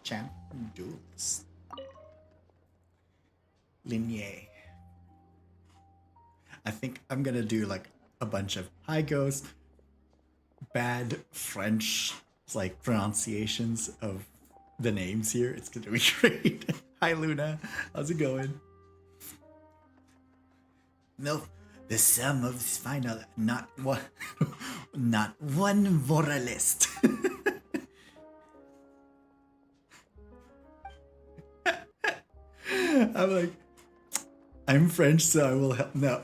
Champ Duels. Lignée. I think I'm gonna do like a bunch of hi ghosts, bad French like pronunciations of the names here. It's gonna be great. Hi Luna, how's it going? No, the sum of this final, not one, not one moralist. I'm like, I'm French, so I will help. No,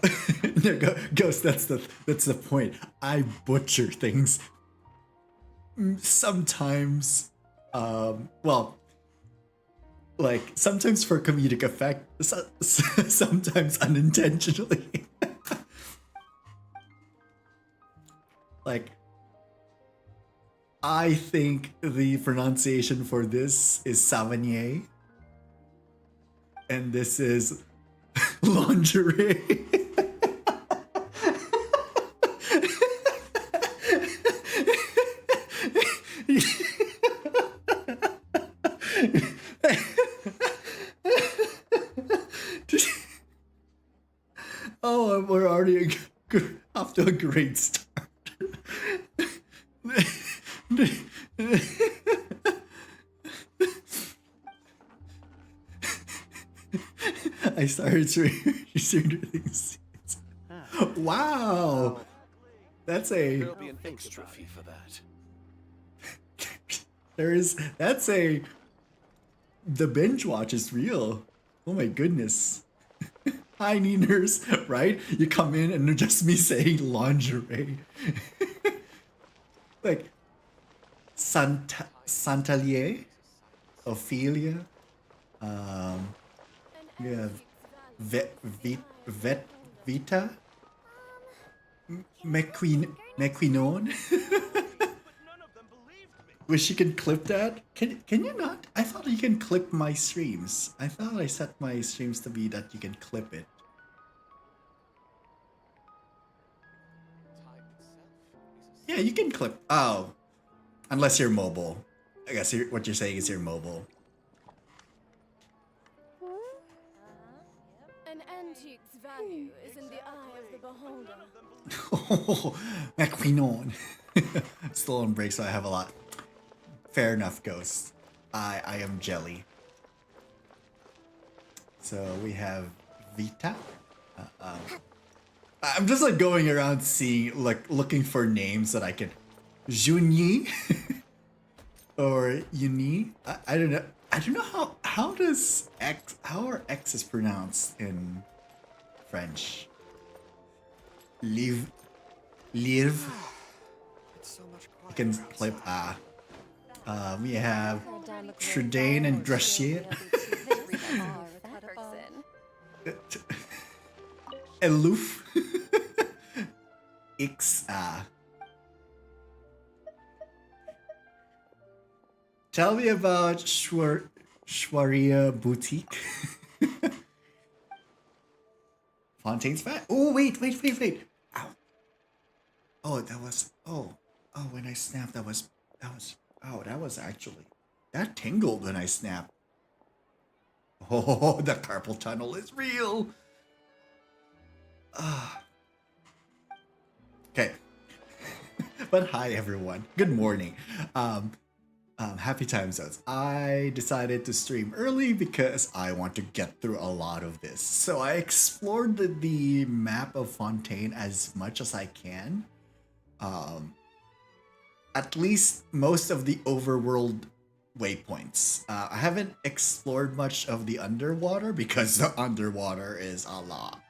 no, Ghost. That's the point. I butcher things. Sometimes, well, like sometimes for comedic effect, sometimes unintentionally. Like, I think the pronunciation for this is Savanier, and this is lingerie. Oh, we're already off to a great start. I started Stranger Things. Wow, that's a. There'll be an extra fee for that. That's a. The binge watch is real. Oh my goodness. Hi, Niners, right? You come in and just me saying lingerie. Like, Santalier, Ophelia, we have Vita, McQueenon. Wish you can clip that. Can you not? I thought you can clip my streams. I thought I set my streams to be that you can clip it. Yeah, you can clip. Oh, unless you're mobile. I guess what you're saying is you're mobile. An antique's value is in the eye of the beholder. Oh, McQueenon. Still on break, so I have a lot. Fair enough, Ghost. I am jelly. So we have Vita. I'm just like going around seeing, like looking for names that I can. Junyi or Uni. I don't know. I don't know how does X, how are X's pronounced in French? Live. You can clip we have Trudane and Dressier. Eloof. X. Tell me about Schwaria Boutique. Fontaine's fat. Oh, wait. Ow. Oh, that was. Oh, when I snapped, that was. Oh, that was actually. That tingled when I snapped. Oh, the carpal tunnel is real. Okay. But hi, everyone. Good morning. Happy time zones. I decided to stream early because I want to get through a lot of this. So I explored the map of Fontaine as much as I can. At least most of the overworld waypoints. I haven't explored much of the underwater because the underwater is a lot.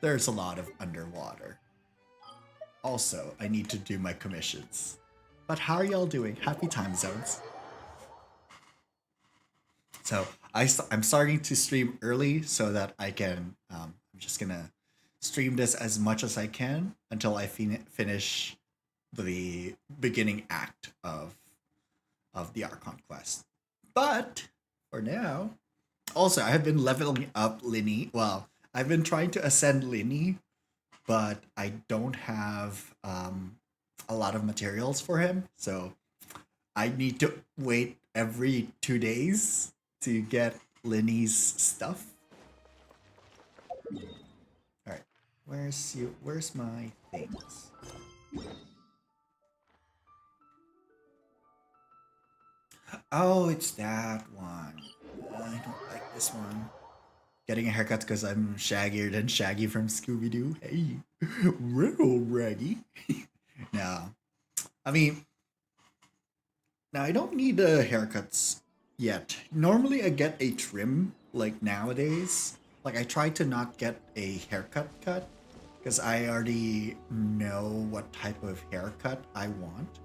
There's a lot of underwater. Also, I need to do my commissions. But how are y'all doing? Happy time zones. So I'm starting to stream early so that I can. I'm just gonna stream this as much as I can until I finish the beginning act of the Archon Quest. But for now, also I have been leveling up Linny. Well, I've been trying to ascend Linny, but I don't have a lot of materials for him, so I need to wait every 2 days to get Linny's stuff. Alright. Where's my things? Oh, it's that one. I don't like this one. Getting a haircut because I'm shaggier than Shaggy from Scooby-Doo. Hey, real raggy. No. I mean, now I don't need haircuts yet. Normally I get a trim, like nowadays. Like I try to not get a haircut cut because I already know what type of haircut I want.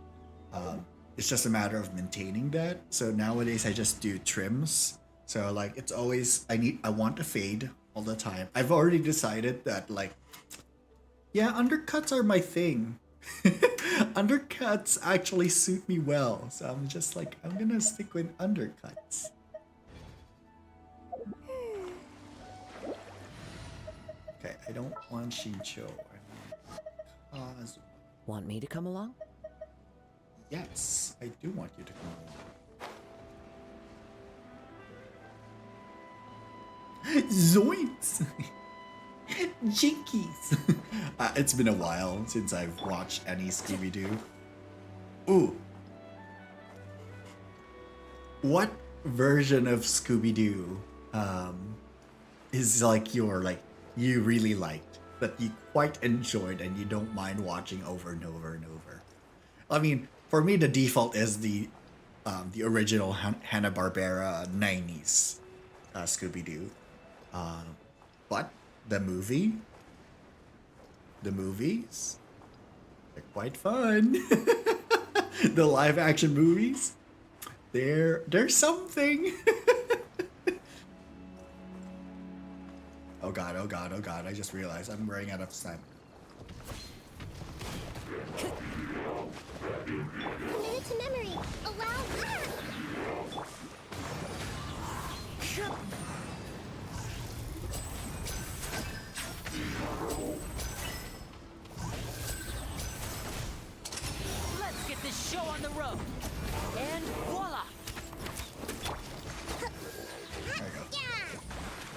It's just a matter of maintaining that. So nowadays I just do trims. So like it's always I want a fade all the time. I've already decided that like yeah, undercuts are my thing. Undercuts actually suit me well. So I'm just like I'm gonna stick with undercuts. Okay, I don't want Shincho. I want Kazu. Want me to come along? Yes, I do want you to come along. Zoinks! Jinkies! It's been a while since I've watched any Scooby-Doo. Ooh. What version of Scooby-Doo is like you really liked, that you quite enjoyed and you don't mind watching over and over and over? I mean, for me, the default is the original Hanna-Barbera 90s Scooby-Doo. But the movies, they're quite fun. The live-action movies, there's something. Oh god, oh god, oh god, I just realized I'm running out of time. Committed to memory. Allow that. Let's get this show on the road. And voila! There we go.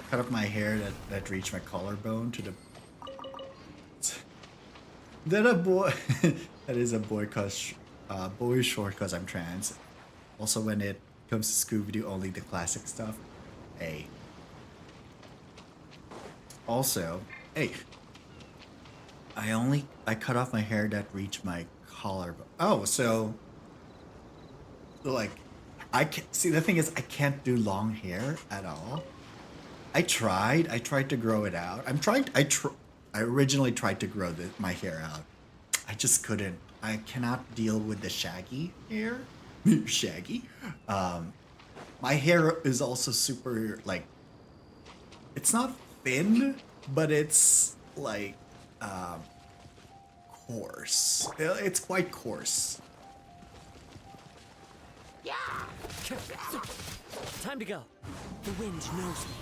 Cut up my hair that reached my collarbone to the... That a boy... That is a boy short cause I'm trans. Also when it comes to Scooby-Doo, only the classic stuff. Hey. Also, hey. I cut off my hair that reached my collarbone. Oh, so... Like, I can't... See, the thing is, I can't do long hair at all. I tried to grow it out. I originally tried to grow my hair out. I just couldn't. I cannot deal with the shaggy hair. Shaggy. My hair is also super, like, it's not thin, but it's like coarse. It's quite coarse. Yeah! Time to go. The wind knows me.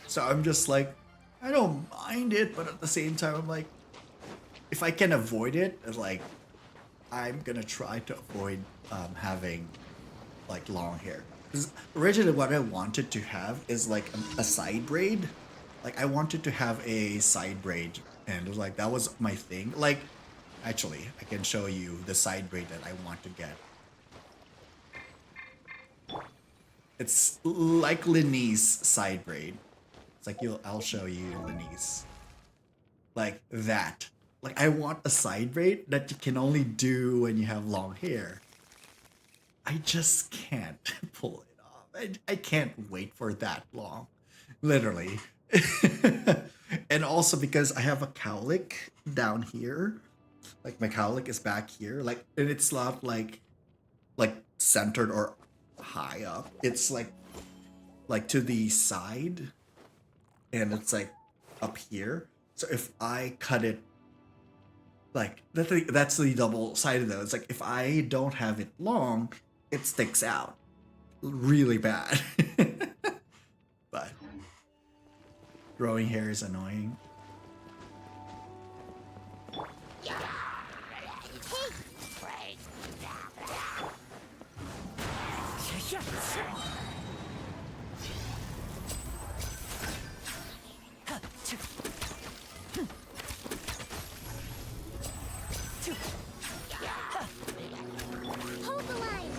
So I'm just like, I don't mind it, but at the same time, I'm like, if I can avoid it, like, I'm gonna try to avoid having like long hair. Because originally, what I wanted to have is like a side braid. Like, I wanted to have a side braid, and like that was my thing. Like, actually, I can show you the side braid that I want to get. It's like Linny's side braid. It's like I'll show you Linny's. Like that. Like I want a side braid that you can only do when you have long hair. I just can't pull it off. I can't wait for that long. Literally. And also because I have a cowlick down here. Like my cowlick is back here. Like, and it's not like centered or high up. It's like to the side, and it's like up here. So if I cut it, like that's the double sided though. It's like if I don't have it long, it sticks out really bad. But growing hair is annoying. Hey, Hold the line.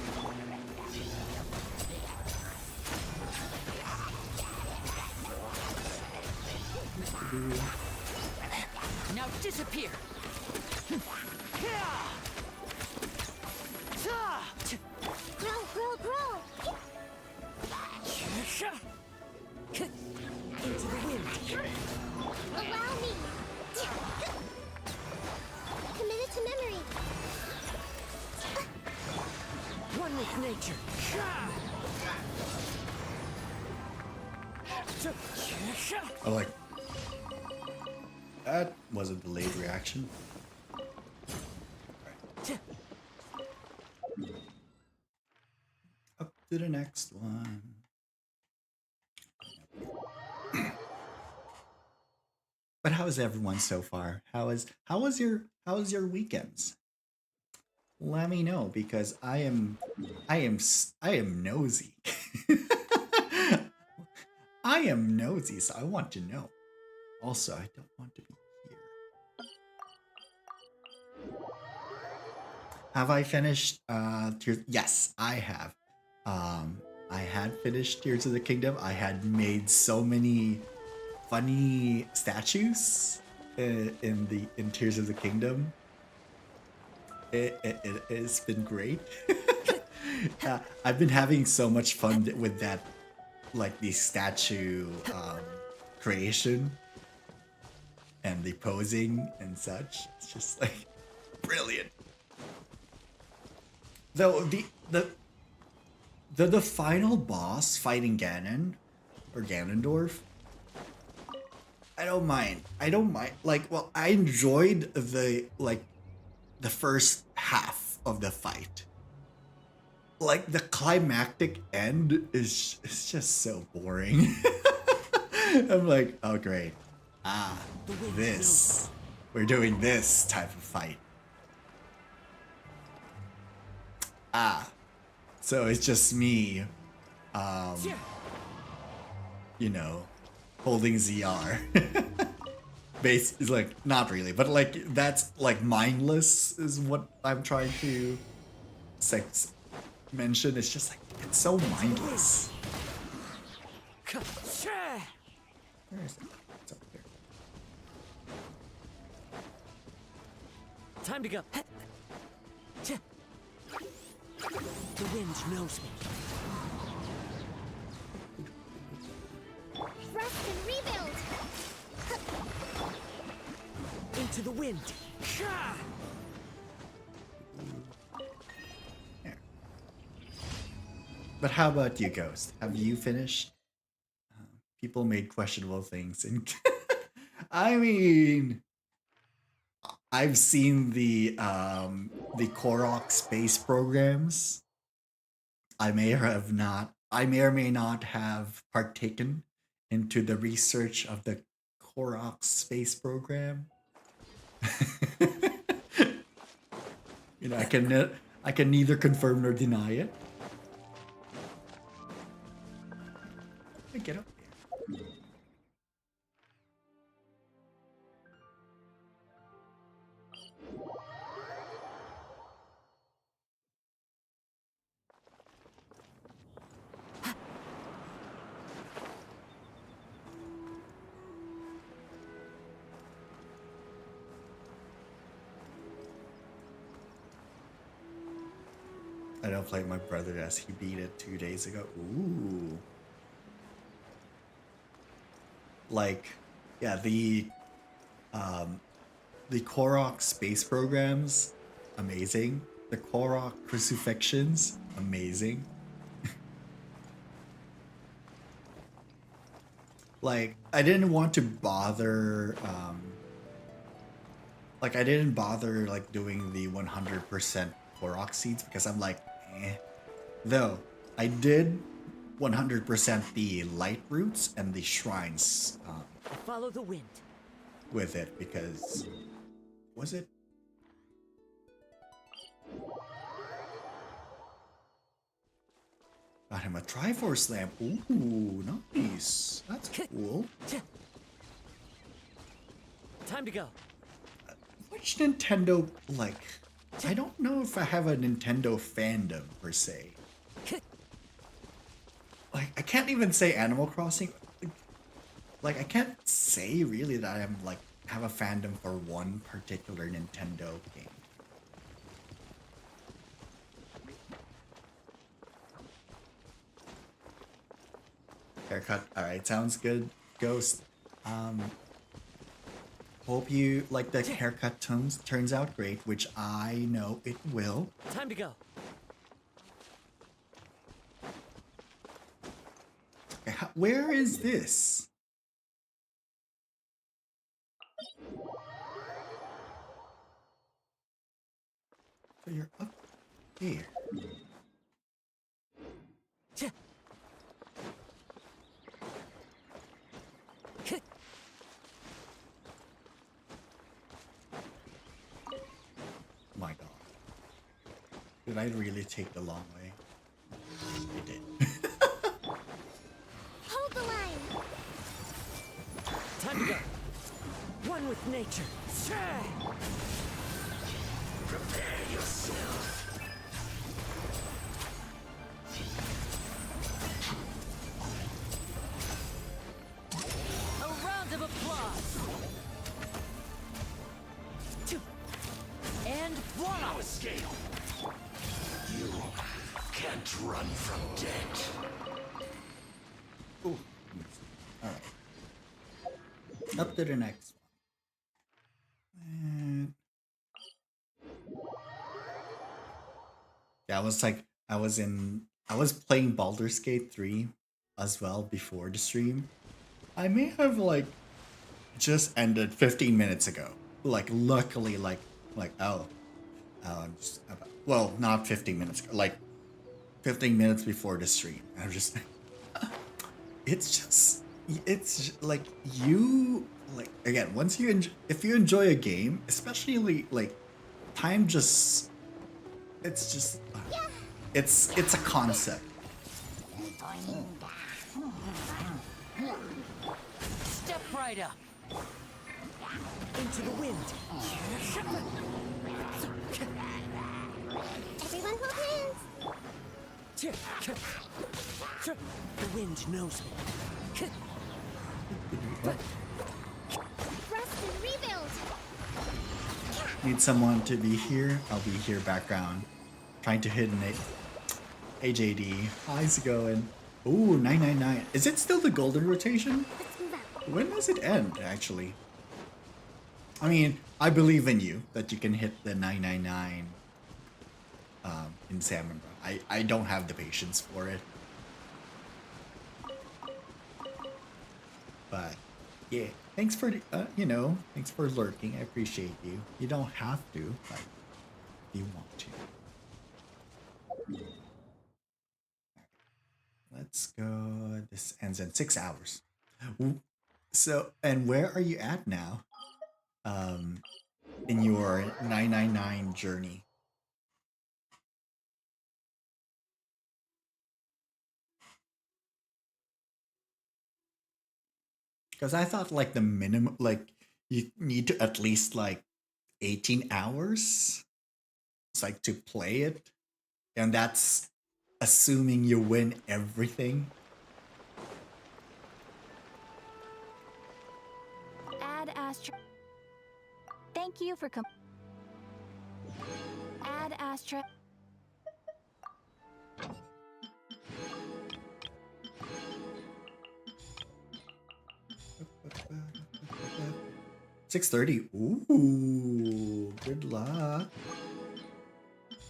Now disappear. Grow, grow, grow. Into the wind. Allow me. Committed to memory. One with nature. I like that was a delayed reaction. Up to the next one. But how is everyone so far? How was your weekends? Let me know because I am nosy. I am nosy, so I want to know. Also, I don't want to be here. Have I finished Tears? Yes, I have. I had finished Tears of the Kingdom. I had made so many funny statues in Tears of the Kingdom. It's been great. I've been having so much fun with that, like the statue creation and the posing and such. It's just like brilliant. Though the final boss fighting Ganon or Ganondorf, I don't mind. Like, well, I enjoyed the first half of the fight. Like the climactic end is just so boring. I'm like, oh great. We're doing this type of fight. So it's just me, you know, holding ZR. Base is like, not really, but like, that's like mindless is what I'm trying to mention. It's just like, it's so mindless. Where is it? It's up here. Time to go. The wind knows me. Rest and rebuild. Into the wind. There. But how about you, Ghost? Have you finished? People made questionable things, and I mean, I've seen the Korok space programs. I may or may not have partaken into the research of the Korok space program. You know, I can neither confirm nor deny it. Get up there. I don't play my brother as he beat it 2 days ago. Ooh. Like, yeah, the Korok space programs, amazing. The Korok crucifixions, amazing. Like, I didn't want to bother, like, I didn't bother, like, doing the 100% Korok seeds because I'm like, eh. Though, I did 100% the light roots and the shrines Follow the wind. with it because, was it? him a Triforce lamp. Ooh, nice. That's cool. Time to go. Which Nintendo, like, I don't know if I have a Nintendo fandom per se. Like, I can't even say Animal Crossing. Like, I can't say really that I'm like have a fandom for one particular Nintendo game. Haircut. Alright, sounds good. Ghost. Hope you like the haircut turns out great, which I know it will. Time to go. Okay, where is this? So you're up here. My God. Did I really take the long way? I did. Hold the line. Time to go. One with nature. Prepare yourself. A round of applause. Two. And one. Now escape. You can't run from death. Ooh. Alright. Up to the next one. And yeah, I was playing Baldur's Gate 3 as well before the stream. I may have like just ended 15 minutes ago. Like luckily well, not 15 minutes ago, like 15 minutes before the stream. I'm just it's like you like again once you if you enjoy a game, especially like time just it's just it's a concept. Step right up. Into the wind. Everyone hold hands. The wind knows me. Rest and rebuild. Need someone to be here. I'll be here background. Trying to hit an AJD. How's it going? Ooh, 999. Is it still the golden rotation? Let's move out. When does it end, actually? I mean, I believe in you that you can hit the 999 in Salmon Run. I don't have the patience for it. But, yeah. Thanks for, thanks for lurking. I appreciate you. You don't have to, but if you want to. Let's go. This ends in 6 hours. So, and where are you at now? In your 999 journey? Because I thought like the minimum, like you need to at least like 18 hours. It's like to play it. And that's assuming you win everything. Add Astra. Thank you for Add Astra. $630. Ooh, good luck.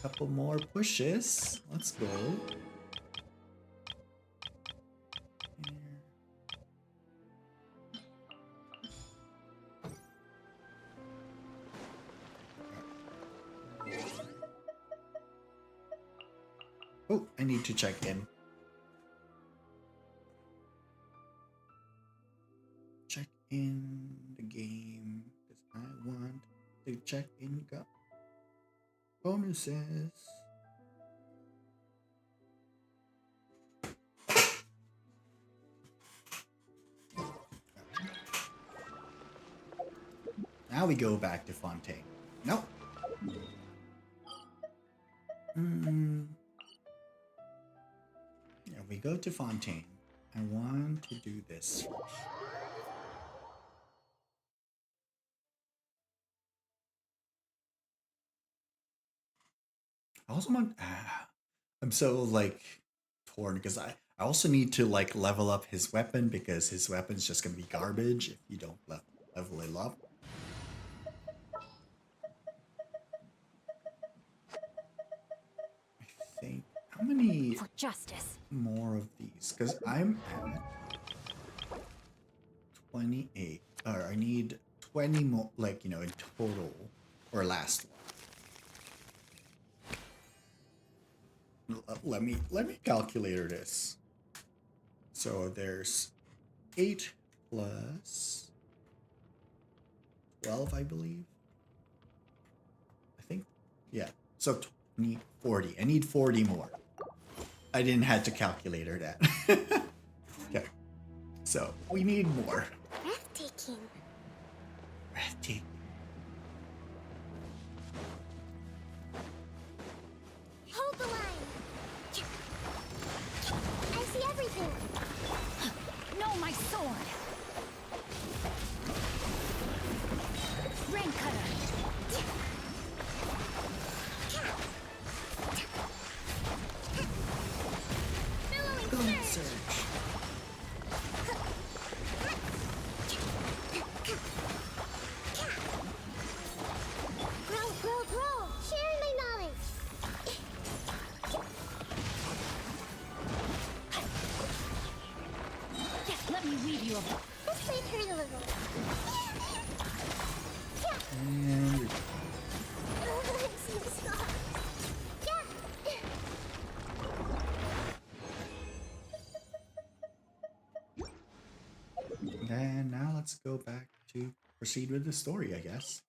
Couple more pushes. Let's go. Oh, I need to check in. Check in the game because I want to check in bonuses. Now we go back to Fontaine. No. Yeah, we go to Fontaine. I want to do this first. I also want. I'm so like torn because I also need to like level up his weapon because his weapon's just gonna be garbage if you don't level it up. I think how many For justice. more of these? Because I'm at 28. Or I need 20 more, like you know, in total, or last one. Let me calculate this. So there's 8 plus 12, I believe. I think, yeah. So 20, 40. I need 40 more. I didn't have to calculator that. Okay. So we need more. Breathtaking. Breathtaking. Hold the line. I see everything. No, my sword. Rain cutter. Bone surge. Grow. Sharing my knowledge. Yes, let me weave you a book. Let's play turn a little. And we And now let's go back to proceed with the story, I guess.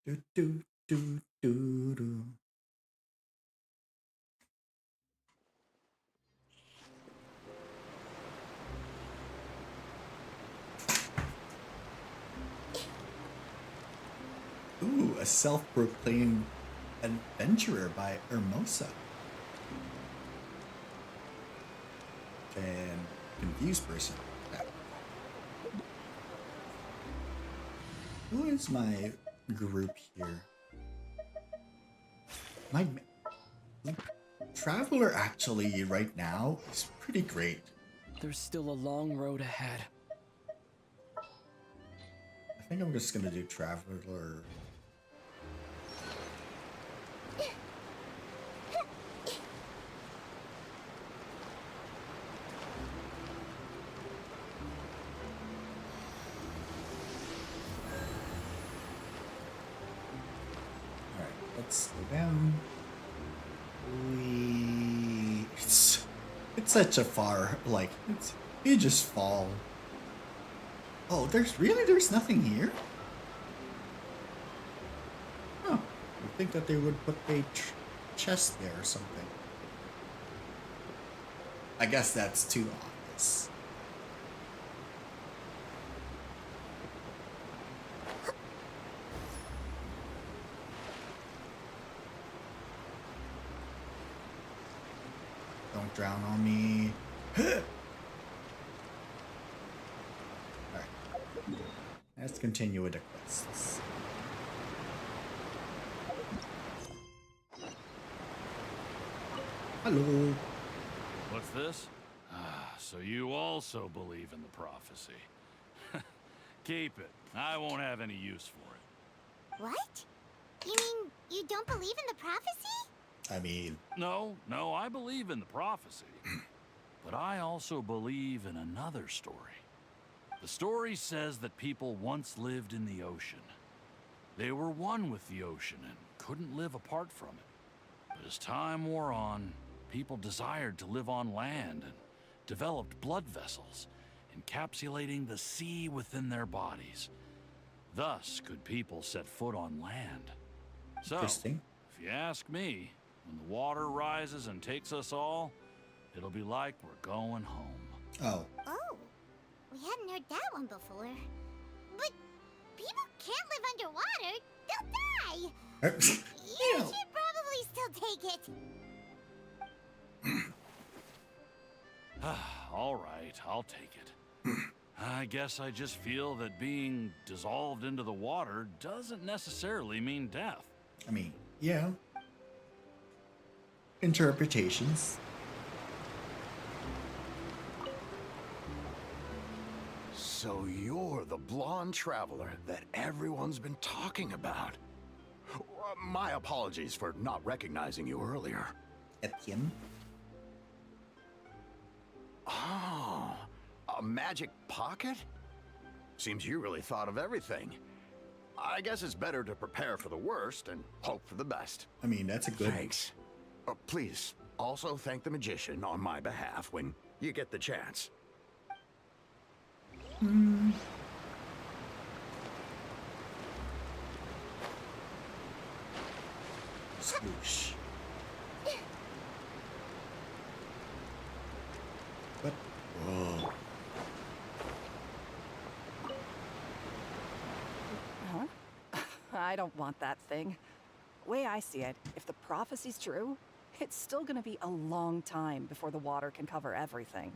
Do do do do do. Ooh, a self-proclaimed adventurer by Hermosa. And confused person. Yeah. Who is my group here? My Traveler actually right now is pretty great. There's still a long road ahead. I think I'm just gonna do Traveler. Alright, let's go down. It's such a far, like, you just fall. Oh, there's nothing here? Oh, I think that they would put a chest there or something. I guess that's too obvious. Don't drown on me. Alright. Let's continue with the quests. Hello. What's this? So you also believe in the prophecy. Keep it. I won't have any use for it. What? You mean you don't believe in the prophecy? I mean, No, I believe in the prophecy. But I also believe in another story. The story says that people once lived in the ocean. They were one with the ocean and couldn't live apart from it. But as time wore on, people desired to live on land and developed blood vessels, encapsulating the sea within their bodies. Thus could people set foot on land. So, interesting. if you ask me, when the water rises and takes us all, it'll be like we're going home. Oh, Oh. We hadn't heard that one before. But people can't live underwater. They'll die. You should probably still take it. All right, I'll take it. I guess I just feel that being dissolved into the water doesn't necessarily mean death. I mean, yeah. Interpretations. So you're the blonde traveler that everyone's been talking about. My apologies for not recognizing you earlier. Etienne. Oh, a magic pocket? Seems you really thought of everything. I guess it's better to prepare for the worst and hope for the best. I mean, that's a good. Thanks. Please, also thank the magician on my behalf when you get the chance. Swoosh. What? Whoa. Huh? I don't want that thing. Way I see it, if the prophecy's true, it's still gonna be a long time before the water can cover everything.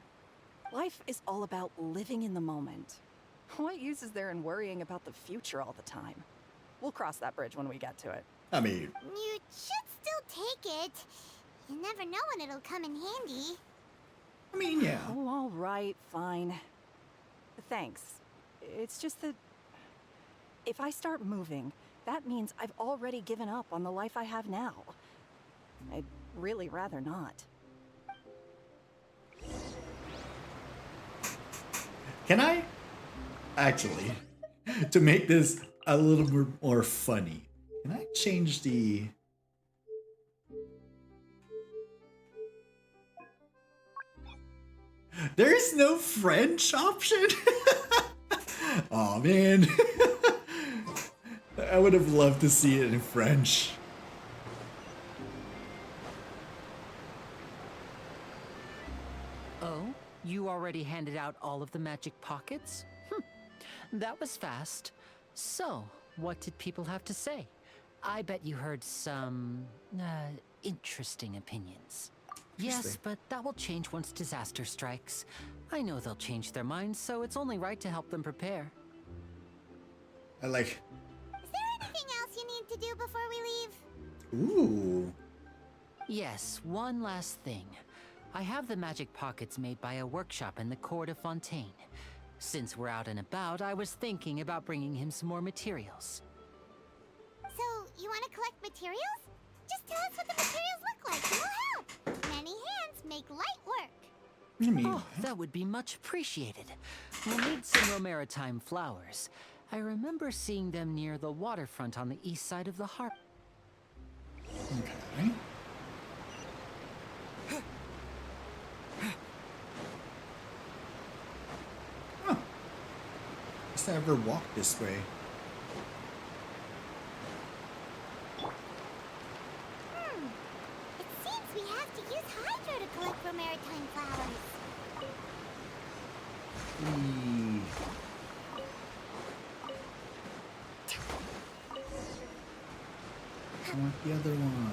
Life is all about living in the moment. What use is there in worrying about the future all the time? We'll cross that bridge when we get to it. I mean, You should still take it. You never know when it'll come in handy. yeah. Oh, all right, fine. Thanks. It's just that if I start moving, that means I've already given up on the life I have now. I'd really rather not. Can I? Actually, to make this a little more funny, can I change the... There is no French option? Oh man. I would have loved to see it in French. Oh, you already handed out all of the magic pockets? That was fast. So, what did people have to say? I bet you heard some, interesting opinions. Yes, Interesting. but that will change once disaster strikes. I know they'll change their minds, so it's only right to help them prepare. I like... Is there anything else you need to do before we leave? Ooh. Yes, one last thing. I have the magic pockets made by a workshop in the Court of Fontaine. Since we're out and about, I was thinking about bringing him some more materials. So, you want to collect materials? Just tell us what the materials look like and we'll help. Many hands make light work. I mean, Oh, that would be much appreciated. We'll need some maritime flowers. I remember seeing them near the waterfront on the east side of the harbor. okay. Huh. Guess I ever walked this way. It seems we have to use Hydro to collect for maritime flowers. Eee. I want the other one.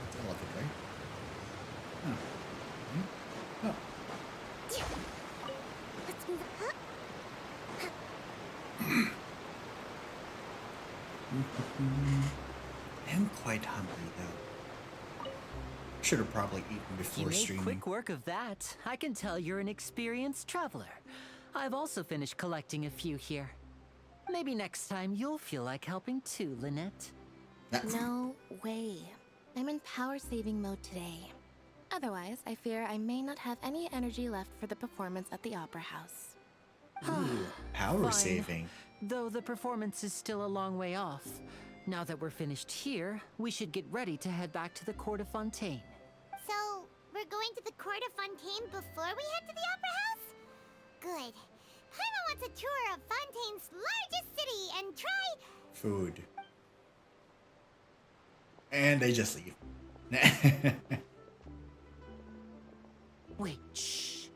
That's elephant, right? Huh. Hmm? Oh. Let's move it up. I'm quite hungry though. Should have probably eaten You before made streaming. quick work of that. I can tell you're an experienced traveler. I've also finished collecting a few here. Maybe next time you'll feel like helping too, Lynette. No way. I'm in power saving mode today. Otherwise, I fear I may not have any energy left for the performance at the Opera House. Ooh, power Fine. saving. Though the performance is still a long way off. Now that we're finished here, we should get ready to head back to the Court of Fontaine. So, we're going to the Court of Fontaine before we head to the Opera House? Good. Paimon wants a tour of Fontaine's largest city and try... Food. And they just leave. Wait, shh.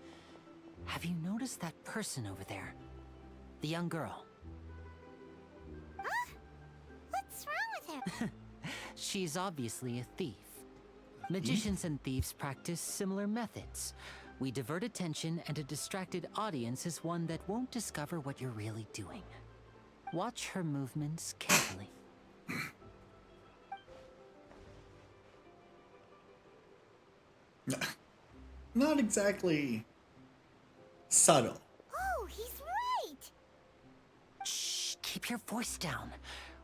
Have you noticed that person over there? The young girl. Huh? What's wrong with her? She's obviously a thief. Magicians and thieves practice similar methods. We divert attention, and a distracted audience is one that won't discover what you're really doing. Watch her movements carefully. Not exactly subtle. Oh, he's right! Shh, keep your voice down.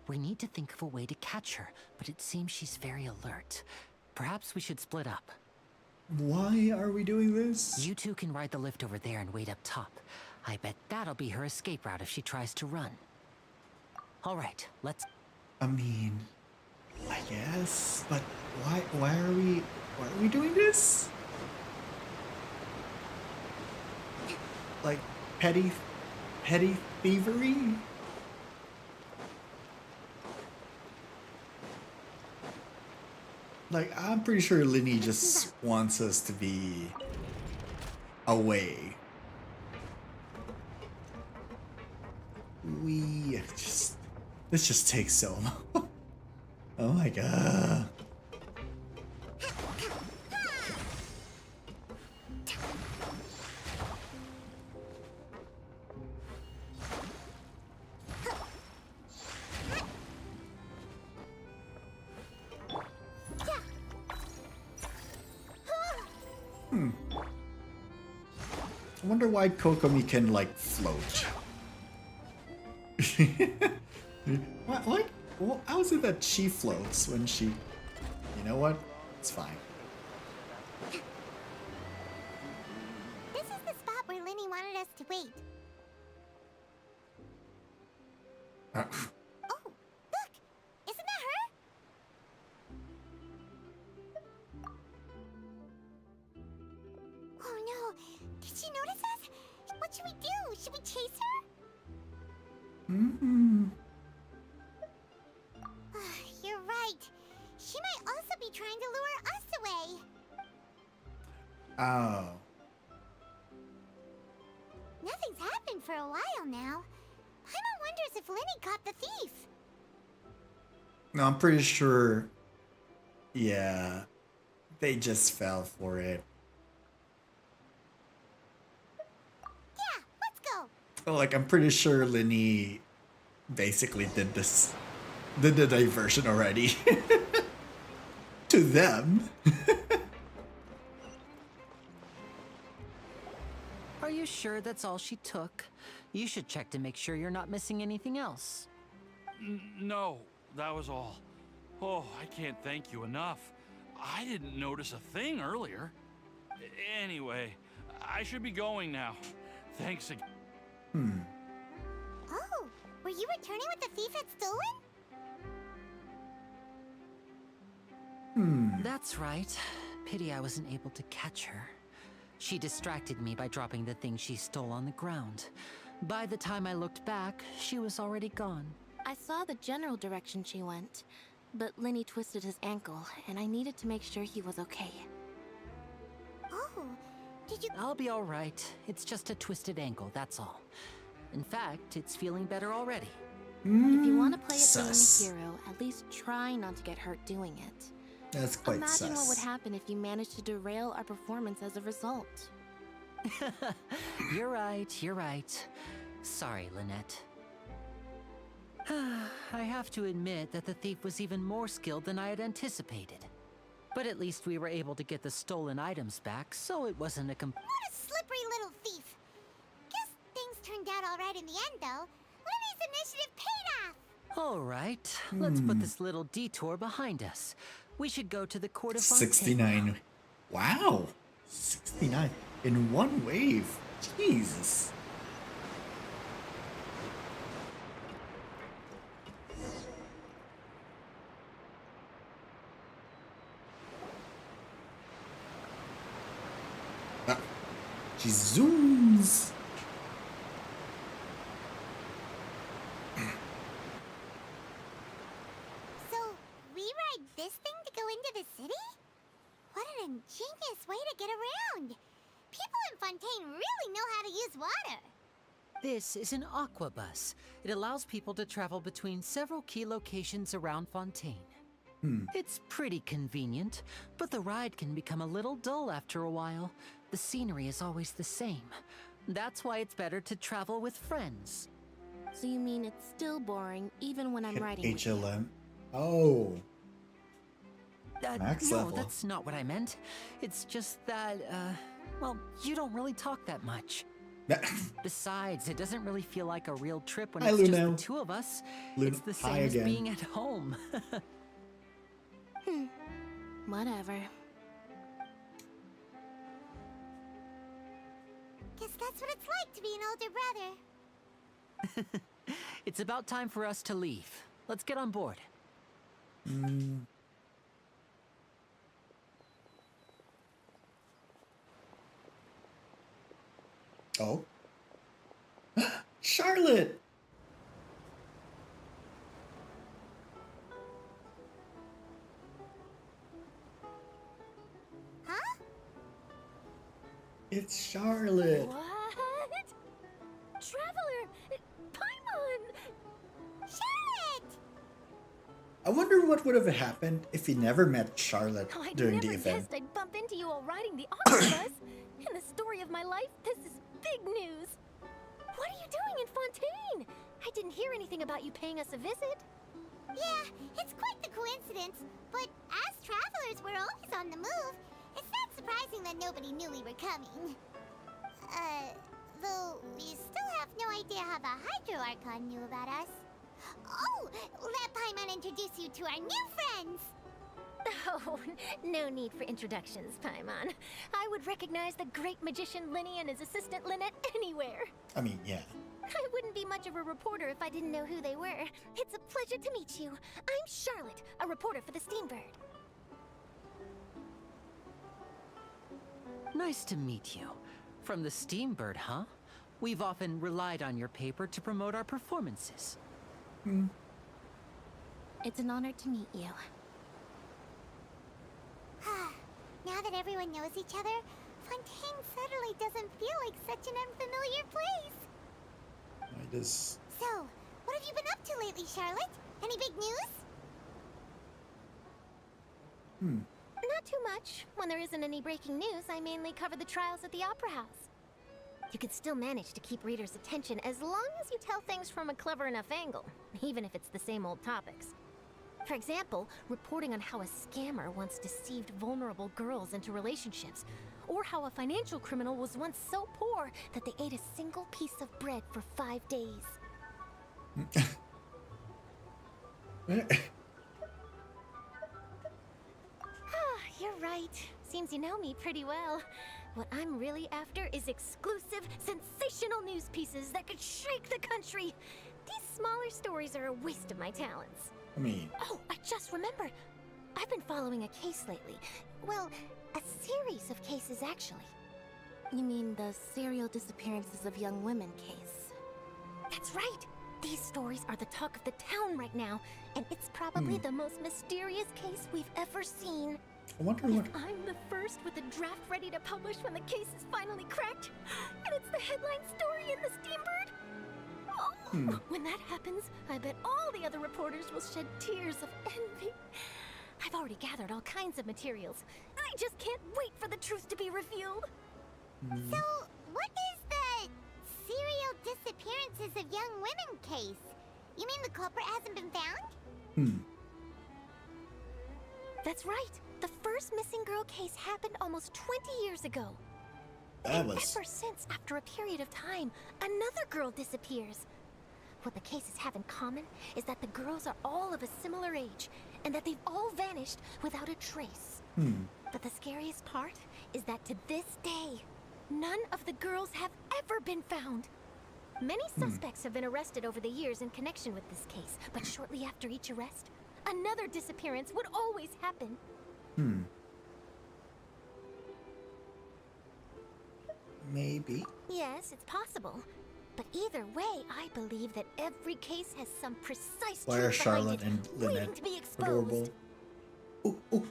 We need to think of a way to catch her, but it seems she's very alert. Perhaps we should split up. Why are we doing this? You two can ride the lift over there and wait up top. I bet that'll be her escape route if she tries to run. All right, let's... I mean, I guess, but why are we doing this? Like petty thievery? Like, I'm pretty sure Linny just wants us to be away. This just takes so long. Oh my god. I wonder why Kokomi can, like, float. What? How is it that she floats when she... You know what? It's fine. This is the spot where Linny wanted us to wait. Oh, look! Isn't that her? Oh no! Did she notice us? What should we do? Should we chase her? You're right. She might also be trying to lure us away. Oh. Nothing's happened for a while now. Paimon wonders if Linny caught the thief. No, I'm pretty sure... Yeah. They just fell for it. Yeah, let's go. Like, I'm pretty sure Linny basically did the diversion already. To them. Are you sure that's all she took? You should check to make sure you're not missing anything else. No, that was all. Oh, I can't thank you enough. I didn't notice a thing earlier. Anyway, I should be going now. Thanks again. Oh, were you returning what the thief had stolen? That's right. Pity I wasn't able to catch her. She distracted me by dropping the thing she stole on the ground. By the time I looked back, she was already gone. I saw the general direction she went, but Linny twisted his ankle, and I needed to make sure he was okay. Oh, did you... I'll be all right. It's just a twisted ankle, that's all. In fact, it's feeling better already. If you want to play at Sus. being a hero, at least try not to get hurt doing it. That's quite Imagine what would sus. happen if you managed to derail our performance as a result. You're right. Sorry, Lynette. I have to admit that the thief was even more skilled than I had anticipated. But at least we were able to get the stolen items back, so it wasn't a What a slippery little thief. Guess things turned out all right in the end, though. Linny's initiative paid off. All right, let's put this little detour behind us. We should go to the Court of Fontaine 69. now. Wow. 69. In one wave. Jesus. Ah. She zooms. So, we ride this thing to go into the city? What an ingenious way to get around. People in Fontaine really know how to this water? This is an aqua bus. It allows people to travel between several key locations around Fontaine. It's pretty convenient, but the ride can become a little dull after a while. The scenery is always the same. That's why it's better to travel with friends. So you mean it's still boring even when I'm Hit riding with you? HLM. Oh. Max no, level. that's not what I meant. It's just that, well, you don't really talk that much. Besides, it doesn't really feel like a real trip when Hi, it's just Luno. the two of us. Luno, It's the hi same as again. being at home. Whatever. Guess that's what it's like to be an older brother. It's about time for us to leave. Let's get on board. Oh. Charlotte! Huh? It's Charlotte. What? Traveler! Paimon! Charlotte! I wonder what would have happened if he never met Charlotte Oh, I during never the event. guessed I'd bump into you while riding the omnibus. In the story of my life, this is big news. What are you doing in Fontaine? I didn't hear anything about you paying us a visit. Yeah, it's quite the coincidence, but as travelers, we're always on the move. It's not surprising that nobody knew we were coming. Though we still have no idea how the Hydro Archon knew about us. Oh, let Paimon introduce you to our new friends! Oh, no need for introductions, Paimon. I would recognize the great magician Linny and his assistant Lynette anywhere. I mean, yeah. I wouldn't be much of a reporter if I didn't know who they were. It's a pleasure to meet you. I'm Charlotte, a reporter for the Steambird. Nice to meet you. From the Steambird, huh? We've often relied on your paper to promote our performances. It's an honor to meet you. Now that everyone knows each other, Fontaine suddenly doesn't feel like such an unfamiliar place. I just... So, what have you been up to lately, Charlotte? Any big news? Not too much. When there isn't any breaking news, I mainly cover the trials at the Opera House. You can still manage to keep readers' attention as long as you tell things from a clever enough angle, even if it's the same old topics. For example, reporting on how a scammer once deceived vulnerable girls into relationships, or how a financial criminal was once so poor that they ate a single piece of bread for 5 days. You're right. Seems you know me pretty well. What I'm really after is exclusive, sensational news pieces that could shake the country. These smaller stories are a waste of my talents. I mean... Oh, I just remembered. I've been following a case lately. Well, a series of cases, actually. You mean the serial disappearances of young women case? That's right. These stories are the talk of the town right now, and it's probably the most mysterious case we've ever seen. I wonder what... I'm the first with a draft ready to publish when the case is finally cracked, and it's the headline story in the Steambird. Oh, when that happens, I bet all the other reporters will shed tears of envy. I've already gathered all kinds of materials. I just can't wait for the truth to be revealed. So, what is the serial disappearances of young women case? You mean the culprit hasn't been found? That's right. The first missing girl case happened almost 20 years ago. That And was... ever since, after a period of time, another girl disappears. What the cases have in common is that the girls are all of a similar age, and that they've all vanished without a trace. But the scariest part is that to this day, none of the girls have ever been found. Many suspects have been arrested over the years in connection with this case, but shortly after each arrest, another disappearance would always happen. Maybe. Yes, it's possible. But either way, I believe that every case has some precise Why are truth behind Charlotte it, and waiting Lynette to be exposed. adorable? Oh,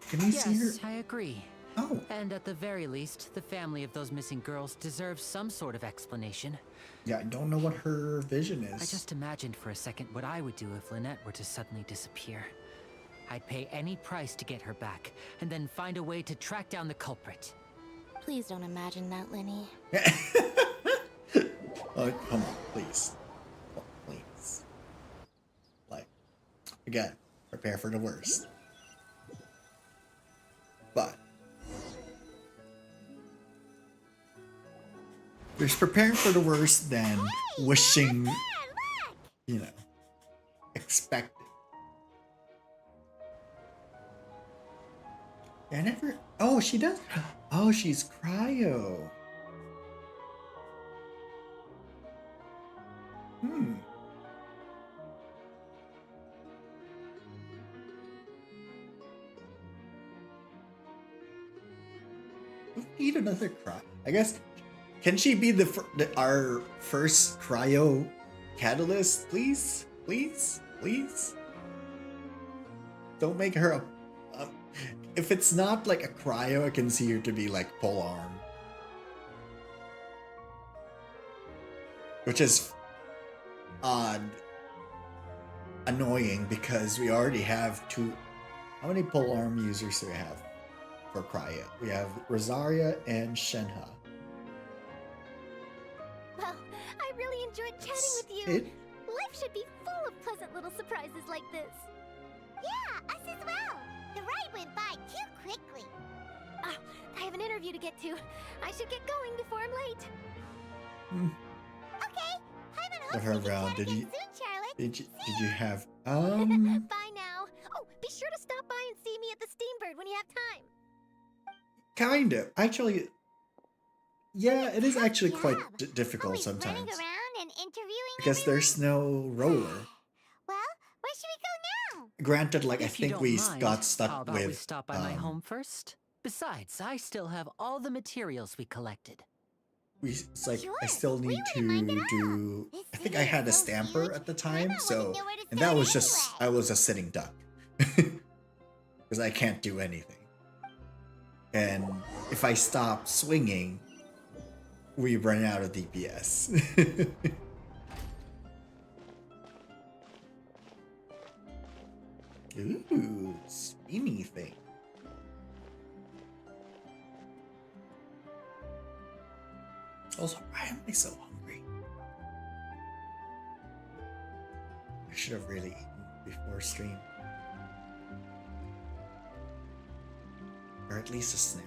can you see her? Yes, I agree. Oh, And at the very least, the family of those missing girls deserves some sort of explanation. yeah, I don't know what her vision is. I just imagined for a second what I would do if Lynette were to suddenly disappear. I'd pay any price to get her back, and then find a way to track down the culprit. Please don't imagine that, Lenny. Oh, come on, please. Oh, please. Like, again, prepare for the worst. But there's preparing for the worst than wishing, you know, expected. I never. Oh, she does. Oh, she's cryo. Hmm. We need another cry. I guess. Can she be our first cryo catalyst, please? Please? Please? Don't make her a... if it's not like a cryo, I can see her to be like pole arm. Which is odd. Annoying because we already have two... How many pole arm users do we have for cryo? We have Rosaria and Shenha. Well, I really enjoyed chatting with you. Life should be full of pleasant little surprises like this. Yeah, us as well. The ride went by too quickly. Ah, I have an interview to get to. I should get going before I'm late. Okay, I'm in Let her hopes we can around. chat Did again you soon, Charlotte. did you have Bye now. Oh, be sure to stop by and see me at the Steambird when you have time. kind of actually? Yeah, it is actually Tough quite job. difficult Always running sometimes around and interviewing because everyone. there's no roller. Well, where should we go now? Granted, like I If you think don't we mind, got how stuck about we with stop by my home first? Besides, I still have all the materials we collected. it's like I Sure, still we need wouldn't mind to at all. do. This I think city I is had a so stamper huge, at the I time, might so wanna know where to and that start was just anyway. I was a sitting duck because I can't do anything. And if I stop swinging, we run out of DPS. Ooh, spinny thing. Also, why am I so hungry? I should have really eaten before stream. Or at least a snack.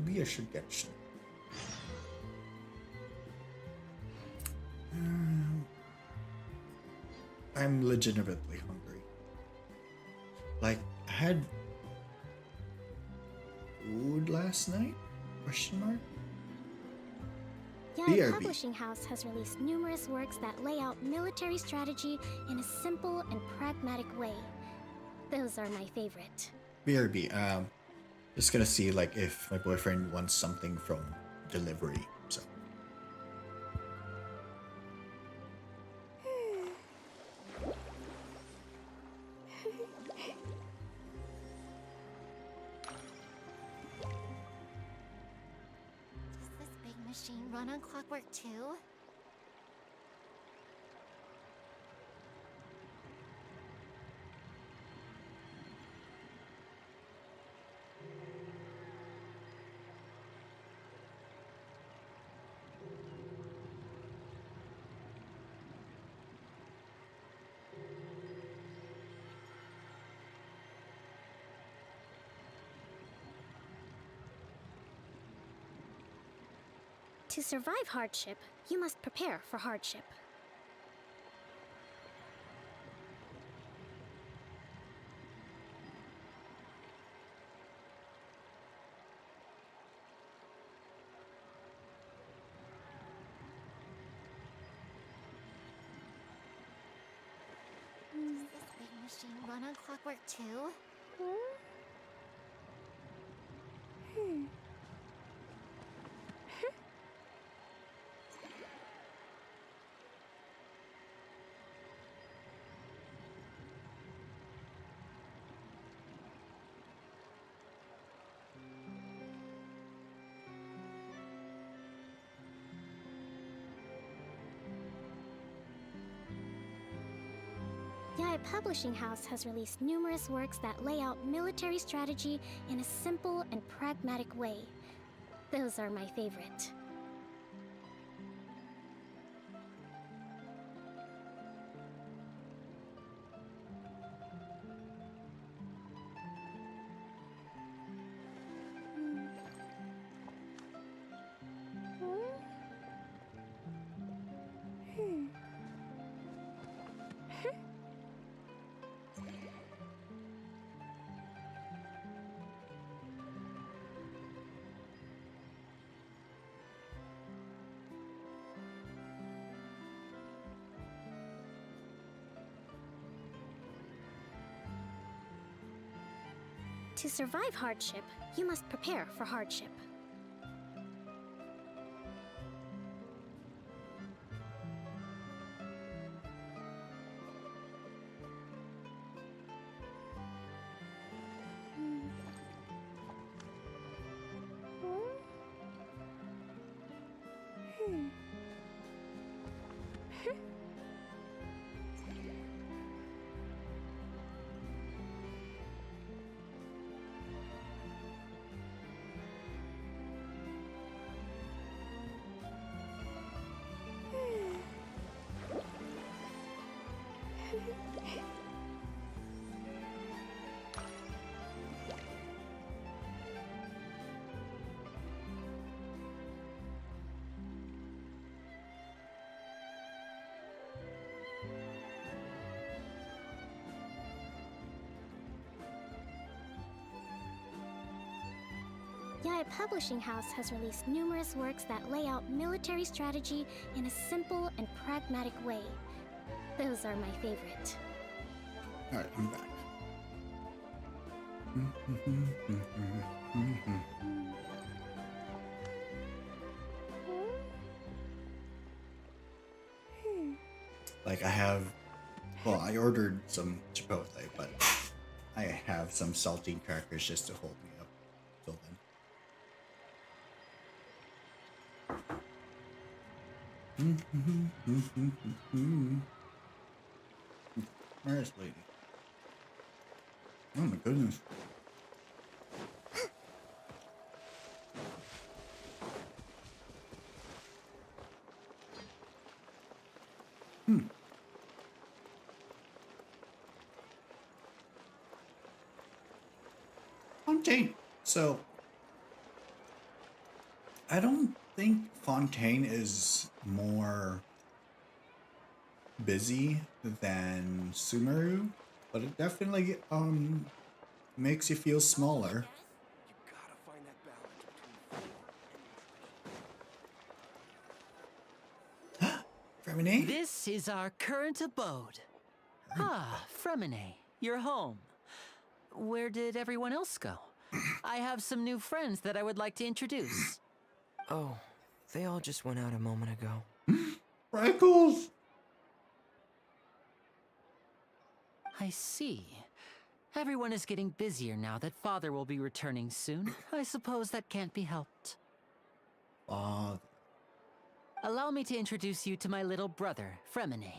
Maybe I should get a snack. I'm legitimately hungry. Like, I had food last night? Question mark? Young BRB. Publishing House has released numerous works that lay out military strategy in a simple and pragmatic way. Those are my favorite. BRB. Just gonna see like if my boyfriend wants something from delivery. So. Does this big machine run on clockwork too? To survive hardship, you must prepare for hardship. Does this big machine run on clockwork too? publishing house has released numerous works that lay out military strategy in a simple and pragmatic way. Those are my favorite. To survive hardship, you must prepare for hardship. Yaya Publishing House has released numerous works that lay out military strategy in a simple and pragmatic way. Those are my favorite. Alright, I'm back. Like I have, well, I ordered some Chipotle, but I have some saltine crackers just to hold me up till then. Where's lady? Oh my goodness. Fontaine. So, I don't think Fontaine is more busy than Sumeru, but it definitely makes you feel smaller. You gotta find that balance between Fremine? This is our current abode. Ah, Fremine, you're home. Where did everyone else go? I have some new friends that I would like to introduce. Oh, they all just went out a moment ago. Freckles! I see. Everyone is getting busier now that Father will be returning soon. I suppose that can't be helped. Father. Allow me to introduce you to my little brother, Fremine.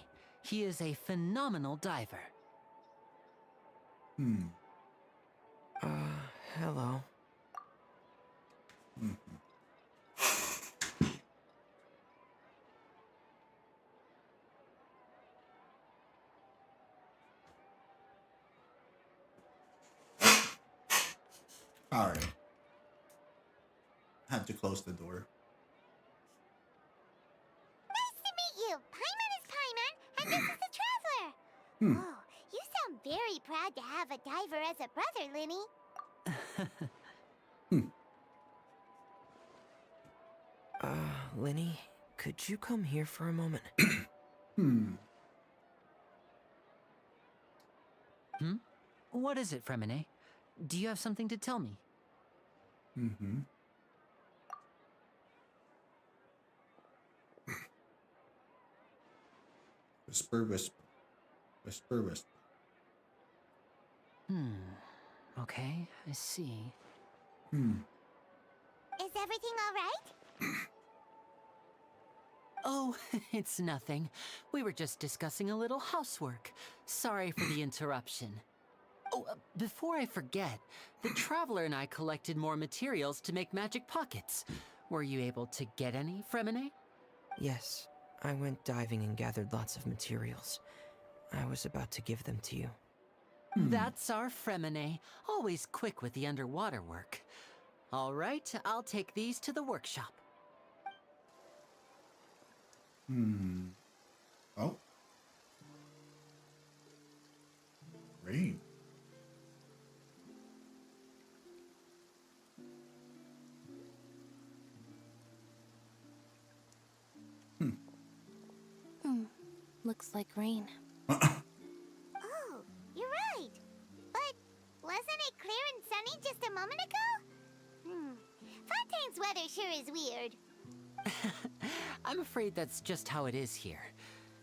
He is a phenomenal diver. Hello. Alright. Had to close the door. Nice to meet you! Paimon is Paimon, and this is the Traveler! Oh, you sound very proud to have a diver as a brother, Linny. Linny, could you come here for a moment? What is it, Fremine? Do you have something to tell me? Whisper, whisper. Whisper, whisper. Okay, I see. Is everything all right? Oh, it's nothing. We were just discussing a little housework. Sorry for the interruption. Oh, before I forget, the Traveler and I collected more materials to make magic pockets. Were you able to get any, Fremine? Yes, I went diving and gathered lots of materials. I was about to give them to you. That's our Fremine, always quick with the underwater work. All right, I'll take these to the workshop. Oh. Rain. Looks like rain. Oh, you're right. But wasn't it clear and sunny just a moment ago? Fontaine's weather sure is weird. I'm afraid that's just how it is here.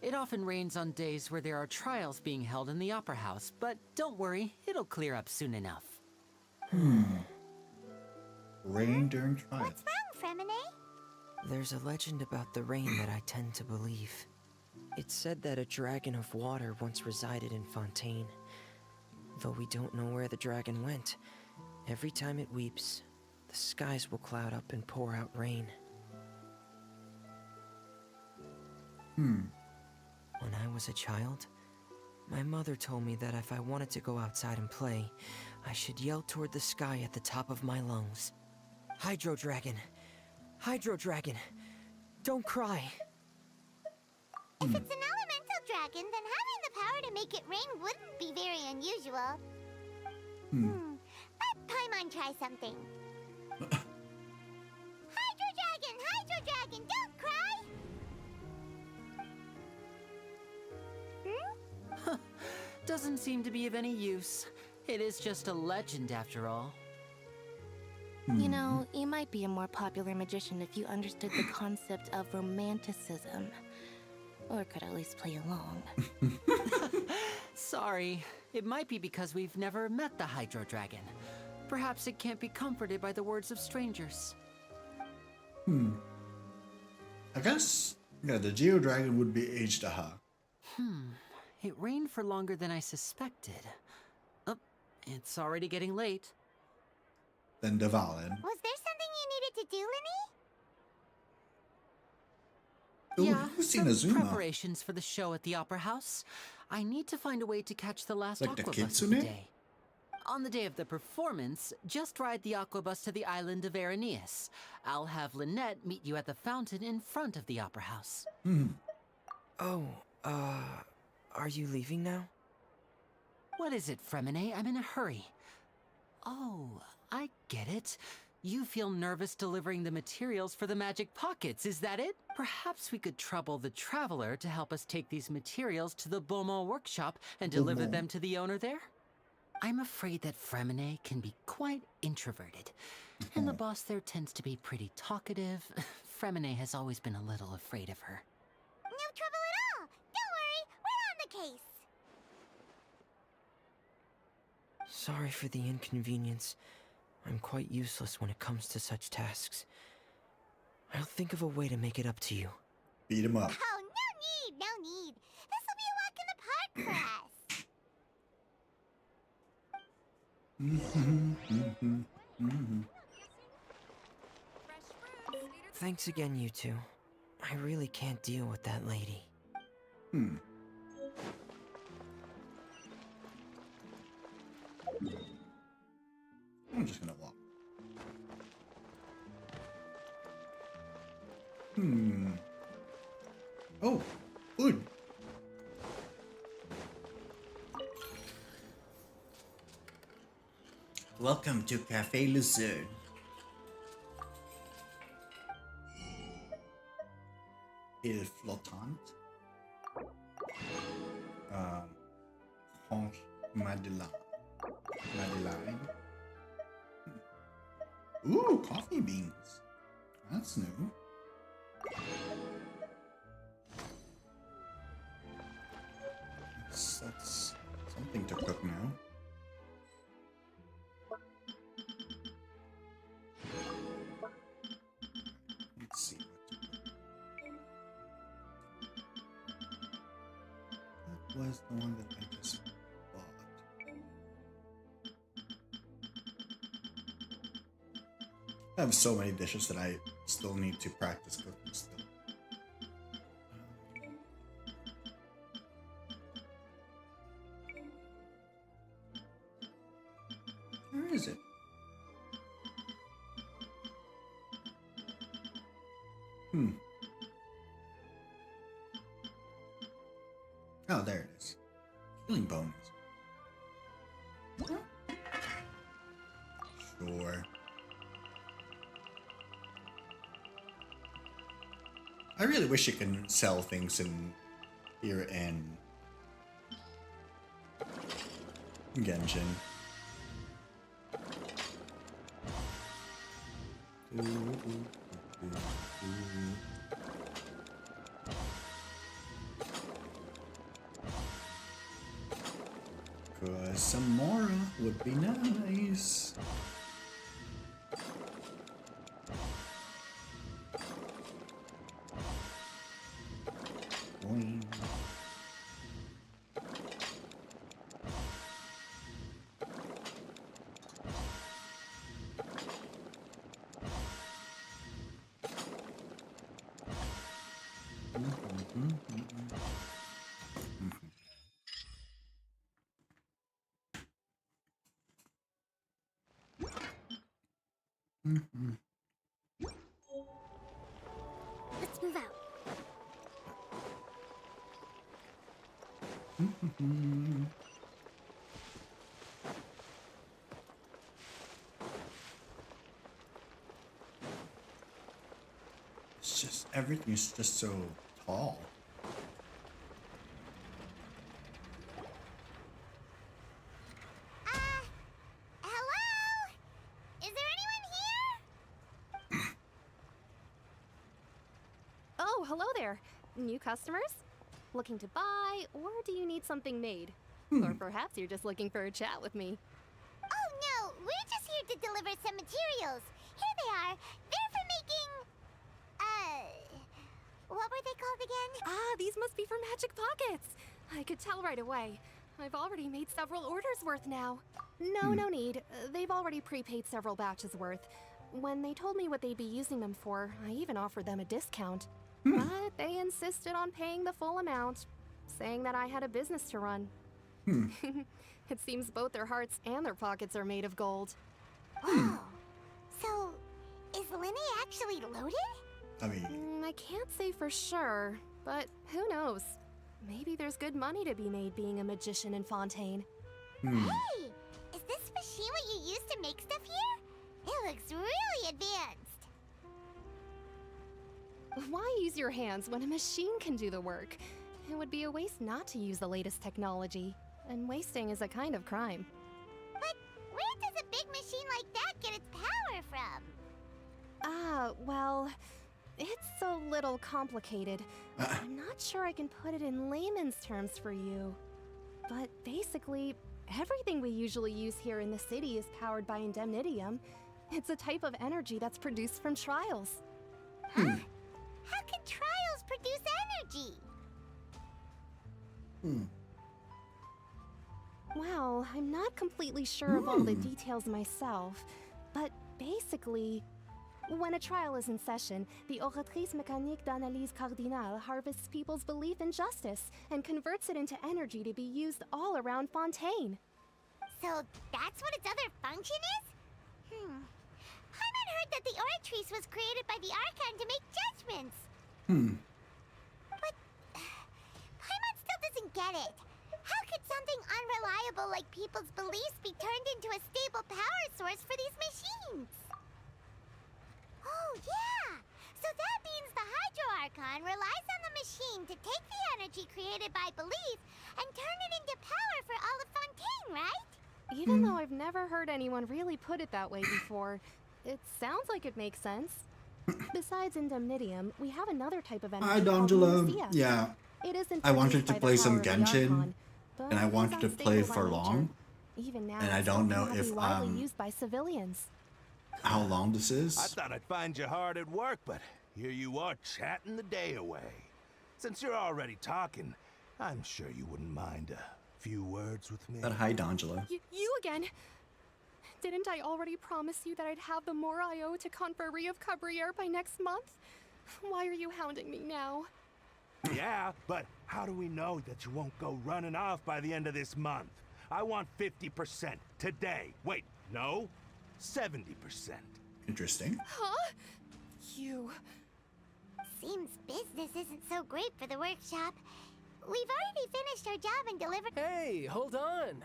It often rains on days where there are trials being held in the Opera House, but don't worry, it'll clear up soon enough. Rain during trials. What's wrong, Fremine? There's a legend about the rain that I tend to believe. It's said that a dragon of water once resided in Fontaine. Though we don't know where the dragon went, every time it weeps, the skies will cloud up and pour out rain. When I was a child, my mother told me that if I wanted to go outside and play, I should yell toward the sky at the top of my lungs. Hydro Dragon! Hydro Dragon! Don't cry! If it's an elemental dragon, then having the power to make it rain wouldn't be very unusual. Let Paimon try something. Hydro Dragon, don't cry! Doesn't seem to be of any use. It is just a legend after all. You know, you might be a more popular magician if you understood the concept of romanticism. Or could at least play along. Sorry. It might be because we've never met the Hydro Dragon. Perhaps it can't be comforted by the words of strangers. I guess, yeah, the Geo Dragon would be aged aha. It rained for longer than I suspected. Oh, it's already getting late. Then Devalin. Was there something you needed to do, Linny? Ooh, Yeah, who's some Inazuma? preparations for the show at the Opera House. I need to find a way to catch the last Like the aqua bus of kitsune? the day. On the day of the performance, just ride the aqua bus to the island of Araneus. I'll have Lynette meet you at the fountain in front of the Opera House. Oh, are you leaving now? What is it, Fremine? I'm in a hurry. Oh, I get it. You feel nervous delivering the materials for the magic pockets, is that it? Perhaps we could trouble the Traveler to help us take these materials to the Beaumont workshop and deliver them to the owner there? I'm afraid that Fremine can be quite introverted, and the boss there tends to be pretty talkative. Fremine has always been a little afraid of her. No trouble at all. Don't worry, we're on the case. Sorry for the inconvenience. I'm quite useless when it comes to such tasks. I'll think of a way to make it up to you. Beat him up. Oh, no need. This will be a walk in the park for us. Thanks again, you two. I really can't deal with that lady. I'm just gonna walk. Oh, food. Welcome to Cafe Lucerne. Il Flottant. Conch Madeleine. Ooh, coffee beans. That's new. That's something to cook now. Let's see what to cook. was the one that I just bought? I have so many dishes that I still need to practice cooking still. Where is it? Oh, there it is. Healing bonus. Sure. I really wish you can sell things in here in Genshin. Cause some Mora would be nice. Boing. Let's move out. It's just everything is just so tall. Hello? Is there anyone here? Oh, hello there. New customers? Looking to buy, or do you need something made? Or perhaps you're just looking for a chat with me. Oh no, we're just here to deliver some materials. Here they are. They're for making... what were they called again? Ah, these must be for Magic Pockets. I could tell right away. I've already made several orders worth now. No need. They've already prepaid several batches worth. When they told me what they'd be using them for, I even offered them a discount. But they insisted on paying the full amount, saying that I had a business to run. It seems both their hearts and their pockets are made of gold. Wow. So, is Linny actually loaded? I mean, I can't say for sure, but who knows? Maybe there's good money to be made being a magician in Fontaine. Hey, is this machine what you use to make stuff here? It looks really advanced. Why use your hands when a machine can do the work? It would be a waste not to use the latest technology, and wasting is a kind of crime. But where does a big machine like that get its power from? Well, it's a little complicated. I'm not sure I can put it in layman's terms for you. But basically, everything we usually use here in the city is powered by indemnitium. It's a type of energy that's produced from trials. Huh? How can trials produce energy? Well, I'm not completely sure of all the details myself, but basically, when a trial is in session, the Oratrice Mécanique d'Analyse Cardinale harvests people's belief in justice and converts it into energy to be used all around Fontaine. So that's what its other function is? Paimon heard that the Oratrice was created by the Archon to make judgments. But Paimon still doesn't get it. How could something unreliable like people's beliefs be turned into a stable power source for these machines? Oh, yeah! So that means the Hydro Archon relies on the machine to take the energy created by belief and turn it into power for all of Fontaine, right? Even though I've never heard anyone really put it that way before, it sounds like it makes sense. Besides indemnitium, we have another type of energy hi, called Dongela. Lucia. Yeah, It isn't I wanted produced to by the play some power of the Genshin, Archon, but and I it is wanted to play unstable by for nature. long, Even now, and I it's don't know something if that'll be widely used by civilians. how long this I is. thought I'd find you hard at work, but here you are chatting the day away. Since you're already talking, I'm sure you wouldn't mind a few words with me. But hi, D'Angelo. You again? Didn't I already promise you that I'd have the more I owe to Confrérie of Cabriere by next month? Why are you hounding me now? Yeah, but how do we know that you won't go running off by the end of this month? I want 50% today. Wait, no, 70%. Interesting. Huh? You... Seems business isn't so great for the workshop. We've already finished our job and delivered. Hey, hold on.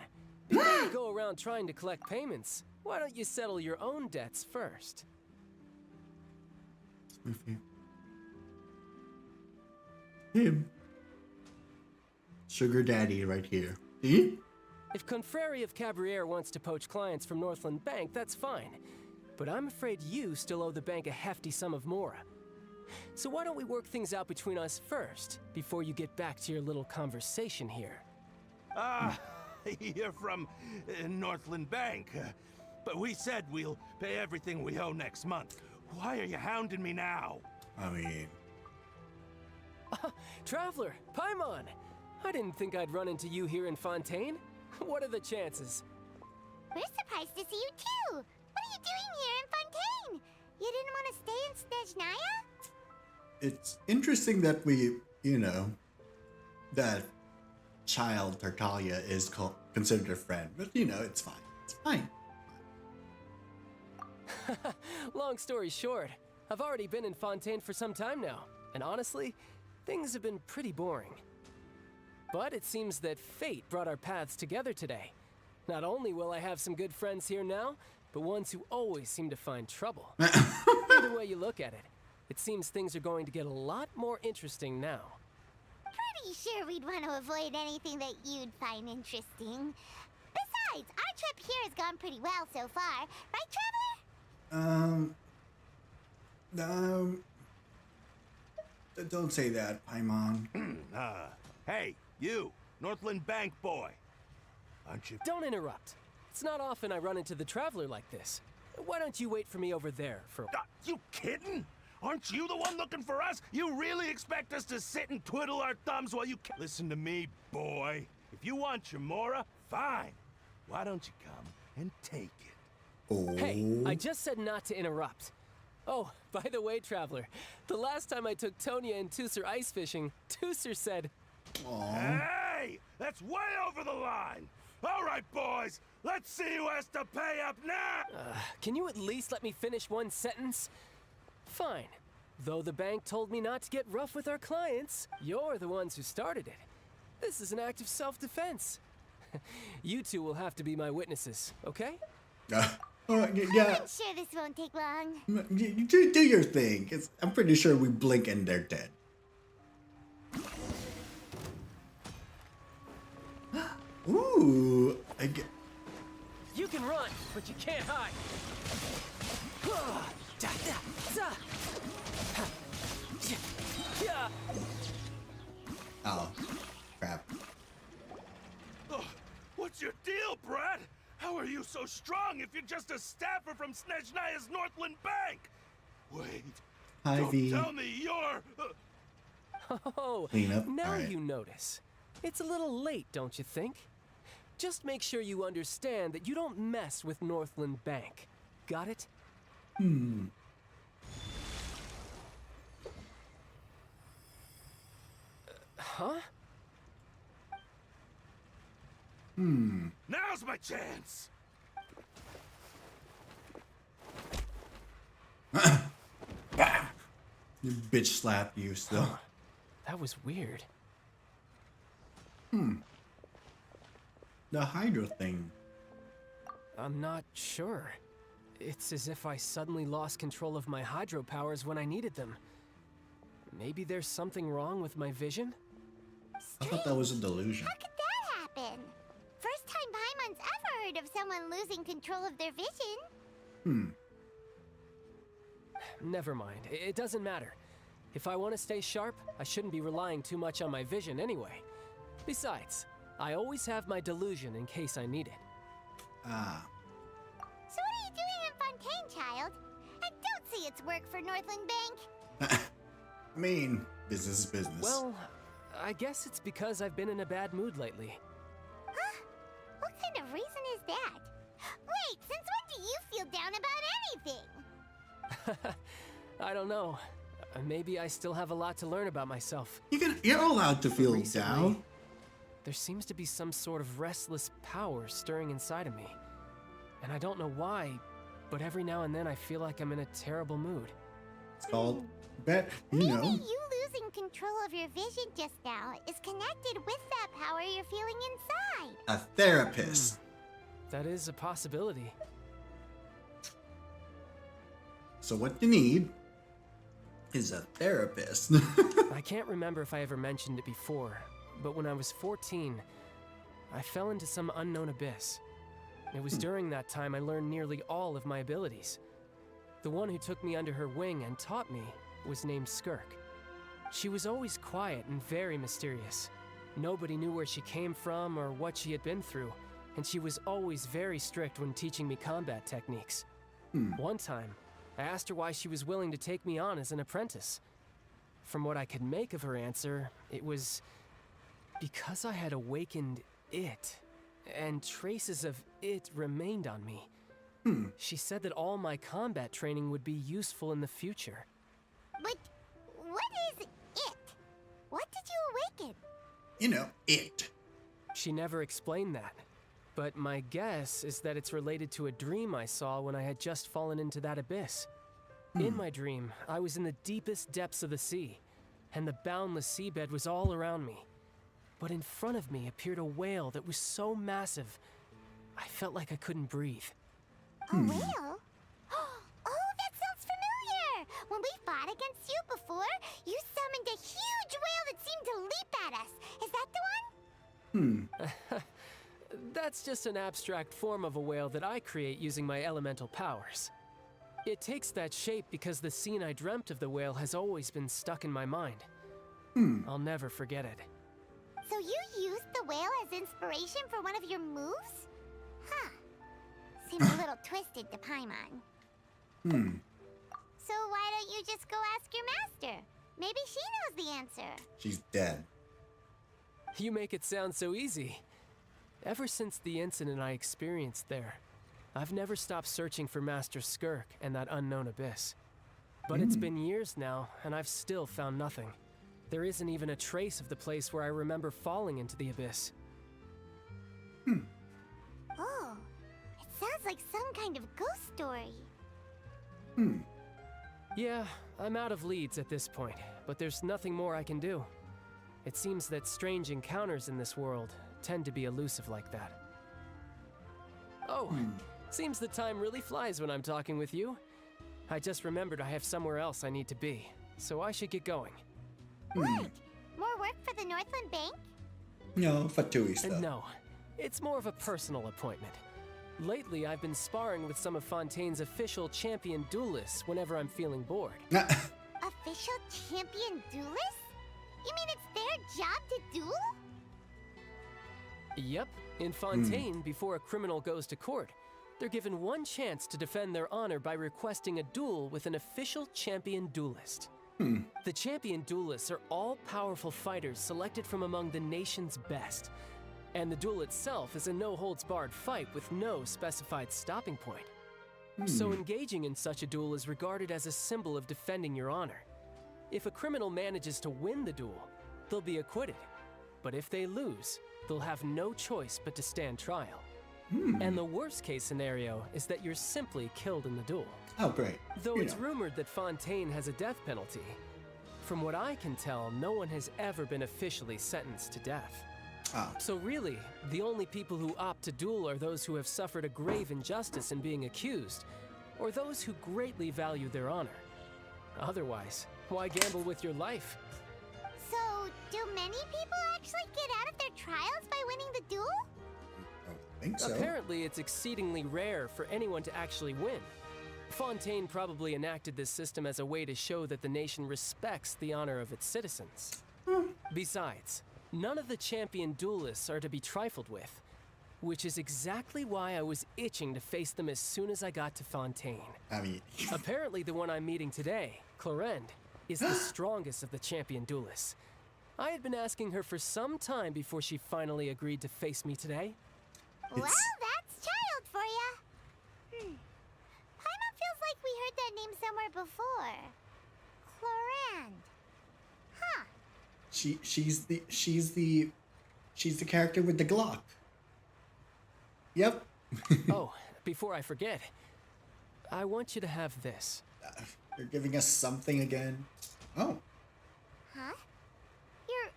Before you go around trying to collect payments, why don't you settle your own debts first? Him. Sugar daddy right here. See? If Confrérie of Cabriere wants to poach clients from Northland Bank, that's fine. But I'm afraid you still owe the bank a hefty sum of mora. So why don't we work things out between us first, before you get back to your little conversation here? You're from Northland Bank. But we said we'll pay everything we owe next month. Why are you hounding me now? I mean... Traveler, Paimon! I didn't think I'd run into you here in Fontaine. What are the chances? We're surprised to see you too. What are you doing here in Fontaine? You didn't want to stay in Snezhnaya? It's interesting that we, you know, that child Tartaglia is considered a friend. But, you know, it's fine. It's fine. Long story short, I've already been in Fontaine for some time now. And honestly, things have been pretty boring. But it seems that fate brought our paths together today. Not only will I have some good friends here now, but ones who always seem to find trouble. Either way you look at it, it seems things are going to get a lot more interesting now. Pretty sure we'd want to avoid anything that you'd find interesting. Besides, our trip here has gone pretty well so far. Right, Trevor? Don't say that, Paimon. Hey, you, Northland Bank boy. Aren't you? Don't interrupt. It's not often I run into the Traveler like this. Why don't you wait for me over there for... You kidding? Aren't you the one looking for us? You really expect us to sit and twiddle our thumbs while you... Listen to me, boy. If you want your mora, fine. Why don't you come and take it? Oh. Hey, I just said not to interrupt. Oh, by the way, Traveler, the last time I took Tonya and Tusser ice fishing, Tusser said... Aww. Hey! That's way over the line! All right, boys, let's see who has to pay up now! Can you at least let me finish one sentence? Fine. Though the bank told me not to get rough with our clients, you're the ones who started it. This is an act of self-defense. You two will have to be my witnesses, okay? Yeah. I'm sure this won't take long. Do your thing. I'm pretty sure we blink and they're dead. Ooh, I get... You can run, but you can't hide. Oh, crap. What's your deal, Brad? How are you so strong if you're just a staffer from Snezhnaya's Northland Bank? Wait, Hi, don't V. tell me you're... Oh, Clean up. now All right. you notice. It's a little late, don't you think? Just make sure you understand that you don't mess with Northland Bank. Got it? Huh? Now's my chance! You bitch slap you still. That was weird. The Hydro thing. I'm not sure. It's as if I suddenly lost control of my hydro powers when I needed them. Maybe there's something wrong with my vision? I thought that was a delusion. How could that happen? First time Paimon's ever heard of someone losing control of their vision. Never mind. It doesn't matter. If I want to stay sharp, I shouldn't be relying too much on my vision anyway. Besides, I always have my delusion in case I need it. Ah. So what are you doing in Fontaine, child? I don't see it's work for Northland Bank. I mean, business is business. Well, I guess it's because I've been in a bad mood lately. Huh? What kind of reason is that? Wait, since when do you feel down about anything? I don't know. Maybe I still have a lot to learn about myself. You're allowed to feel Recently, down. There seems to be some sort of restless power stirring inside of me. And I don't know why, but every now and then I feel like I'm in a terrible mood. It's called you know. Maybe you losing control of your vision just now is connected with that power you're feeling inside. A therapist. That is a possibility. So what you need is a therapist. I can't remember if I ever mentioned it before, but when I was 14, I fell into some unknown abyss. It was during that time I learned nearly all of my abilities. The one who took me under her wing and taught me was named Skirk. She was always quiet and very mysterious. Nobody knew where she came from or what she had been through, and she was always very strict when teaching me combat techniques. One time, I asked her why she was willing to take me on as an apprentice. From what I could make of her answer, it was because I had awakened it, and traces of it remained on me. She said that all my combat training would be useful in the future. But what is it? What did you awaken? You know, it. She never explained that, but my guess is that it's related to a dream I saw when I had just fallen into that abyss. In my dream, I was in the deepest depths of the sea, and the boundless seabed was all around me. But in front of me appeared a whale that was so massive, I felt like I couldn't breathe. A whale? Oh, that sounds familiar! When we fought against you before, you summoned a huge whale that seemed to leap at us. Is that the one? That's just an abstract form of a whale that I create using my elemental powers. It takes that shape because the scene I dreamt of the whale has always been stuck in my mind. I'll never forget it. So you used the whale as inspiration for one of your moves? Huh. Seems a little twisted to Paimon. So why don't you just go ask your master? Maybe she knows the answer. She's dead. You make it sound so easy. Ever since the incident I experienced there, I've never stopped searching for Master Skirk and that unknown abyss. But it's been years now, and I've still found nothing. There isn't even a trace of the place where I remember falling into the abyss. Oh, it sounds like some kind of ghost story. Yeah, I'm out of leads at this point, but there's nothing more I can do. It seems that strange encounters in this world tend to be elusive like that. Oh, seems the time really flies when I'm talking with you. I just remembered I have somewhere else I need to be, so I should get going. What? More work for the Northland Bank? No, Fatui stuff. No, it's more of a personal appointment. Lately, I've been sparring with some of Fontaine's official champion duelists whenever I'm feeling bored. Official champion duelists? You mean it's their job to duel? Yep, in Fontaine, before a criminal goes to court, they're given one chance to defend their honor by requesting a duel with an official champion duelist. The champion duelists are all-powerful fighters selected from among the nation's best. And the duel itself is a no-holds-barred fight with no specified stopping point. So engaging in such a duel is regarded as a symbol of defending your honor. If a criminal manages to win the duel, they'll be acquitted. But if they lose, they'll have no choice but to stand trial. And the worst-case scenario is that you're simply killed in the duel. Oh, great. Though it's rumored that Fontaine has a death penalty, from what I can tell, no one has ever been officially sentenced to death. So really, the only people who opt to duel are those who have suffered a grave injustice in being accused, or those who greatly value their honor. Otherwise, why gamble with your life? So, do many people actually get out of their trials by winning the duel? I think so. Apparently, it's exceedingly rare for anyone to actually win. Fontaine probably enacted this system as a way to show that the nation respects the honor of its citizens. Besides, none of the champion duelists are to be trifled with, which is exactly why I was itching to face them as soon as I got to Fontaine. I mean... Apparently the one I'm meeting today, Clorend, is the strongest of the champion duelists. I had been asking her for some time before she finally agreed to face me today. Well, that's child for ya. Paimon feels like we heard that name somewhere before. Clorand. Huh. She's the character with the Glock. Yep. Oh, before I forget, I want you to have this. You're giving us something again. Oh. Huh? Your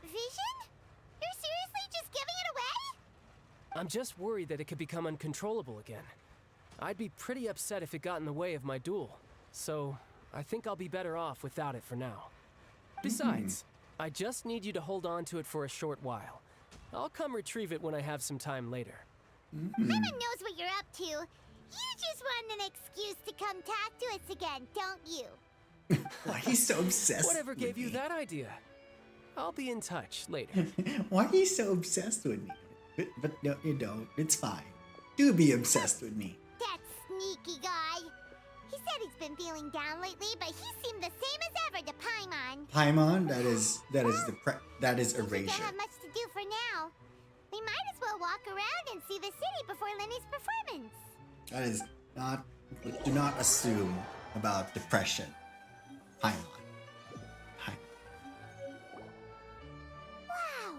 vision? You're seriously just giving it away? I'm just worried that it could become uncontrollable again. I'd be pretty upset if it got in the way of my duel. So, I think I'll be better off without it for now. Besides, I just need you to hold on to it for a short while. I'll come retrieve it when I have some time later. Paimon knows what you're up to. You just want an excuse to come talk to us again, don't you? Why he's so obsessed Whatever with gave you me? that idea? I'll be in touch later. Why are you so obsessed with me? But no, you don't. It's fine. Do be obsessed with me. That sneaky guy. He said he's been feeling down lately, but he seemed the same as ever to Paimon. Paimon, that is We erasure. don't have much to do for now. We might as well walk around and see the city before Lenny's performance. That is not. Do not assume about depression. Paimon. Wow!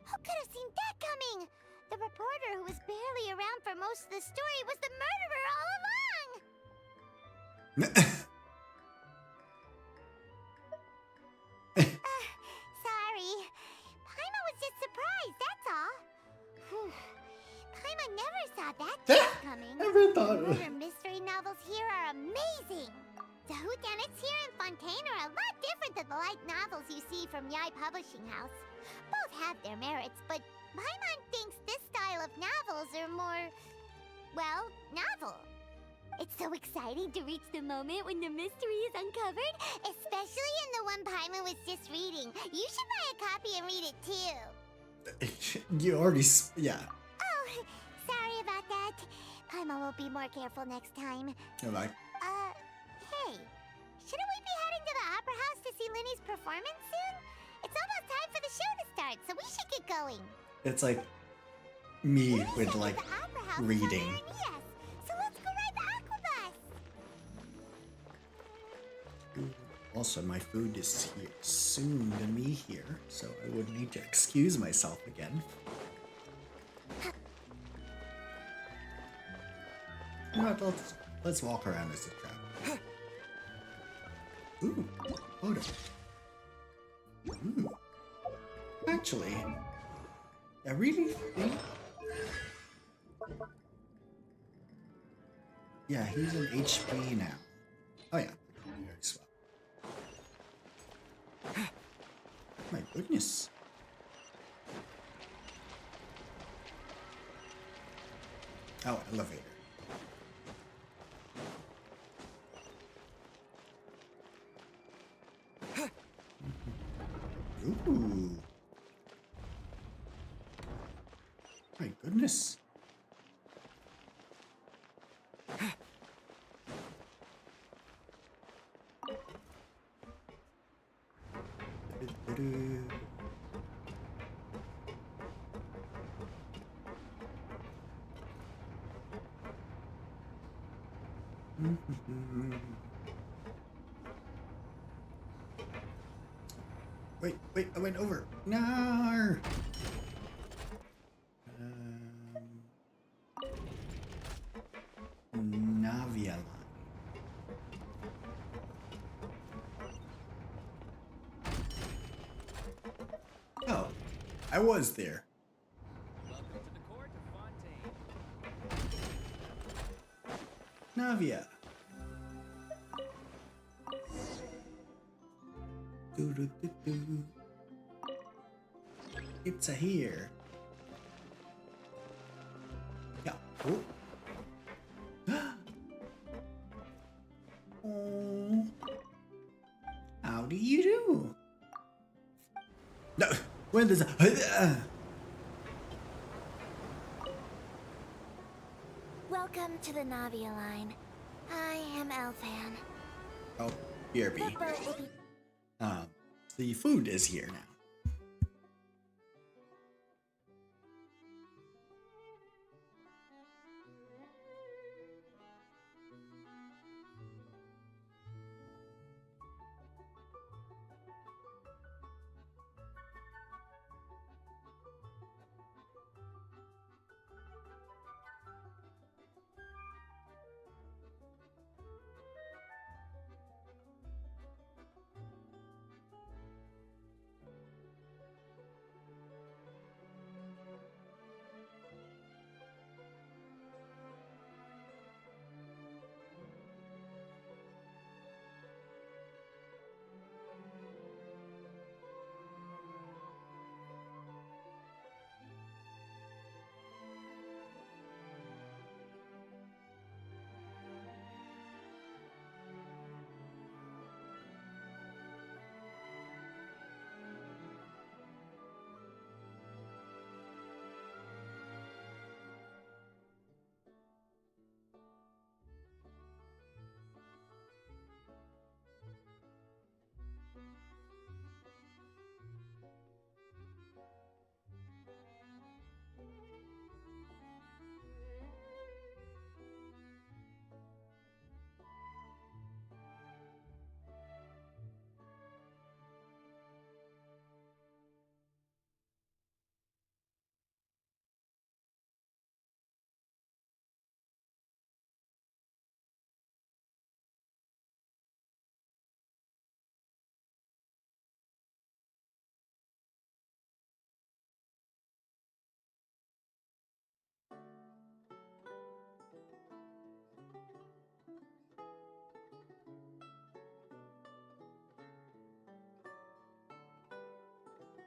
Who could have seen that coming? The reporter who was barely around for most of the story was the murderer all along! Sorry. Paimon was just surprised, that's all. Whew. Paimon never saw that coming. Never thought. Murder mystery novels here are amazing. The whodunits here in Fontaine are a lot different than the light novels you see from Yai Publishing House. Both have their merits, but Paimon thinks this style of novels are more, well, novel. It's so exciting to reach the moment when the mystery is uncovered, especially in the one Paimon was just reading. You should buy a copy and read it too. You already. Yeah. Oh, sorry about that. Paimon will be more careful next time. You're like. Hey, shouldn't we be heading to the Opera House to see Linny's performance soon? It's almost time for the show to start, so we should get going. It's like me Linny with said like that the Opera House is on reading. Yes, so let's go ride the Aquabus. Also, my food is here soon to be here, so I would need to excuse myself again. You know what, let's walk around as a trap. Ooh, photo. Ooh. Actually, I really think. Yeah, he's an HP now. Oh yeah, very swell. My goodness. Oh, elevator. Ooh. My goodness. Wait, I went over. No. Navia line. Oh, I was there. Welcome to the court of Fontaine. Navia. Do. It's a here. Yeah. Oh. Oh. How do you do? No. When does Welcome to the Navia line. I am Elfan. Oh, BRB. The boat will be The food is here now.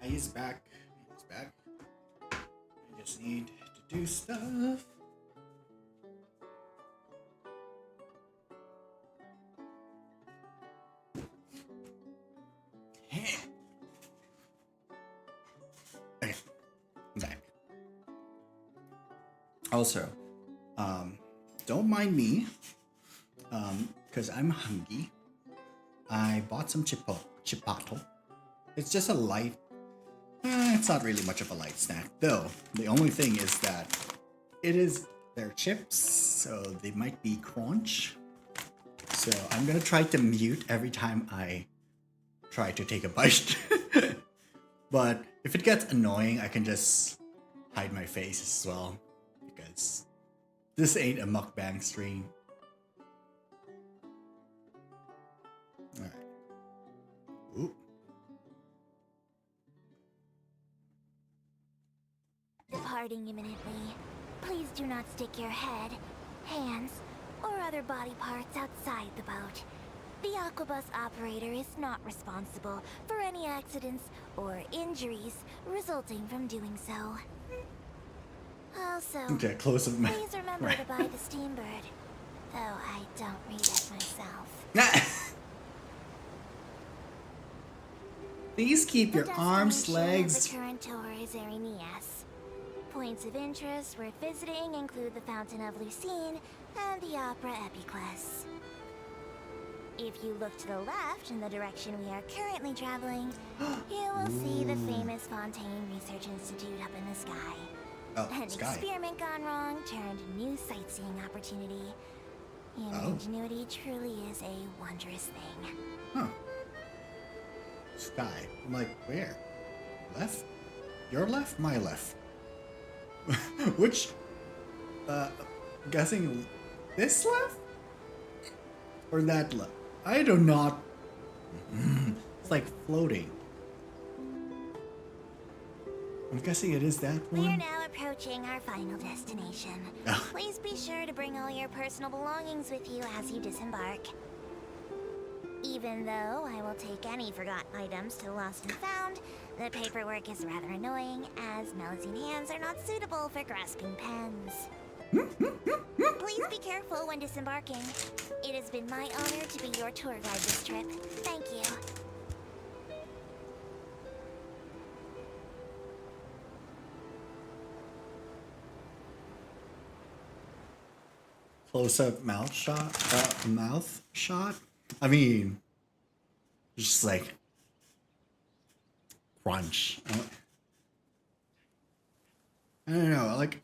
He's back. He's back. I just need to do stuff. Okay, I'm back. Also, don't mind me, because I'm hungry. I bought some chipotle. It's just a light. It's not really much of a light snack, though. The only thing is that they're chips, so they might be crunch. So I'm gonna try to mute every time I try to take a bite. But if it gets annoying, I can just hide my face as well, because this ain't a mukbang stream. Alright. Ooh. Departing imminently. Please do not stick your head, hands, or other body parts outside the boat. The Aquabus operator is not responsible for any accidents or injuries resulting from doing so. Also, Okay, close up my. please remember to buy the Steambird, though I don't read it myself. Please keep your The arms, destination of legs. The current tour is Arenias. Points of interest worth visiting include the Fountain of Lucine and the Opera Epiclese. If you look to the left in the direction we are currently traveling, you will see the famous Fontaine Research Institute up in the sky. Oh, An sky. experiment gone wrong turned new sightseeing opportunity. Human ingenuity truly is a wondrous thing. Huh. Sky. I'm like, where? Left? Your left? My left. Which? Guessing this left? Or that left? I do not. It's like floating. I'm guessing it is that We are one. now approaching our final destination. Oh. Please be sure to bring all your personal belongings with you as you disembark. Even though I will take any forgotten items to Lost and Found, the paperwork is rather annoying, as Melusine hands are not suitable for grasping pens. Please be careful when disembarking. It has been my honor to be your tour guide this trip. Thank you. Close-up mouth shot. Mouth shot. I mean, just like crunch. I don't know. Like.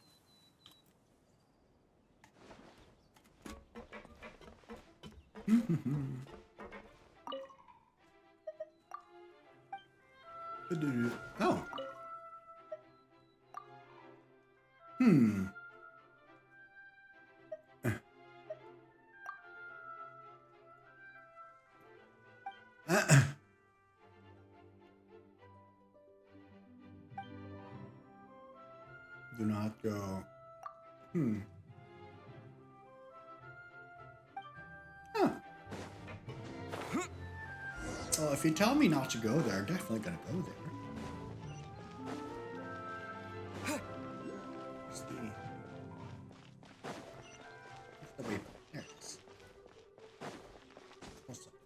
Oh. Do not go. Huh. Well, if you tell me not to go there, I'm definitely gonna go there. Where's the way? There it is.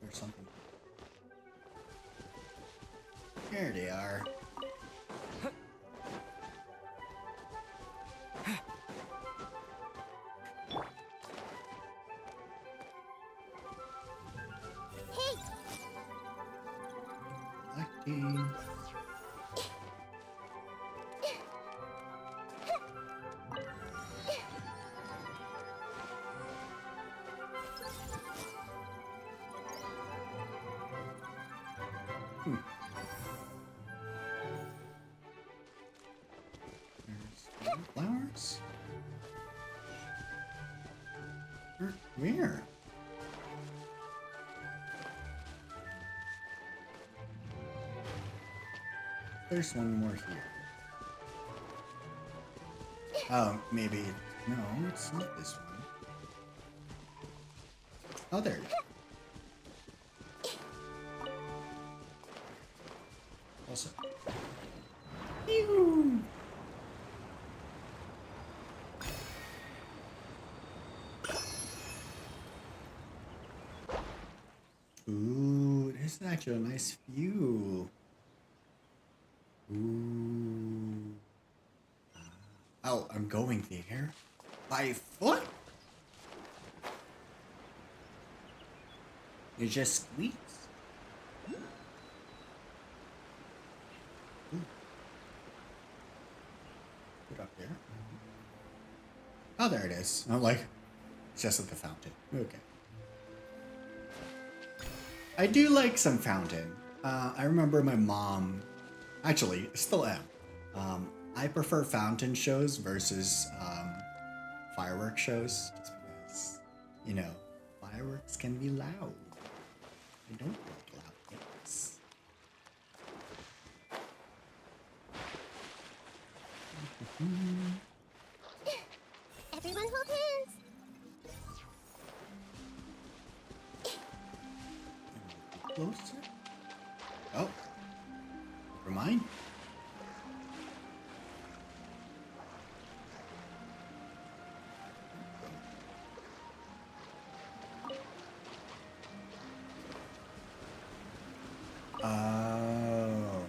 There's something. There they are. Collecting. There's flowers. Where? There's one more here. Oh, maybe. No, it's not this one. Oh, there you go. Also. Pew! Ooh, this is actually a nice view. Ooh. Oh, I'm going there by foot? You just squeeze? Ooh. Put up there. Oh, there it is. I'm like, it's just at the fountain. Okay. I do like some fountain. I remember my mom, actually, still am. I prefer fountain shows versus fireworks shows, just because, you know, fireworks can be loud. I don't like loud things. Everyone hold hands. Closer? Oh, never mind. Oh,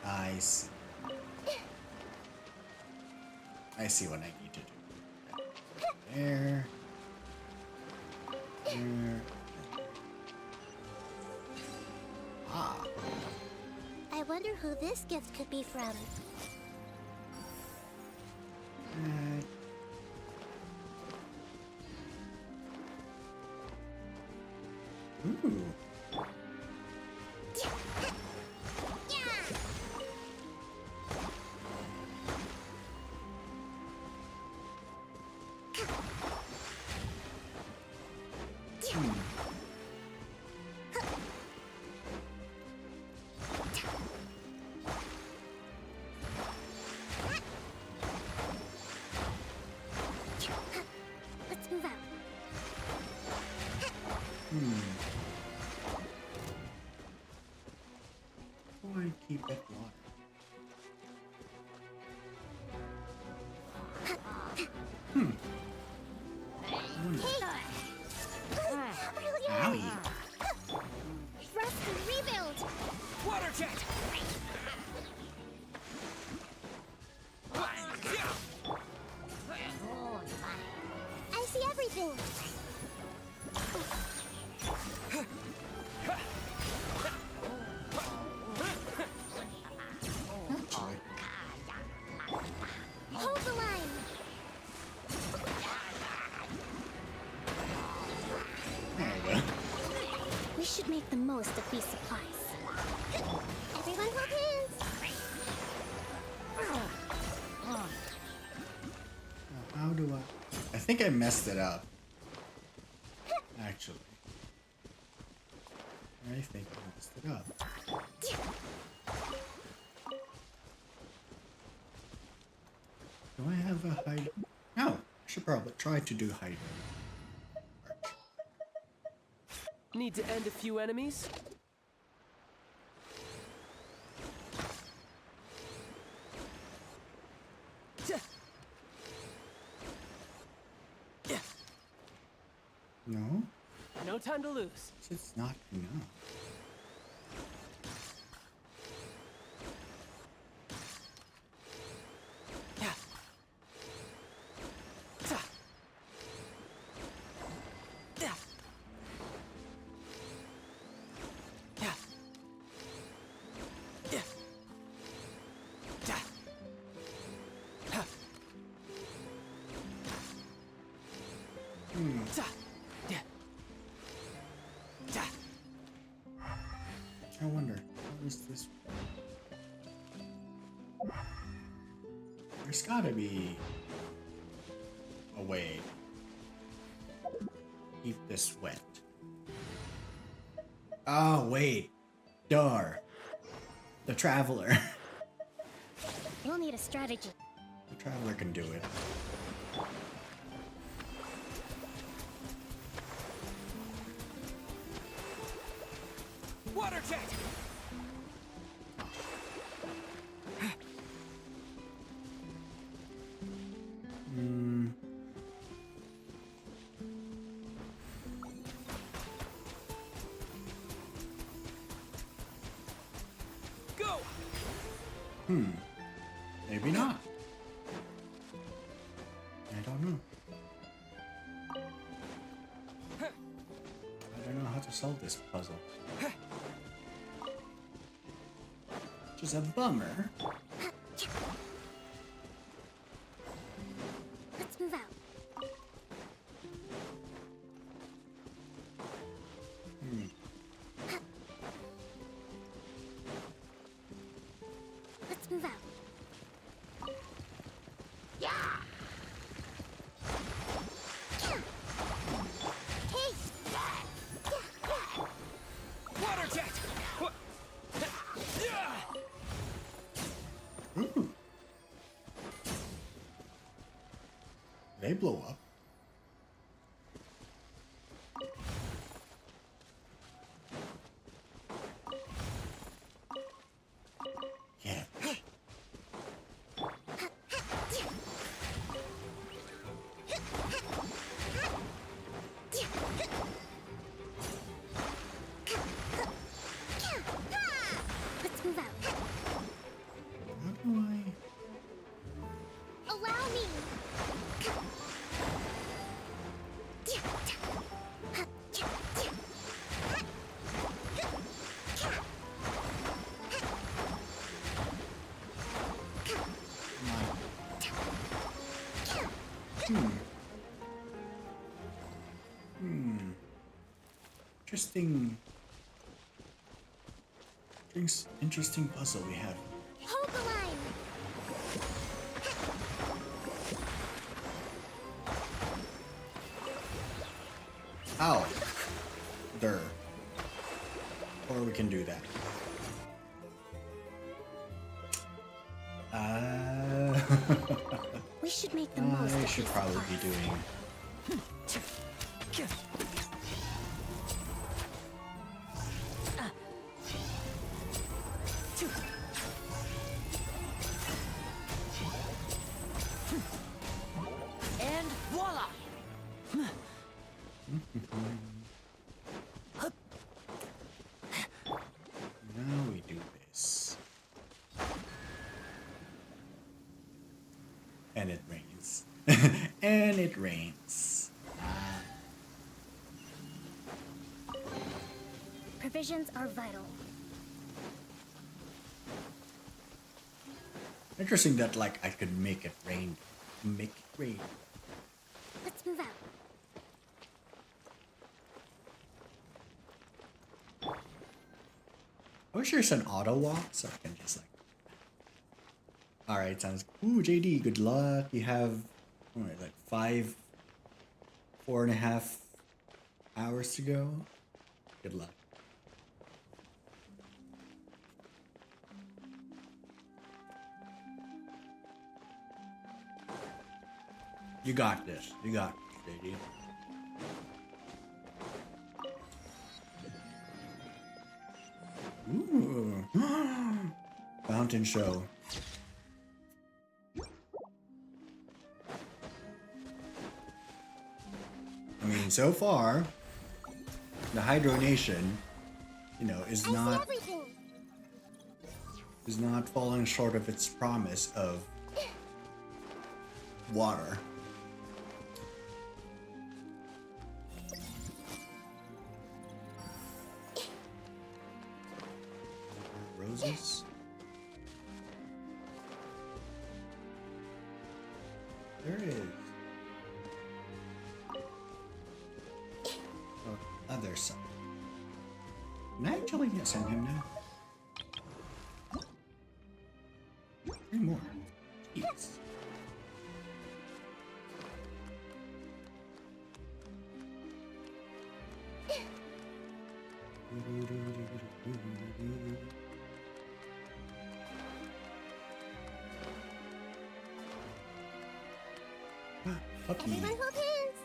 I see. I see what I need to do. There. There. Ah. I wonder who this gift could be from. Ooh. Let's move out. Why keep it water? Owie. Rest and rebuild. Water jet! I see everything. Actually. Hold the line. There we go. We should make the most of these supplies. Everyone hold hands. How do I think I messed it up. Actually. I think I messed it up. Do I have a hide? No. I should probably try to do hide. Need to end a few enemies? No? No time to lose. It's just not enough. I wonder, what is this? There's gotta be a way to keep this wet. Oh, wait. Dar. The Traveler. We'll need a strategy. The Traveler can do it. Water jet! Maybe not. I don't know. I don't know how to solve this puzzle. Which is a bummer. Let's move out. Let's move out. Water jet! What? Ooh. They blow up. Yeah. Let's move out. How do I? Allow me. Interesting. Interesting puzzle we have. Hold the line. Ow. There. Or we can do that. We should make the most I of should these probably be parts. doing. And voila! Now we do this. And it rains. And it rains. Provisions are vital. Interesting that like I could make it rain. Make it rain. Let's move out. I wish there's an auto walk so I can just like. Alright, sounds. Ooh, JD, good luck. You have like 4.5 hours to go. Good luck. You got this. You got this, JD. Ooh. Fountain show. I mean, so far, the Hydro Nation, you know, is not falling short of its promise of water. Roses. There it is. Oh, other side. Can I actually send him now? 3 more. Jeez. Puppy. Everyone hold hands.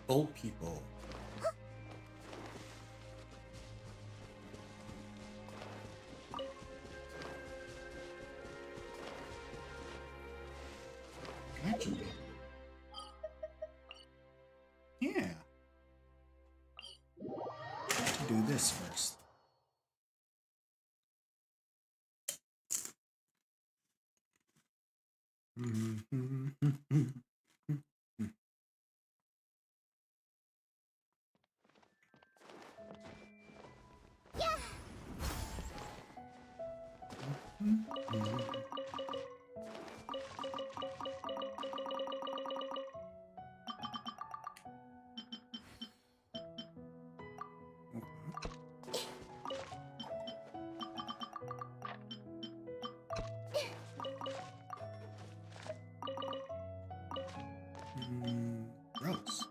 Old people. Actually. Yeah. do this first. Gross.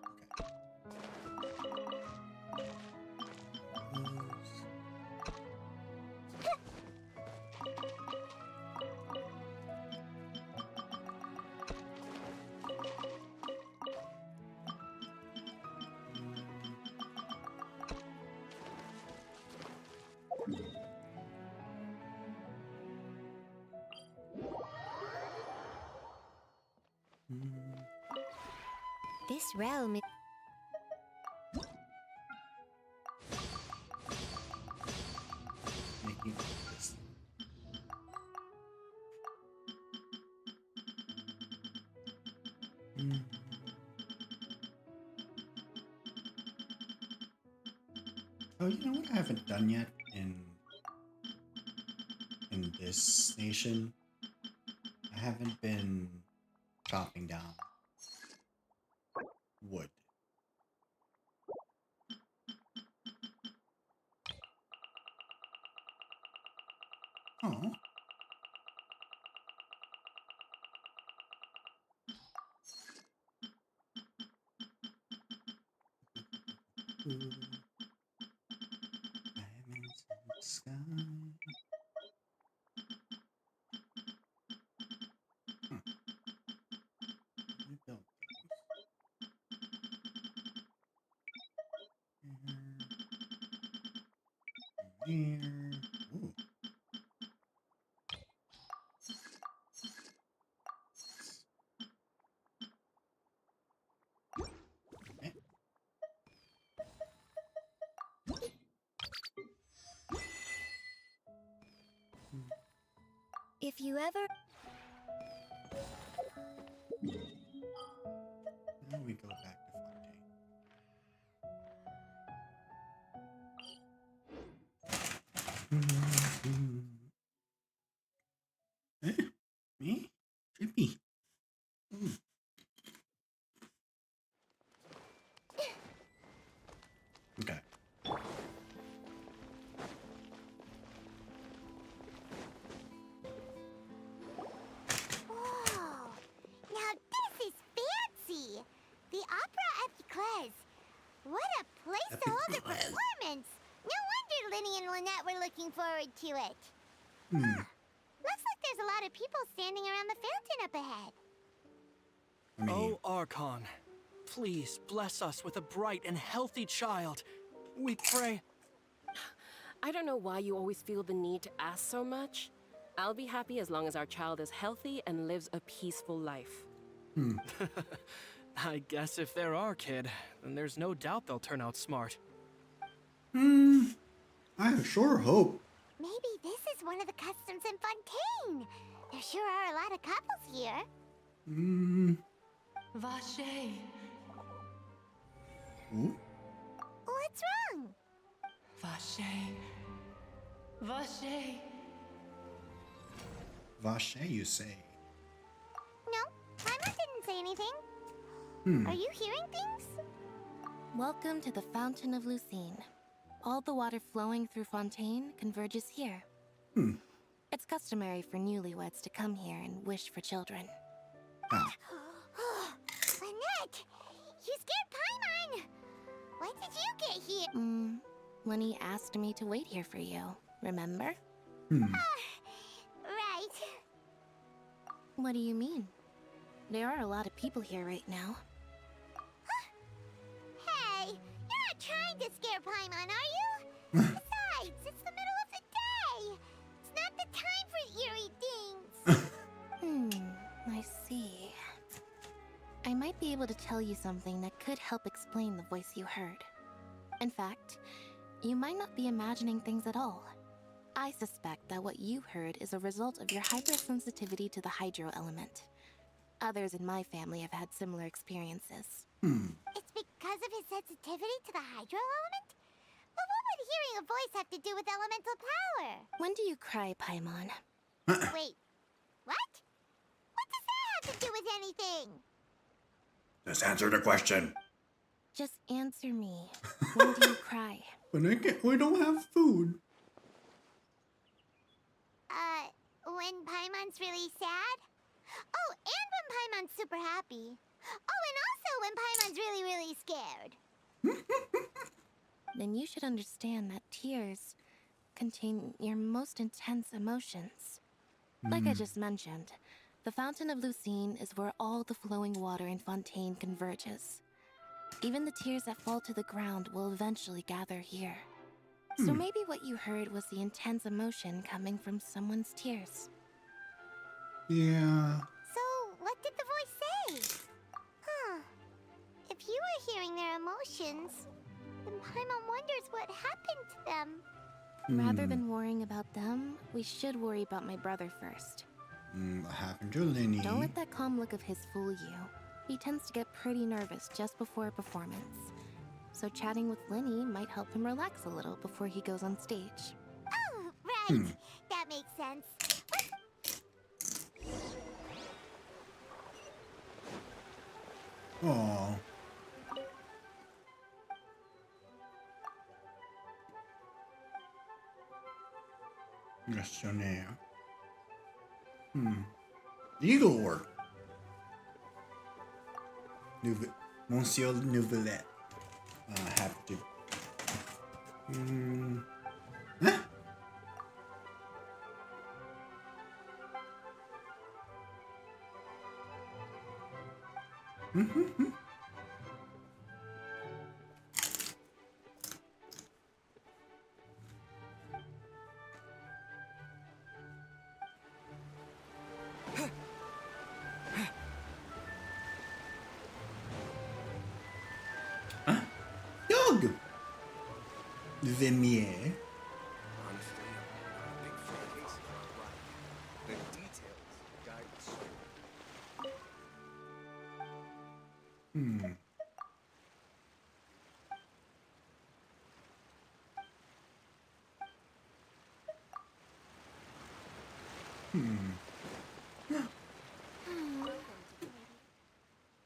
This realm is... Making this. Oh, you know what I haven't done yet in this nation? I haven't been chopping down wood. Oh. Diamonds in the sky. Let me build those. Here. Ooh. Okay. If you ever... Now we go back to Fontaine. Eh? Me? Trippy. Ooh. Okay. Whoa! Now this is fancy! The Opera Epiclese. What a place to hold a performance! No wonder Linny and Lynette were looking forward to it. Looks like there's a lot of people standing around the fountain up ahead. Oh, Archon, please bless us with a bright and healthy child. We pray. I don't know why you always feel the need to ask so much. I'll be happy as long as our child is healthy and lives a peaceful life. I guess if they're our kid, then there's no doubt they'll turn out smart. I sure hope. Maybe this is one of the customs in Fontaine. There sure are a lot of couples here. Vache. Ooh. What's wrong? Vache. Vache. Vache, you say? No, Paimon didn't say anything. Are you hearing things? Welcome to the Fountain of Lucine. All the water flowing through Fontaine converges here. It's customary for newlyweds to come here and wish for children. Lynette! You scared Paimon! When did you get here? Lenny asked me to wait here for you, remember? Right. What do you mean? There are a lot of people here right now. Hey, you're not trying to scare Paimon, are you? Besides, it's the middle of the day. It's not the time for eerie things. I see. I might be able to tell you something that could help explain the voice you heard. In fact, You might not be imagining things at all. I suspect that what you heard is a result of your hypersensitivity to the hydro element. Others in my family have had similar experiences. It's because of his sensitivity to the hydro element? But what would hearing a voice have to do with elemental power? When do you cry, Paimon? Wait, what? What does that have to do with anything? Just answer the question. Just answer me. When do you cry? We don't have food. When Paimon's really sad? Oh, and when Paimon's super happy. Oh, and also when Paimon's really, really scared. Then you should understand that tears contain your most intense emotions. Like I just mentioned, the Fountain of Lucine is where all the flowing water in Fontaine converges. Even the tears that fall to the ground will eventually gather here. So maybe what you heard was the intense emotion coming from someone's tears. Yeah. So, what did the voice say? Huh. If you were hearing their emotions, then Paimon wonders what happened to them. Rather than worrying about them, we should worry about my brother first. What happened to Lenny? Don't let that calm look of his fool you. He tends to get pretty nervous just before a performance. So chatting with Lenny might help him relax a little before he goes on stage. Oh, right. That makes sense. Aww. Gestionnaire. Legal work. Monsieur Nouvelet. I have to. Huh? Yog! Vimier. Honestly, I'm a big fan of Casey. The details guide the story.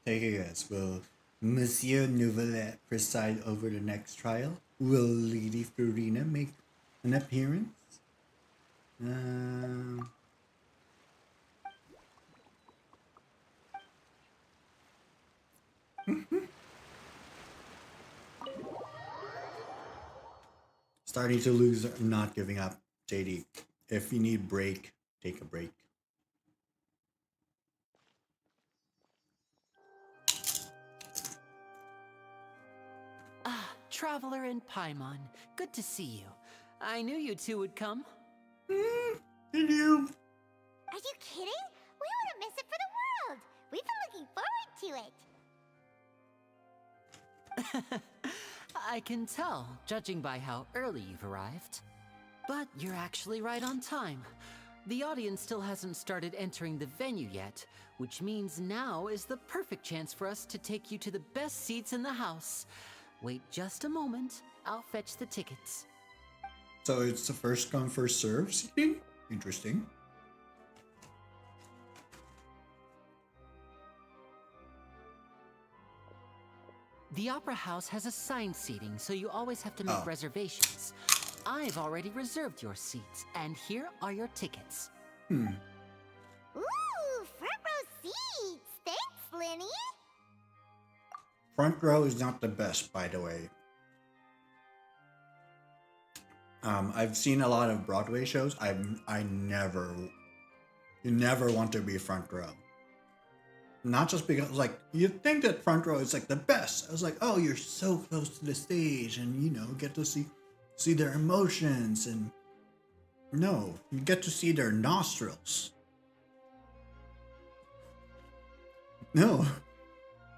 Take a guess. Will Monsieur Nouvelet preside over the next trial? Will Lady Florina make an appearance? Starting to lose, not giving up. JD, if you need break, take a break. Traveler and Paimon, good to see you. I knew you two would come. Did you? Are you kidding? We wouldn't miss it for the world. We've been looking forward to it. I can tell, judging by how early you've arrived. But you're actually right on time. The audience still hasn't started entering the venue yet, which means now is the perfect chance for us to take you to the best seats in the house. Wait just a moment. I'll fetch the tickets. So it's the first come, first serve seating? Interesting. The Opera House has assigned seating, so you always have to make reservations. I've already reserved your seats, and here are your tickets. Ooh, front row seats. Thanks, Lenny. Front row is not the best, by the way. I've seen a lot of Broadway shows. You never want to be front row. Not just because, like, you think that front row is like the best. I was like, oh, you're so close to the stage, and get to see their emotions, and no, you get to see their nostrils. No,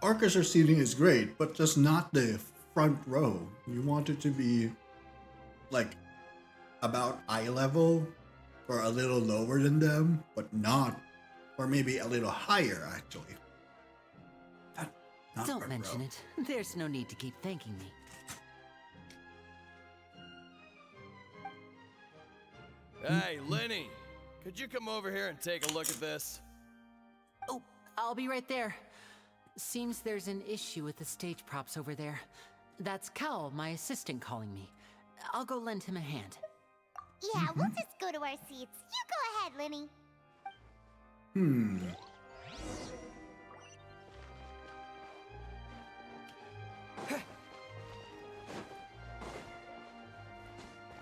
orchestra seating is great, but just not the front row. You want it to be like about eye level or a little lower than them, but not, or maybe a little higher actually. Not Don't a mention bro. it. There's no need to keep thanking me. Hey, Lenny, could you come over here and take a look at this? Oh, I'll be right there. Seems there's an issue with the stage props over there. That's Cal, my assistant, calling me. I'll go lend him a hand. Yeah, we'll just go to our seats. You go ahead, Lenny.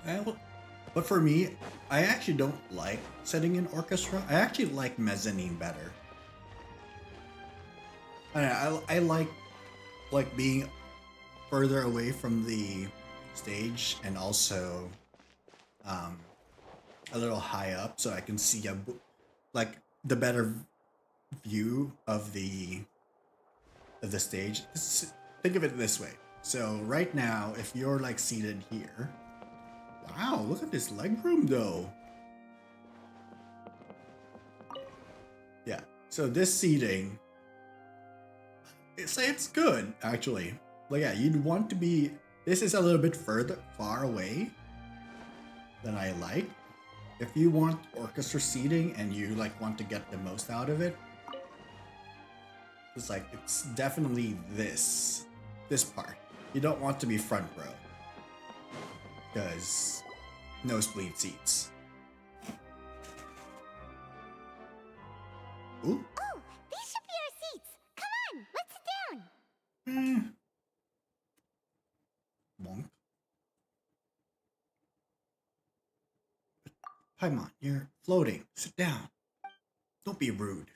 Well, but for me, I actually don't like setting in orchestra. I actually like mezzanine better. I like being further away from the stage and also a little high up so I can see like the better view of the stage. Think of it this way. So right now, if you're like seated here, wow, look at this legroom though. Yeah, so this seating, it's good actually. Like yeah, you'd want to be, this is a little bit far away than I like. If you want orchestra seating and you like want to get the most out of it, it's definitely this part. You don't want to be front row because nosebleed seats. Ooh. Oh, these should be our seats. Come on, let's sit down. Monk. Paimon, you're floating. Sit down. Don't be rude.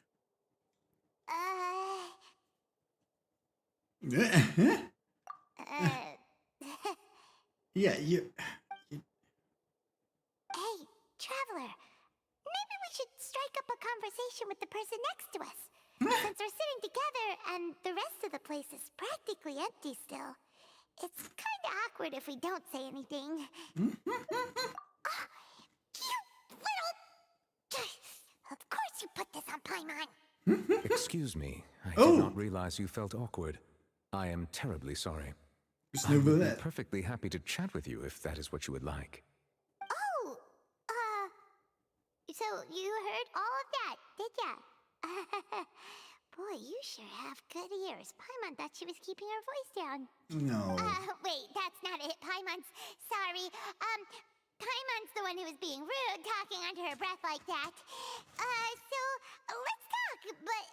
Yeah, you. Hey, Traveler. Maybe we should strike up a conversation with the person next to us. Since we're sitting together and the rest of the place is practically empty still, it's kind of awkward if we don't say anything. You little... Of course you put this on Paimon. Excuse me, I did not realize you felt awkward. I am terribly sorry. I would be perfectly happy to chat with you if that is what you would like. Oh, so you heard all of that, did ya? Boy, you sure have good ears. Paimon thought she was keeping her voice down. No. Wait, that's not it. Paimon's sorry. Paimon's the one who was being rude, talking under her breath like that. So let's talk, but,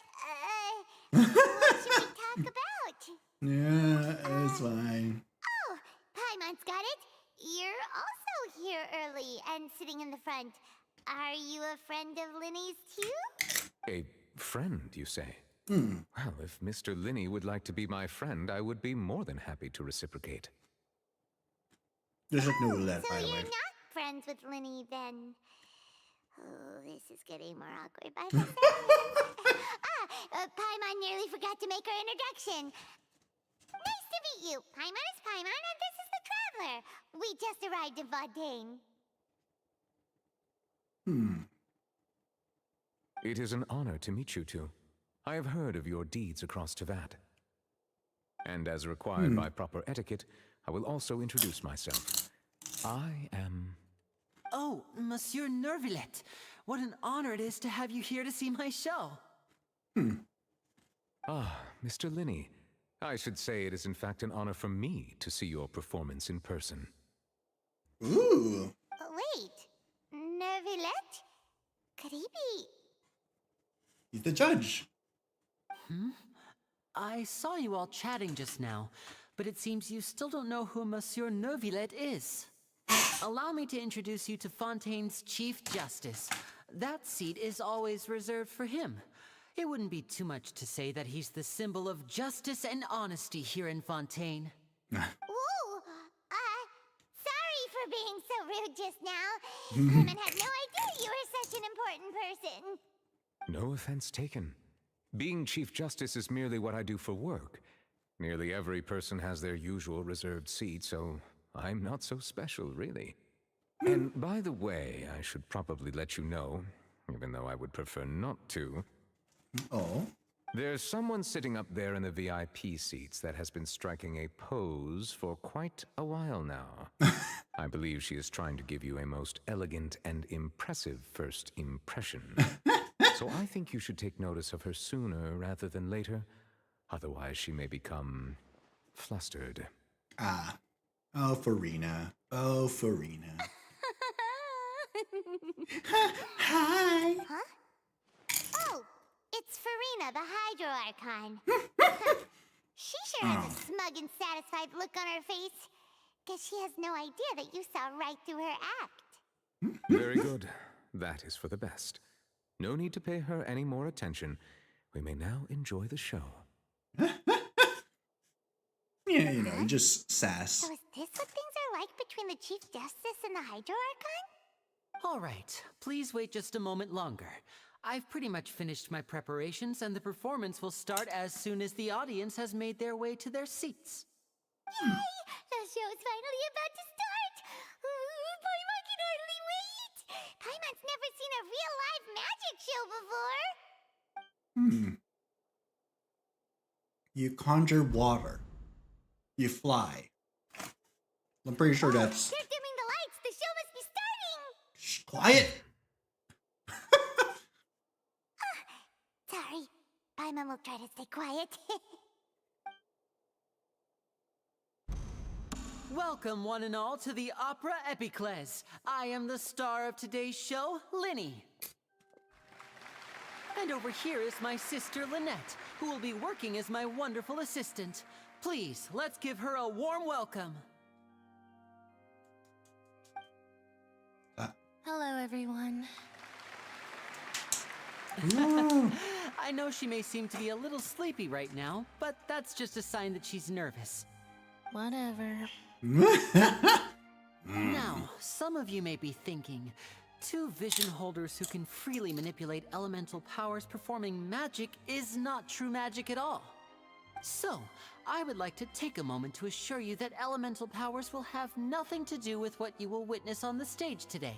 what should we talk about? Yeah, it's fine. Oh, Paimon's got it. You're also here early and sitting in the front. Are you a friend of Linny's too? A friend, you say? Well, if Mr. Linney would like to be my friend, I would be more than happy to reciprocate. There's no that, by the way. You're not friends with Linny then? Oh, this is getting more awkward by the second. Paimon nearly forgot to make her introduction. Nice to meet you. Paimon is Paimon, and this is the Traveler. We just arrived in Fontaine. It is an honor to meet you two. I have heard of your deeds across Tevat. And as required by proper etiquette, I will also introduce myself. I am... Oh, Monsieur Nervillet. What an honor it is to have you here to see my show. Ah, Mr. Linney. I should say it is in fact an honor for me to see your performance in person. Ooh. Wait, Nervillet? Could he be... He's the judge. I saw you all chatting just now, but it seems you still don't know who Monsieur Nervillet is. Allow me to introduce you to Fontaine's Chief Justice. That seat is always reserved for him. It wouldn't be too much to say that he's the symbol of justice and honesty here in Fontaine. Ooh, sorry for being so rude just now. Paimon had no idea you were such an important person. No offense taken. Being Chief Justice is merely what I do for work. Nearly every person has their usual reserved seat, so I'm not so special, really. And by the way, I should probably let you know, even though I would prefer not to. Oh? There's someone sitting up there in the VIP seats that has been striking a pose for quite a while now. I believe she is trying to give you a most elegant and impressive first impression. So I think you should take notice of her sooner rather than later. Otherwise, she may become flustered. Ah. Oh, Farina. Oh, Farina. Hi. Huh? Oh, it's Farina, the Hydro Archon. She sure has a smug and satisfied look on her face. Guess she has no idea that you saw right through her act. Very good. That is for the best. No need to pay her any more attention. We may now enjoy the show. Yeah, you know, just sass. So is this what things are like between the Chief Justice and the Hydro Archon? All right, please wait just a moment longer. I've pretty much finished my preparations, and the performance will start as soon as the audience has made their way to their seats. Yay! The show's finally about to start! Paimon can hardly wait! Paimon's never seen a real live magic show before! You conjure water. You fly. I'm pretty sure that's... They're dimming the lights! The show must be starting! Shh, quiet! Sorry. Paimon will try to stay quiet. Welcome, one and all, to the Opera Epiclese. I am the star of today's show, Linny. And over here is my sister, Lynette, who will be working as my wonderful assistant. Please, let's give her a warm welcome. Hello, everyone. I know she may seem to be a little sleepy right now, but that's just a sign that she's nervous. Whatever. Now, some of you may be thinking, two vision holders who can freely manipulate elemental powers performing magic is not true magic at all. So, I would like to take a moment to assure you that elemental powers will have nothing to do with what you will witness on the stage today.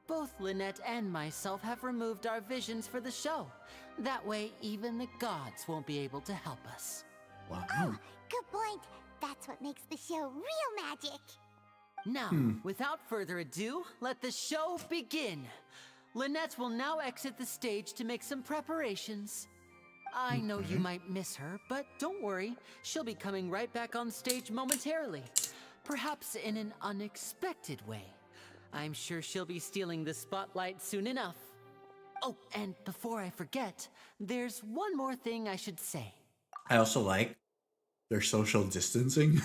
Both Lynette and myself have removed our visions for the show. That way, even the gods won't be able to help us. Wow. Oh, good point. That's what makes the show real magic. Now, without further ado, let the show begin. Lynette will now exit the stage to make some preparations. I know you might miss her, but don't worry. She'll be coming right back on stage momentarily. Perhaps in an unexpected way. I'm sure she'll be stealing the spotlight soon enough. Oh, and before I forget, there's one more thing I should say. I also like their social distancing.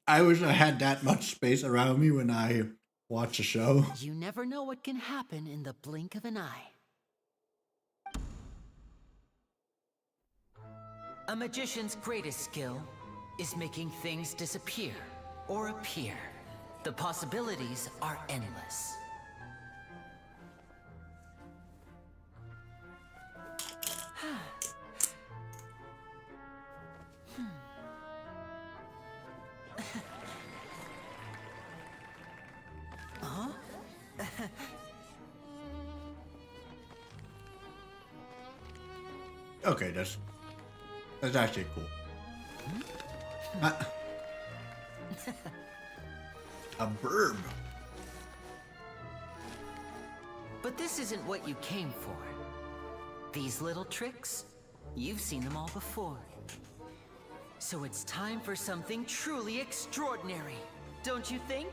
I wish I had that much space around me when I watch a show. You never know what can happen in the blink of an eye. A magician's greatest skill is making things disappear or appear. The possibilities are endless. Huh? Okay, that's actually cool. A burb. But this isn't what you came for. These little tricks, you've seen them all before. So it's time for something truly extraordinary, don't you think?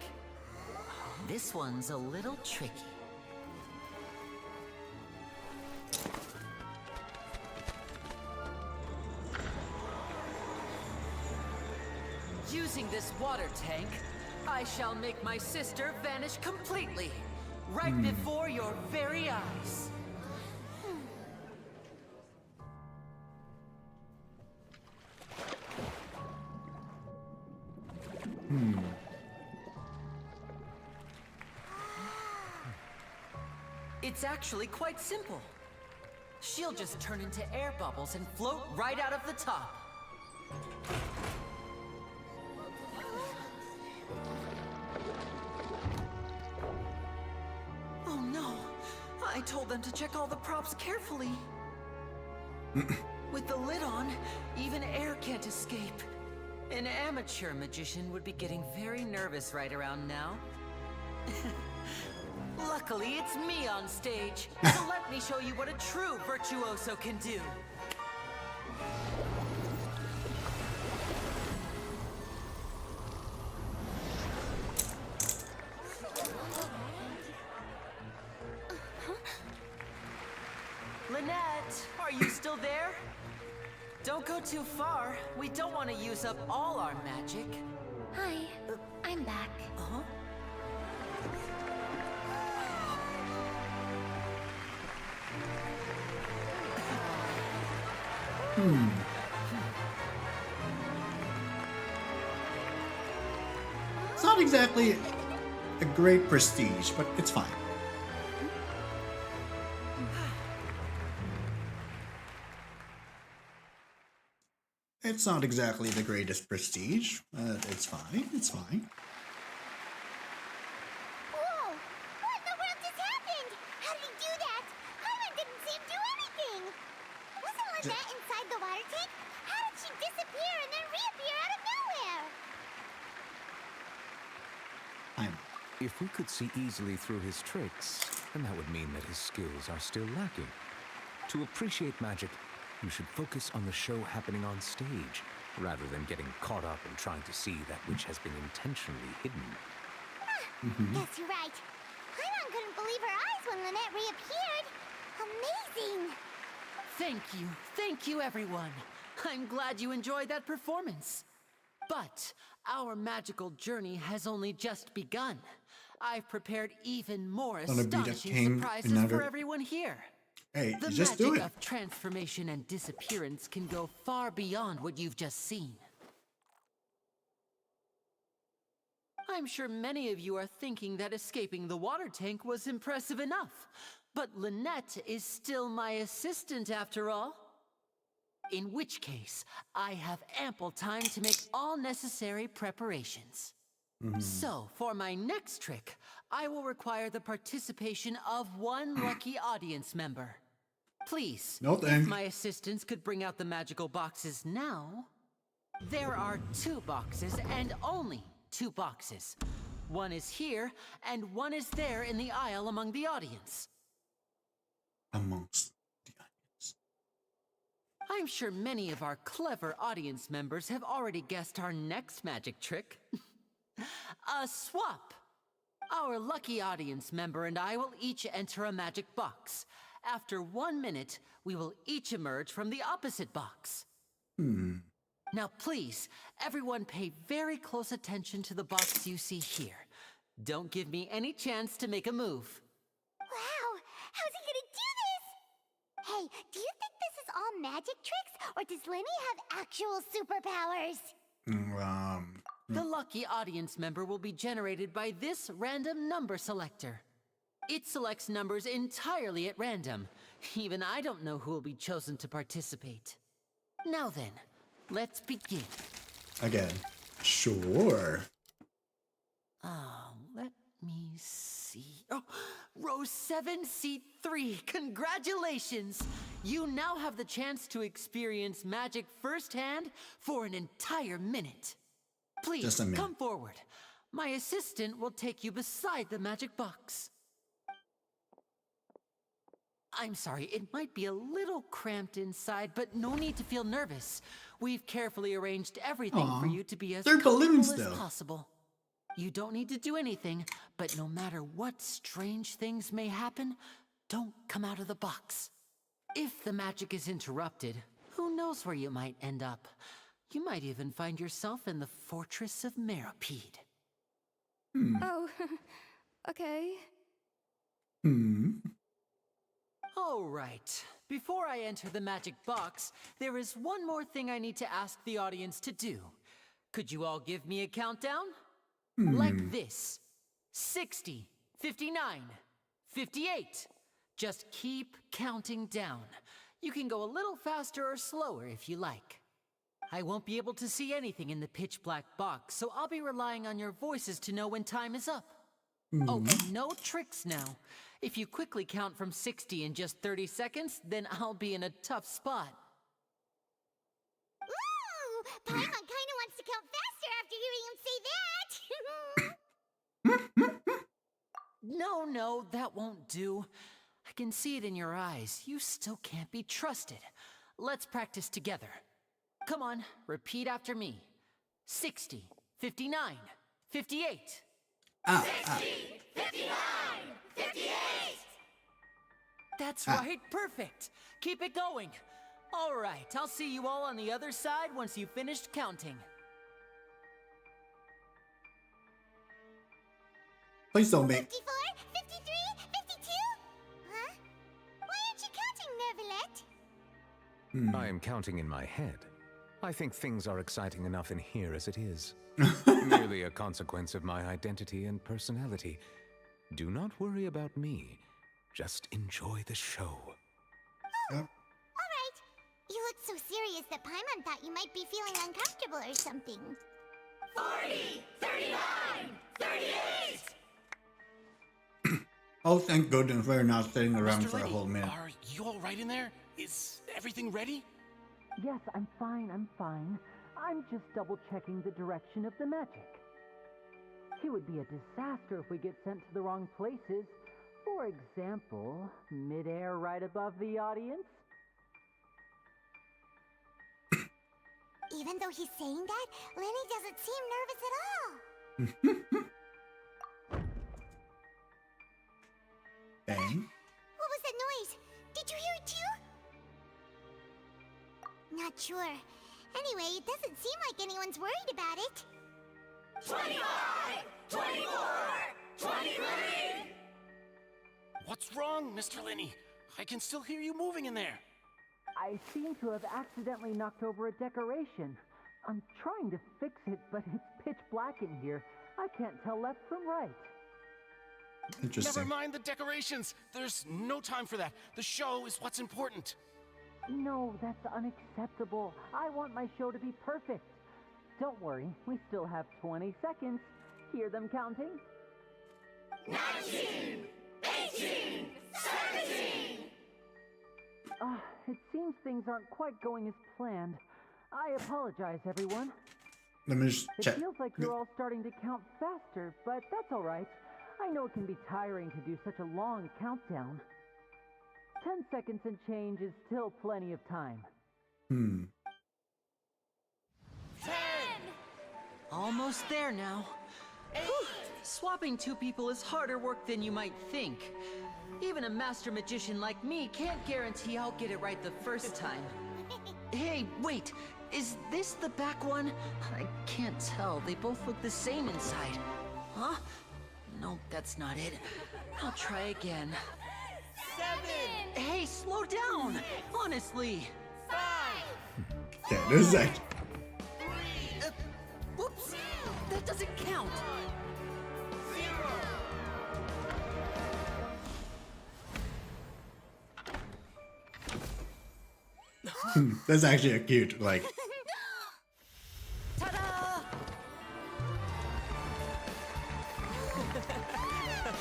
This one's a little tricky. Using this water tank, I shall make my sister vanish completely, right before your very eyes. It's actually quite simple. She'll just turn into air bubbles and float right out of the top. Oh no! I told them to check all the props carefully. With the lid on, even air can't escape. An amateur magician would be getting very nervous right around now. Luckily, it's me on stage, so let me show you what a true virtuoso can do. Lynette, are you still there? Don't go too far. We don't want to use up all our magic. Hi, I'm back. Uh-huh. It's not exactly a great prestige, but it's fine. It's not exactly the greatest prestige, but it's fine. It's fine. Whoa! What in the world just happened? How did he do that? Carmen didn't see him do anything. Wasn't Lynette inside the water tank? How did she disappear and then reappear out of nowhere? If we could see easily through his tricks, then that would mean that his skills are still lacking. To appreciate magic, you should focus on the show happening on stage, rather than getting caught up in trying to see that which has been intentionally hidden. Guess you're right. Paimon couldn't believe her eyes when Lynette reappeared. Amazing! Thank you everyone. I'm glad you enjoyed that performance. But our magical journey has only just begun. I've prepared even more astonishing surprises for everyone here. Hey, the just do magic it. of transformation and disappearance can go far beyond what you've just seen. I'm sure many of you are thinking that escaping the water tank was impressive enough, but Lynette is still my assistant after all. In which case, I have ample time to make all necessary preparations. So, for my next trick, I will require the participation of one lucky audience member. Please, No if thanks. my assistants could bring out the magical boxes now. There are 2 boxes, and only 2 boxes. One is here, and one is there in the aisle among the audience. Amongst the audience. I'm sure many of our clever audience members have already guessed our next magic trick. A swap! Our lucky audience member and I will each enter a magic box. After 1 minute, we will each emerge from the opposite box. Now please, everyone pay very close attention to the box you see here. Don't give me any chance to make a move. Wow! How's he gonna do this? Hey, do you think this is all magic tricks, or does Lenny have actual superpowers? The lucky audience member will be generated by this random number selector. It selects numbers entirely at random. Even I don't know who will be chosen to participate. Now then, let's begin. Again, sure. Let me see. Oh, row 7, seat 3. Congratulations! You now have the chance to experience magic firsthand for an entire minute. Please, Just a minute. come forward. My assistant will take you beside the magic box. I'm sorry, it might be a little cramped inside, but no need to feel nervous. We've carefully arranged everything for you to be as They're comfortable balloons, as though. possible. You don't need to do anything, but no matter what strange things may happen, don't come out of the box. If the magic is interrupted, who knows where you might end up? You might even find yourself in the Fortress of Meropide. Oh, okay. All right. Before I enter the magic box, there is one more thing I need to ask the audience to do. Could you all give me a countdown? Like this. 60, 59, 58, Just keep counting down. You can go a little faster or slower if you like. I won't be able to see anything in the pitch black box, so I'll be relying on your voices to know when time is up. Oh, and no tricks now. If you quickly count from 60 in just 30 seconds, then I'll be in a tough spot. Ooh! Paimon kinda wants to count faster after hearing him say that! No, that won't do. I can see it in your eyes. You still can't be trusted. Let's practice together. Come on, repeat after me. 60, 59, 58. 60, 59, 58! That's right, perfect. Keep it going. All right, I'll see you all on the other side once you've finished counting. Please don't make. 54, 53, 52? Huh? Why aren't you counting, Nervalet? I am counting in my head. I think things are exciting enough in here as it is. Merely a consequence of my identity and personality. Do not worry about me. Just enjoy the show. Alright. You look so serious that Paimon thought you might be feeling uncomfortable or something. 40, 39, 38! Oh, thank goodness we're not sitting around Mr. for a Liddy, whole minute. Are you all right in there? Is everything ready? Yes, I'm fine. I'm just double-checking the direction of the magic. It would be a disaster if we get sent to the wrong places. For example, mid-air right above the audience. Even though he's saying that, Lenny doesn't seem nervous at all. Bang. What was that noise? Did you hear it too? Not sure. Anyway, it doesn't seem like anyone's worried about it. 25! 24! 23! What's wrong, Mr. Linney? I can still hear you moving in there. I seem to have accidentally knocked over a decoration. I'm trying to fix it, but it's pitch black in here. I can't tell left from right. Interesting. Never mind the decorations. There's no time for that. The show is what's important. No, that's unacceptable. I want my show to be perfect. Don't worry, we still have 20 seconds. Hear them counting? 19! 18! 17! It seems things aren't quite going as planned. I apologize, everyone. Let me just check. It feels like you're all starting to count faster, but that's all right. I know it can be tiring to do such a long countdown. 10 seconds and change is still plenty of time. 10! Almost there now. Whew. Swapping two people is harder work than you might think. Even a master magician like me can't guarantee I'll get it right the first time. Hey, wait! Is this the back one? I can't tell. They both look the same inside. Huh? No, that's not it. I'll try again. 7! Hey, slow down! Honestly! 5! Yeah, this is like. Whoops! That doesn't count! 0! That's actually a cute, like. Ta-da!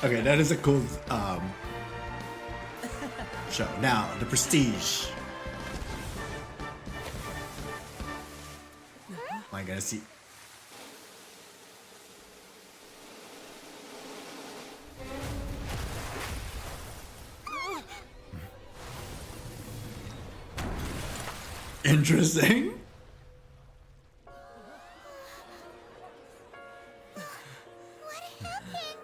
Okay, that is a cool show. Now, the Prestige. Am I gonna see? Interesting. What happened?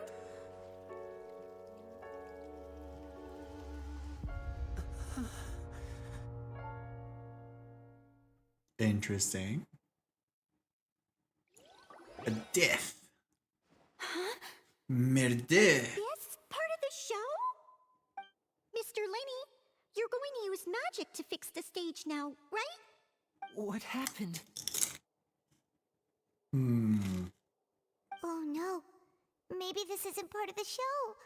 Interesting. A death. Huh? Merde. This part of the show? Mr. Lenny, you're going to use magic to fix the stage now, right? What happened? Oh no. Maybe this isn't part of the show.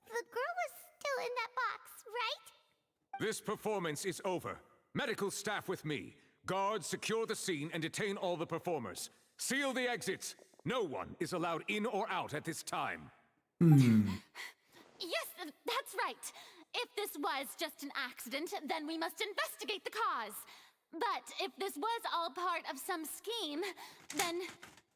The girl was still in that box. This performance is over. Medical staff with me. Guards, secure the scene and detain all the performers. Seal the exits. No one is allowed in or out at this time. Yes, that's right. If this was just an accident, then we must investigate the cause. But if this was all part of some scheme, then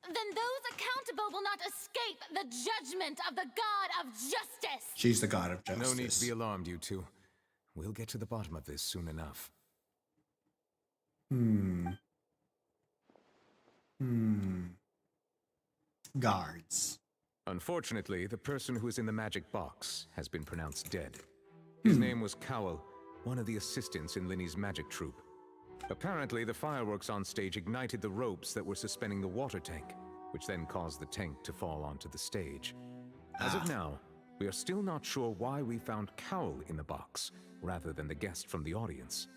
those accountable will not escape the judgment of the God of Justice. She's the God of Justice. No need to be alarmed, you two. We'll get to the bottom of this soon enough. Guards. Unfortunately, the person who is in the magic box has been pronounced dead. His name was Cowell, one of the assistants in Linny's magic troupe. Apparently, the fireworks on stage ignited the ropes that were suspending the water tank, which then caused the tank to fall onto the stage. As of now, we are still not sure why we found Cowell in the box, rather than the guest from the audience.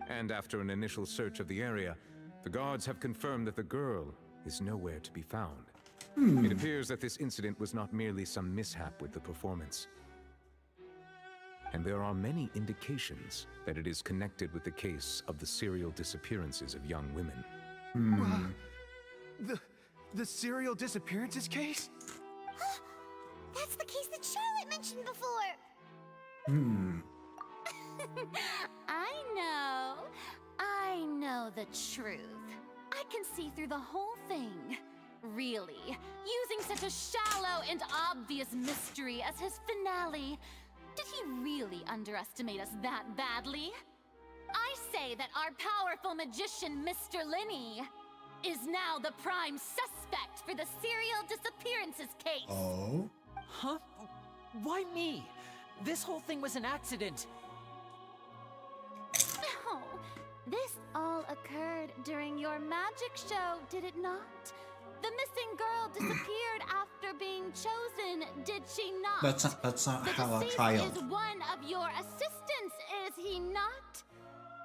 And after an initial search of the area, the guards have confirmed that the girl is nowhere to be found. It appears that this incident was not merely some mishap with the performance. And there are many indications that it is connected with the case of the serial disappearances of young women. The serial disappearances case? That's the case that Charlotte mentioned before. I know the truth. I can see through the whole thing. Really, using such a shallow and obvious mystery as his finale. Did he really underestimate us that badly? I say that our powerful magician, Mr. Linny, is now the prime suspect for the serial disappearances case. Oh? Huh? Why me? This whole thing was an accident. Oh, this all occurred during your magic show, did it not? The missing girl disappeared after being chosen, did she not? That's not how a The trial. deceased is one of your assistants, is he not?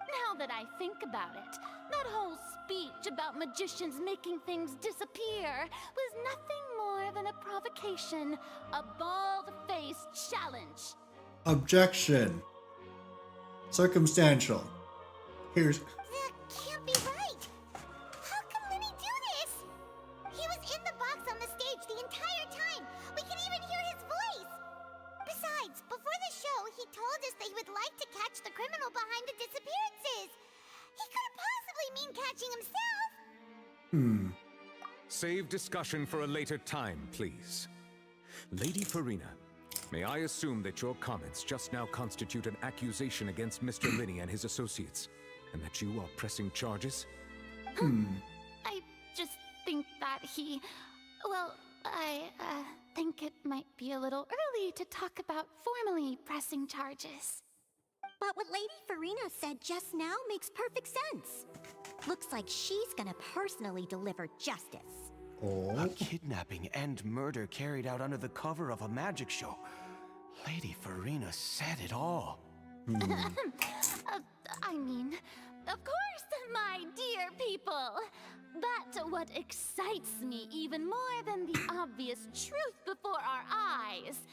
Now that I think about it, that whole speech about magicians making things disappear was nothing more than a provocation, a bald-faced challenge. Objection. Circumstantial. Here's. That can't be right. How can Lenny do this? He was in the box on the stage the entire time. We can even hear his voice. Besides, before the show, he told us that he would like to catch the criminal behind the disappearances. He couldn't possibly mean catching himself. Save discussion for a later time, please. Lady Farina, may I assume that your comments just now constitute an accusation against Mr. Linny and his associates, and that you are pressing charges? I just think that I think it might be a little early to talk about formally pressing charges. But what Lady Farina said just now makes perfect sense. Looks like she's gonna personally deliver justice. A kidnapping and murder carried out under the cover of a magic show. Lady Farina said it all. I mean, of course, my dear people. But what excites me even more than the obvious truth before our eyes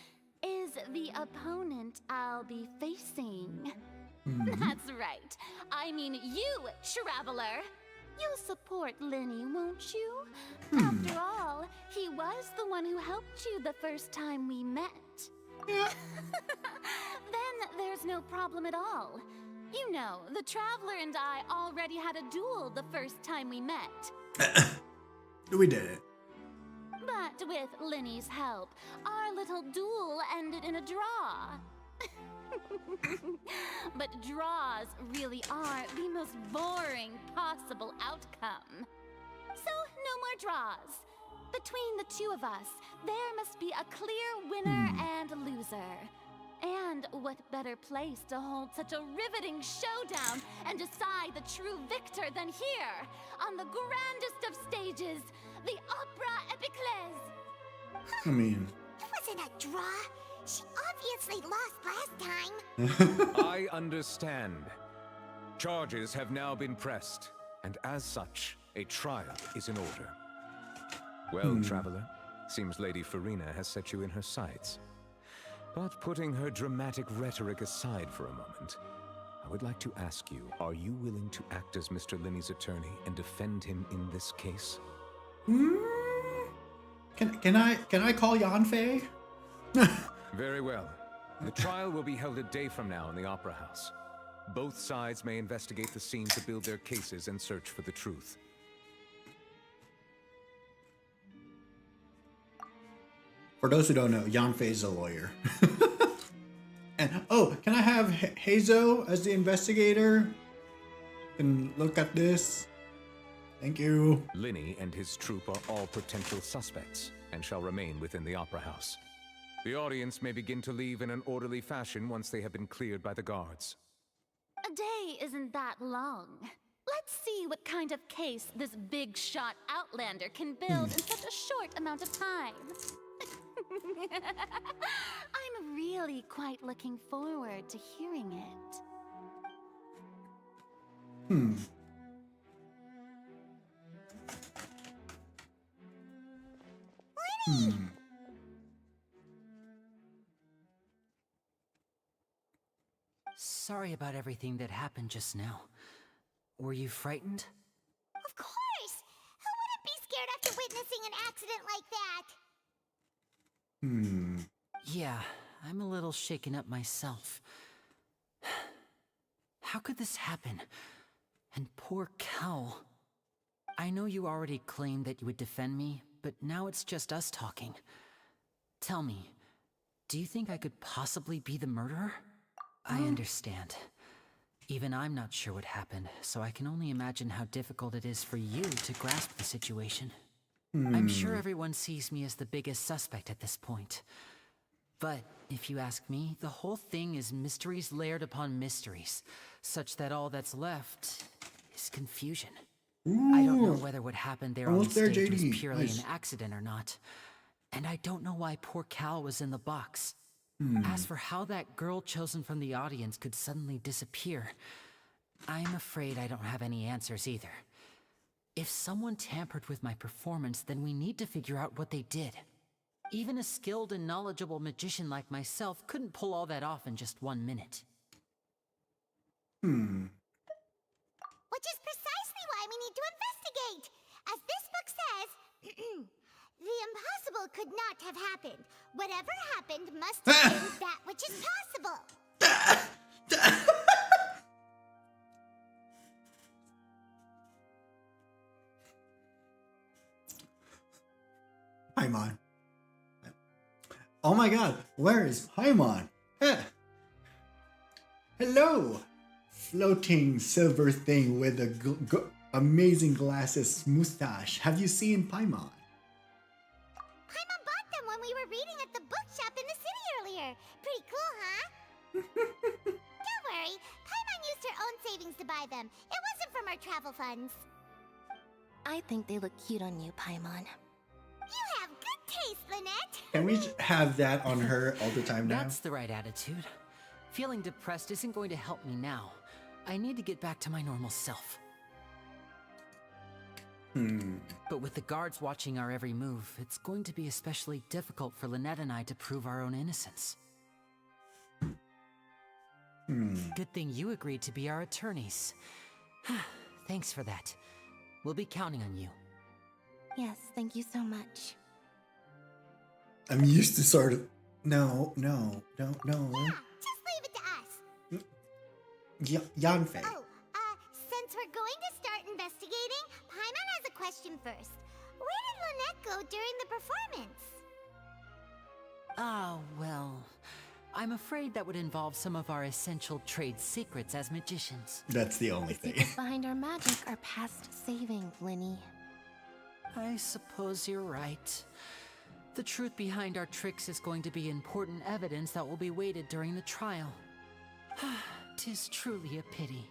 is the opponent I'll be facing. That's right. I mean you, Traveler. You'll support Linny, won't you? After all, he was the one who helped you the first time we met. Then there's no problem at all. You know, the Traveler and I already had a duel the first time we met. We did it. But with Linny's help, our little duel ended in a draw. But draws really are the most boring possible outcome. So, no more draws. Between the two of us, there must be a clear winner and loser. And what better place to hold such a riveting showdown and decide the true victor than here, on the grandest of stages, the Opera Epiclese. I mean, It wasn't a draw. She obviously lost last time. I understand. Charges have now been pressed, and as such, a trial is in order. Well, Traveler, seems Lady Farina has set you in her sights. But putting her dramatic rhetoric aside for a moment, I would like to ask you, are you willing to act as Mr. Linney's attorney and defend him in this case? Can I call Yanfei? Very well. The trial will be held a day from now in the Opera House. Both sides may investigate the scene to build their cases and search for the truth. For those who don't know, Yanfei is a lawyer. And can I have Heizo as the investigator? And look at this. Thank you. Linney and his troop are all potential suspects and shall remain within the Opera House. The audience may begin to leave in an orderly fashion once they have been cleared by the guards. A day isn't that long. Let's see what kind of case this big shot outlander can build in such a short amount of time. I'm really quite looking forward to hearing it. Sorry about everything that happened just now. Were you frightened? Of course! Who wouldn't be scared after witnessing an accident like that? Yeah, I'm a little shaken up myself. How could this happen? And poor Cal. I know you already claimed that you would defend me, but now it's just us talking. Tell me, do you think I could possibly be the murderer? I understand. Even I'm not sure what happened, so I can only imagine how difficult it is for you to grasp the situation. I'm sure everyone sees me as the biggest suspect at this point. But if you ask me, the whole thing is mysteries layered upon mysteries, such that all that's left is confusion. I don't know whether what happened there on the stage was purely an accident or not. And I don't know why poor Cal was in the box. As for how that girl chosen from the audience could suddenly disappear, I'm afraid I don't have any answers either. If someone tampered with my performance, then we need to figure out what they did. Even a skilled and knowledgeable magician like myself couldn't pull all that off in just 1 minute. Which is precisely why we need to investigate. As this book says, the impossible could not have happened. Whatever happened must have been that which is possible. Paimon. Oh my god, where is Paimon? Hello! Floating silver thing with a amazing glasses mustache. Have you seen Paimon? Paimon bought them when we were reading at the bookshop in the city earlier. Pretty cool, huh? Don't worry, Paimon used her own savings to buy them. It wasn't from our travel funds. I think they look cute on you, Paimon. You have good taste, Lynette. Can we have that on her all the time now? That's the right attitude. Feeling depressed isn't going to help me now. I need to get back to my normal self. But with the guards watching our every move, it's going to be especially difficult for Lynette and I to prove our own innocence. Good thing you agreed to be our attorneys. Thanks for that. We'll be counting on you. Yes, thank you so much. I'm used to sort of... No. Yeah, just leave it to us. Yanfei. Since we're going to start investigating, Paimon has a question first. Where did Lynette go during the performance? Well, I'm afraid that would involve some of our essential trade secrets as magicians. That's the only thing. Secrets behind our magic are past saving, Linny. I suppose you're right. The truth behind our tricks is going to be important evidence that will be weighted during the trial. 'Tis truly a pity.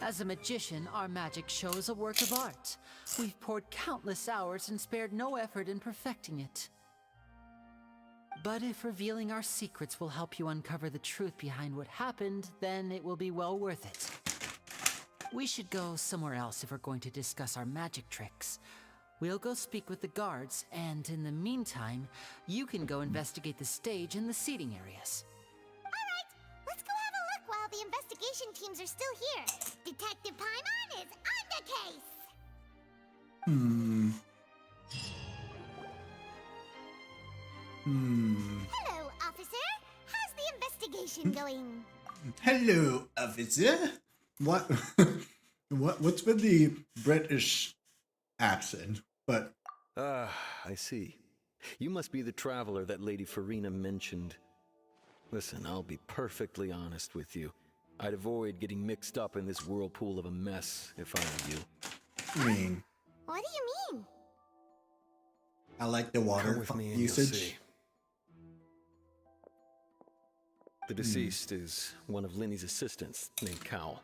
As a magician, our magic show is a work of art. We've poured countless hours and spared no effort in perfecting it. But if revealing our secrets will help you uncover the truth behind what happened, then it will be well worth it. We should go somewhere else if we're going to discuss our magic tricks. We'll go speak with the guards, and in the meantime, you can go investigate the stage and the seating areas. Alright, let's go have a look while the investigation team items are still here. Detective Paimon is on the case. Hello, officer. How's the investigation going? Hello, officer. What? What's with the British accent? But I see. You must be the traveler that Lady Farina mentioned. Listen, I'll be perfectly honest with you. I'd avoid getting mixed up in this whirlpool of a mess if I were you. I mean, What do you mean? I like the water Come with me and usage. you'll see. The deceased is one of Linny's assistants named Cal.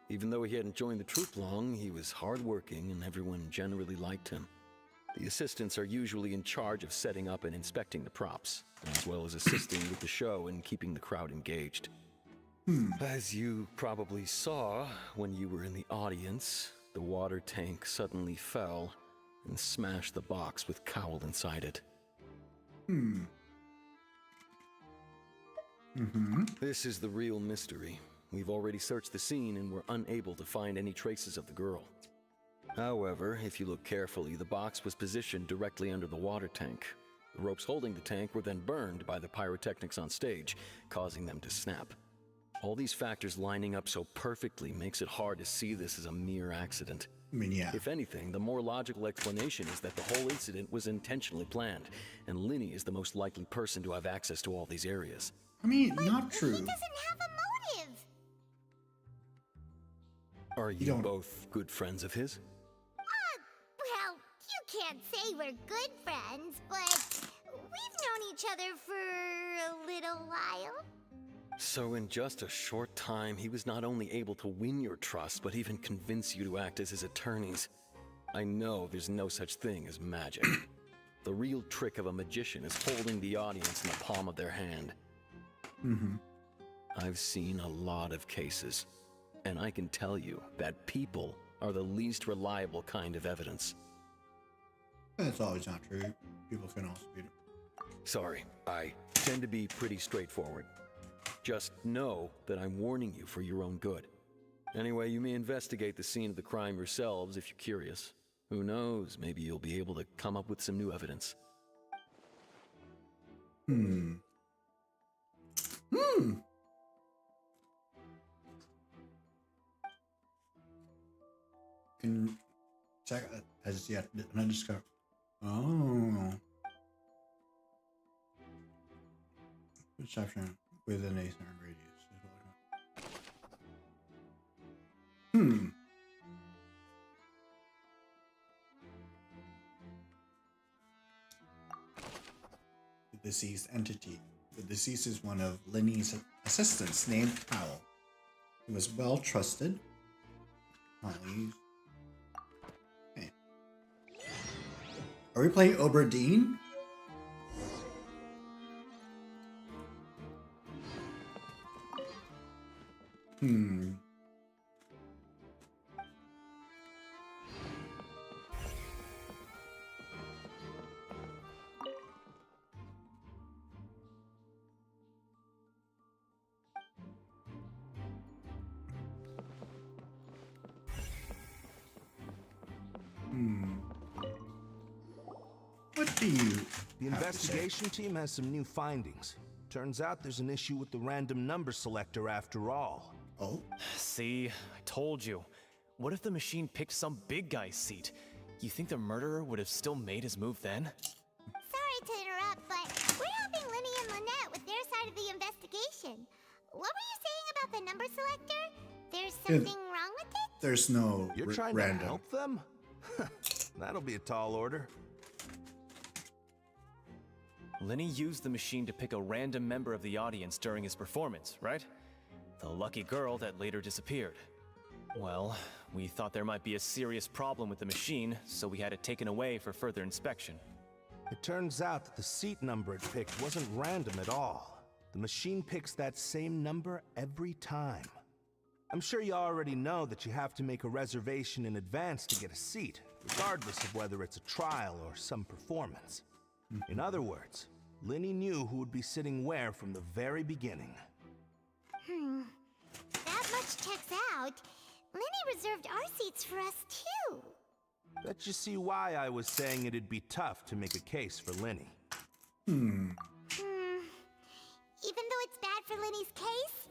Even though he hadn't joined the troop long, he was hardworking and everyone generally liked him. The assistants are usually in charge of setting up and inspecting the props, as well as assisting with the show and keeping the crowd engaged. As you probably saw when you were in the audience, the water tank suddenly fell and smashed the box with Cowl inside it. This is the real mystery. We've already searched the scene and were unable to find any traces of the girl. However, if you look carefully, the box was positioned directly under the water tank. The ropes holding the tank were then burned by the pyrotechnics on stage, causing them to snap. All these factors lining up so perfectly makes it hard to see this as a mere accident. I mean, yeah. If anything, the more logical explanation is that the whole incident was intentionally planned, and Linny is the most likely person to have access to all these areas. I mean, not true. He doesn't have a motive. Are you both good friends of his? Well, you can't say we're good friends, but we've known each other for a little while. So in just a short time, he was not only able to win your trust, but even convince you to act as his attorneys. I know there's no such thing as magic. The real trick of a magician is holding the audience in the palm of their hand. I've seen a lot of cases, and I can tell you that people are the least reliable kind of evidence. That's always not true. People can also be. Sorry, I tend to be pretty straightforward. Just know that I'm warning you for your own good. Anyway, you may investigate the scene of the crime yourselves if you're curious. Who knows, maybe you'll be able to come up with some new evidence. Can check as yet undiscovered. Oh. Perception within a certain radius. The deceased entity. The deceased is one of Linny's assistants named Powell. He was well trusted. Okay. Are we playing Oberdeen? What do you The investigation team has some new findings. Turns out there's an issue with the random number selector after all. Oh? See, I told you. What if the machine picked some big guy's seat? You think the murderer would have still made his move then? Sorry to interrupt, but we're helping Linny and Lynette with their side of the investigation. What were you saying about the number selector? There's something wrong with it? There's no You're trying random. to help them? That'll be a tall order. Linny used the machine to pick a random member of the audience during his performance, right? The lucky girl that later disappeared. Well, we thought there might be a serious problem with the machine, so we had it taken away for further inspection. It turns out that the seat number it picked wasn't random at all. The machine picks that same number every time. I'm sure you already know that you have to make a reservation in advance to get a seat, regardless of whether it's a trial or some performance. In other words, Linny knew who would be sitting where from the very beginning. That much much checks out, Lenny reserved our seats for us too. That you see why I was saying it'd be tough to make a case for Lenny. Even though it's bad for Lenny's case?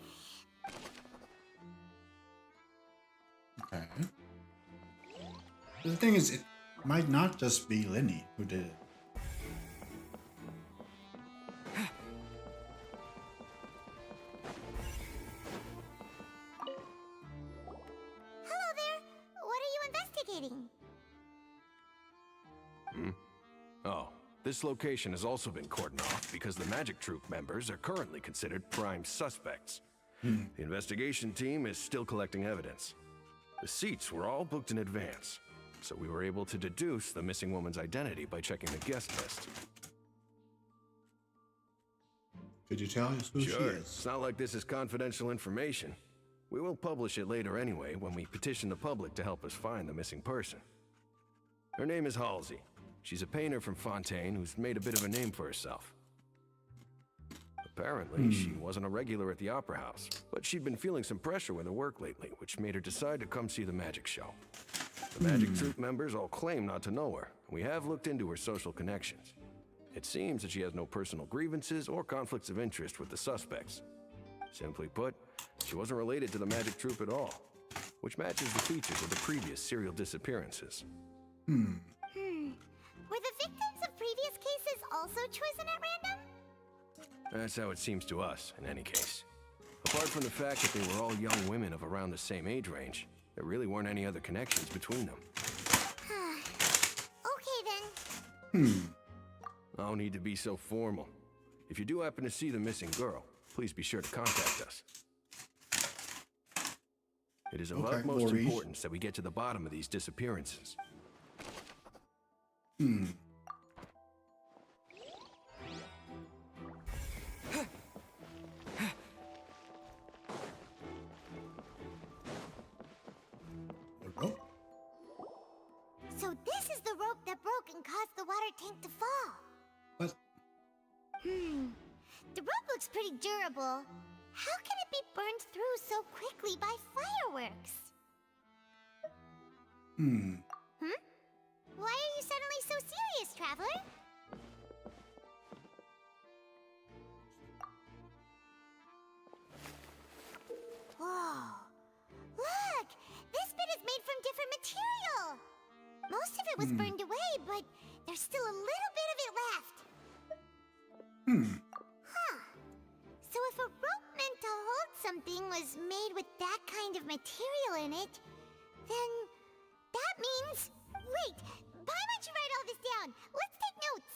Okay. The thing is, it might not just be Lenny who did it. Hello there. What are you investigating? Oh, this location has also been cordoned off because the Magic Troop members are currently considered prime suspects. The investigation team is still collecting evidence. The seats were all booked in advance, so we were able to deduce the missing woman's identity by checking the guest list. Could you tell us who she Sure, is? it's not like this is confidential information. We will publish it later anyway when we petition the public to help us find the missing person. Her name is Halsey. She's a painter from Fontaine who's made a bit of a name for herself. Apparently, she wasn't a regular at the Opera House, but she'd been feeling some pressure with her work lately, which made her decide to come see the magic show. The Magic Troop members all claim not to know her, and we have looked into her social connections. It seems that she has no personal grievances or conflicts of interest with the suspects. Simply put, she wasn't related to the Magic Troop at all, which matches the features of the previous serial disappearances. Were the victims of previous cases also chosen at random? That's how it seems to us, in any case. Apart from the fact that they were all young women of around the same age range, there really weren't any other connections between them. Okay then. No need to be so formal. If you do happen to see the missing girl, please be sure to contact us. It is of utmost importance that we get to the bottom of these disappearances. So this is the rope that broke and caused the water tank to fall. What? The rope looks pretty durable. How can it be burned through so quickly by fireworks? Why are you suddenly so serious, Traveler? Whoa! Look! This bit is made from different material! Most of it was burned away, but there's still a little bit of it left. So if a rope meant to hold something was made with that kind of material in it, then that means... Wait! Why don't you write all this down? Let's take notes.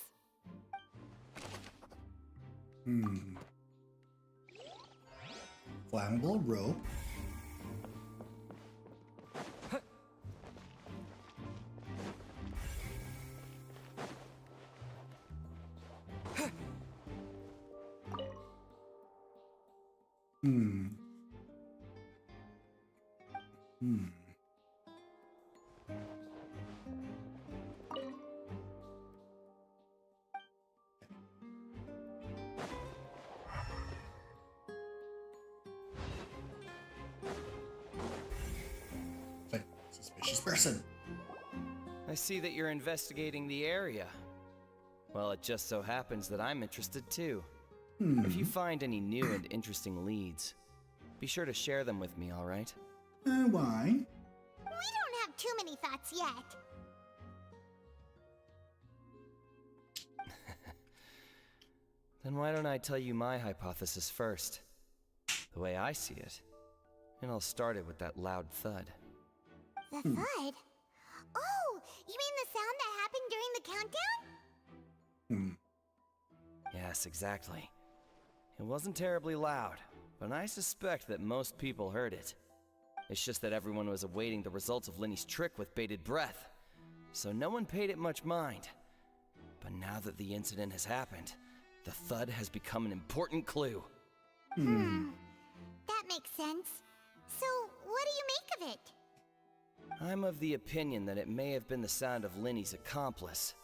Flammable rope. Suspicious person. I see that you're investigating the area. Well, it just so happens that I'm interested too. If you find any new and interesting leads, be sure to share them with me, all right? Why? We don't have too many thoughts yet. Then why don't I tell you my hypothesis first? The way I see it. And I'll start it with that loud thud. The thud? Oh, you mean the sound that happened during the countdown? Yes, exactly. It wasn't terribly loud, but I suspect that most people heard it. It's just that everyone was awaiting the results of Lenny's trick with bated breath, so no one paid it much mind. But now that the incident has happened, the thud has become an important clue. That makes sense. So, what do you make of it? I'm of the opinion that it may have been the sound of Lenny's accomplice,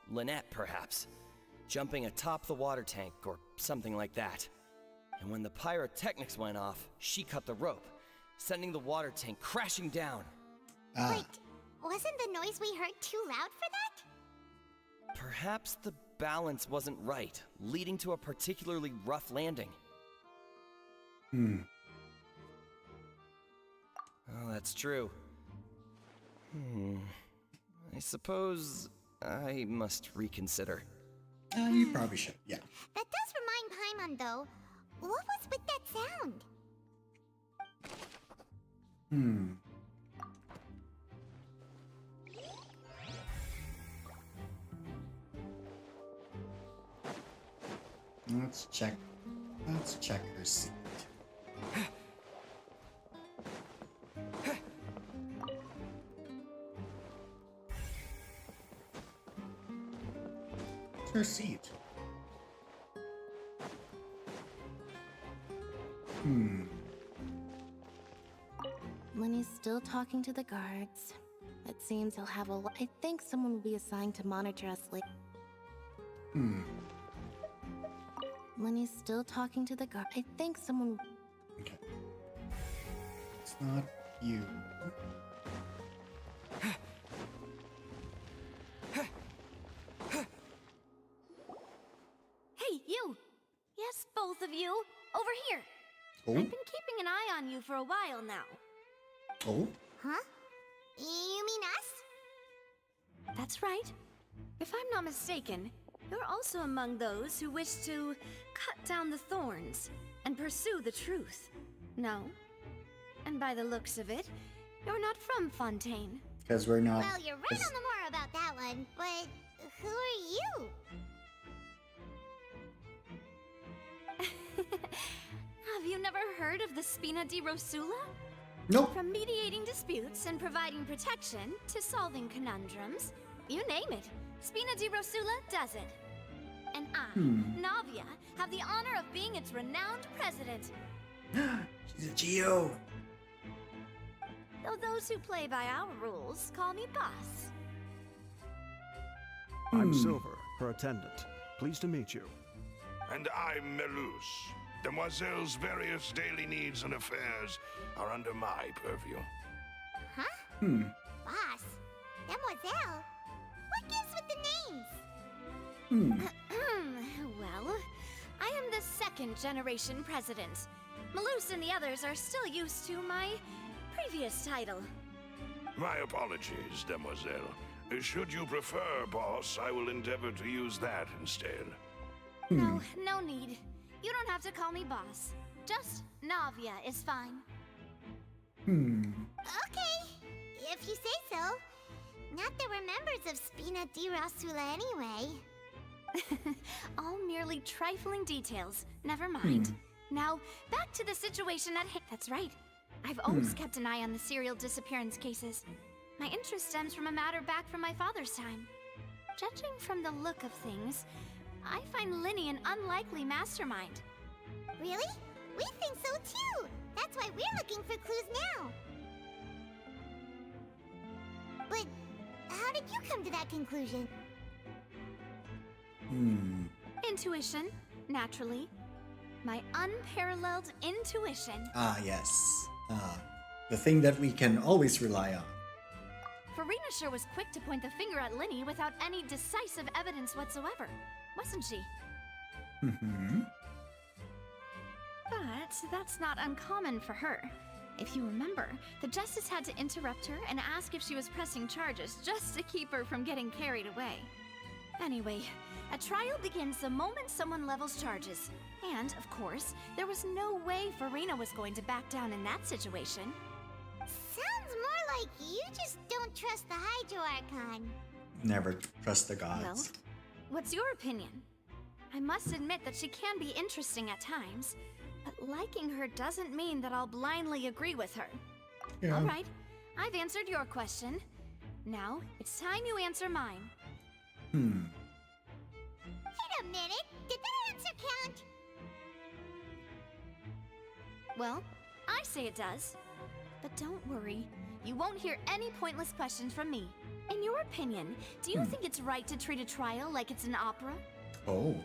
Lynette perhaps, jumping atop the water tank or something like that. And when the pyrotechnics went off, she cut the rope, sending the water tank crashing down. Wait, wasn't the noise we heard too loud for that? Perhaps the balance wasn't right, leading to a particularly rough landing. Oh, that's true. I suppose I must reconsider. You probably should, yeah. That does remind Paimon, though. What was with that sound? Let's check her seat. Her seat. Lenny's still talking to the guards. It seems he'll have a I think someone will be assigned to monitor us later. Lenny's still talking to the guard. I think someone. Okay. It's not you. Hey, you! Yes, both of you! Over here! Oh? I've been keeping an eye on you for a while now. Oh? Huh? You mean us? That's right. If I'm not mistaken, you're also among those who wish to cut down the thorns and pursue the truth. No? And by the looks of it, you're not from Fontaine. Because we're not. Well, you're right on the more about that one, but who are you? Have you never heard of the Spina di Rosula? Nope. From mediating disputes and providing protection to solving conundrums, you name it, Spina di Rosula does it. And I, Navia, have the honor of being its renowned president. She's a Geo. Though those who play by our rules call me boss. I'm Silver, her attendant. Pleased to meet you. And I'm Melus. Demoiselle's various daily needs and affairs are under my purview. Huh? Boss? Demoiselle? What gives with the names? Well, I am the second generation president. Malus and the others are still used to my previous title. My apologies, Demoiselle. Should you prefer, boss, I will endeavor to use that instead. No, no need. You don't have to call me boss. Just Navia is fine. Okay, if you say so. Not that we're members of Spina di Rosula anyway. All merely trifling details. Never mind. Now, back to the situation at hand. That's right. I've always kept an eye on the serial disappearance cases. My interest stems from a matter back from my father's time. Judging from the look of things, I find Linny an unlikely mastermind. Really? We think so too! That's why we're looking for clues now! But how did you come to that conclusion? Intuition, naturally. My unparalleled intuition. Ah, yes. The thing that we can always rely on. Farina sure was quick to point the finger at Linny without any decisive evidence whatsoever, wasn't she? But that's not uncommon for her. If you remember, the justice had to interrupt her and ask if she was pressing charges just to keep her from getting carried away. Anyway, a trial begins the moment someone levels charges. And, of course, there was no way Farina was going to back down in that situation. Sounds more like you just don't trust the Hydro Archon. Never trust the gods. Well, what's your opinion? I must admit that she can be interesting at times, but liking her doesn't mean that I'll blindly agree with her. Yeah. All right, I've answered your question. Now, it's time you answer mine. Wait a minute, did that answer count? Well, I say it does. But don't worry, you won't hear any pointless questions from me. In your opinion, do you think it's right to treat a trial like it's an opera? Oh.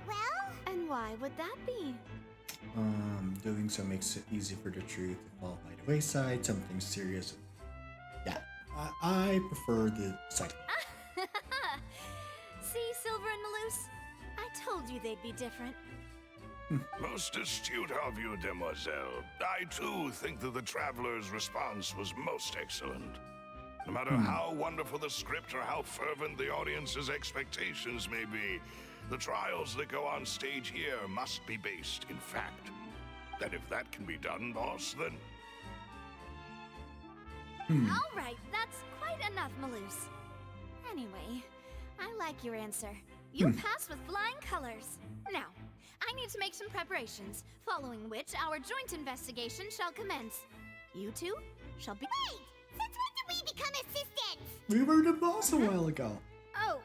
Well? And why would that be? Doing so makes it easy for the truth to fall by the wayside. Something serious. Yeah, I prefer the second. See, Silver and Malus? I told you they'd be different. Most astute of you, demoiselle. I too think that the traveler's response was most excellent. No matter how wonderful the script or how fervent the audience's expectations may be, the trials that go on stage here must be based in fact. And if that can be done, boss, then... All right, that's quite enough, Malus. Anyway, I like your answer. You passed with flying colors. Now, I need to make some preparations, following which our joint investigation shall commence. You two shall be— Wait! Since when did we become assistants? We were the boss a while ago. Oh,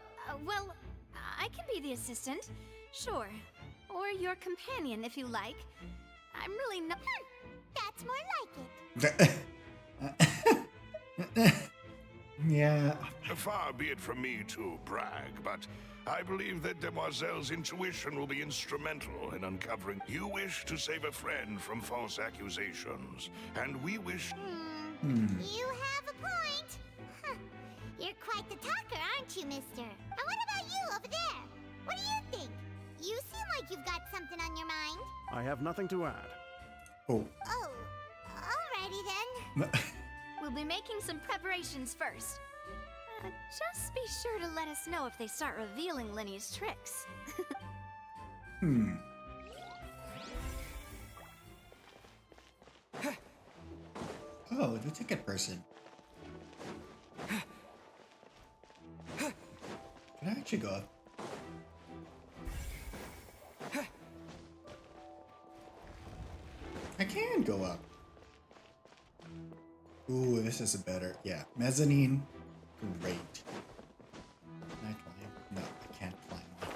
well, I can be the assistant. Sure. Or your companion, if you like. I'm really not— That's more like it. Yeah. Far be it from me to brag, but I believe that Demoiselle's intuition will be instrumental in uncovering. You wish to save a friend from false accusations, and we wish... You have a point. Huh. You're quite the talker, aren't you, mister? And what about you over there? What do you think? You seem like you've got something on your mind. I have nothing to add. Oh. Oh, alrighty then. We'll be making some preparations first. Just be sure to let us know if they start revealing Lenny's tricks. Oh, the ticket person. Can I actually go up? I can go up. Ooh, this is a better. Yeah, mezzanine. Great. Can I climb? No, I can't climb one.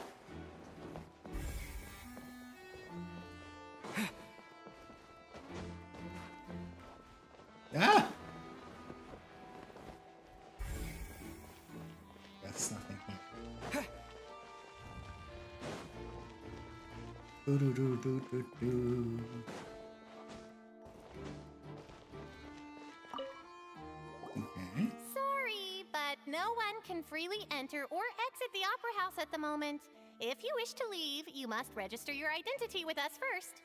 Ah! That's nothing here. Do-do-do-do-do-do. Okay. Sorry, but no one can freely enter or exit the Opera House at the moment. If you wish to leave, you must register your identity with us first.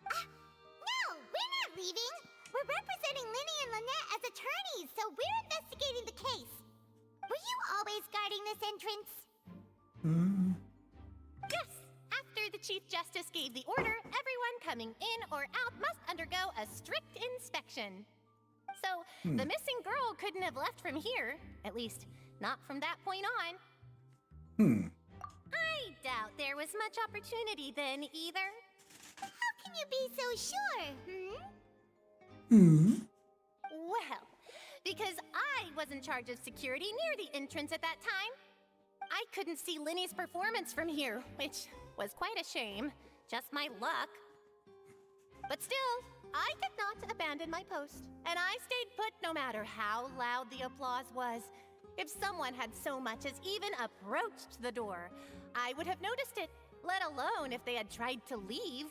No, we're not leaving. We're representing Linny and Lynette as attorneys, so we're investigating the case. Were you always guarding this entrance? Yes. After the Chief Justice gave the order, everyone coming in or out must undergo a strict inspection. So, the missing girl couldn't have left from here. At least, not from that point on. I doubt there was much opportunity then, either. How can you be so sure, Well, because I was in charge of security near the entrance at that time. I couldn't see Linny's performance from here, which was quite a shame. Just my luck. But still, I did not abandon my post, and I stayed put no matter how loud the applause was. If someone had so much as even approached the door, I would have noticed it, let alone if they had tried to leave.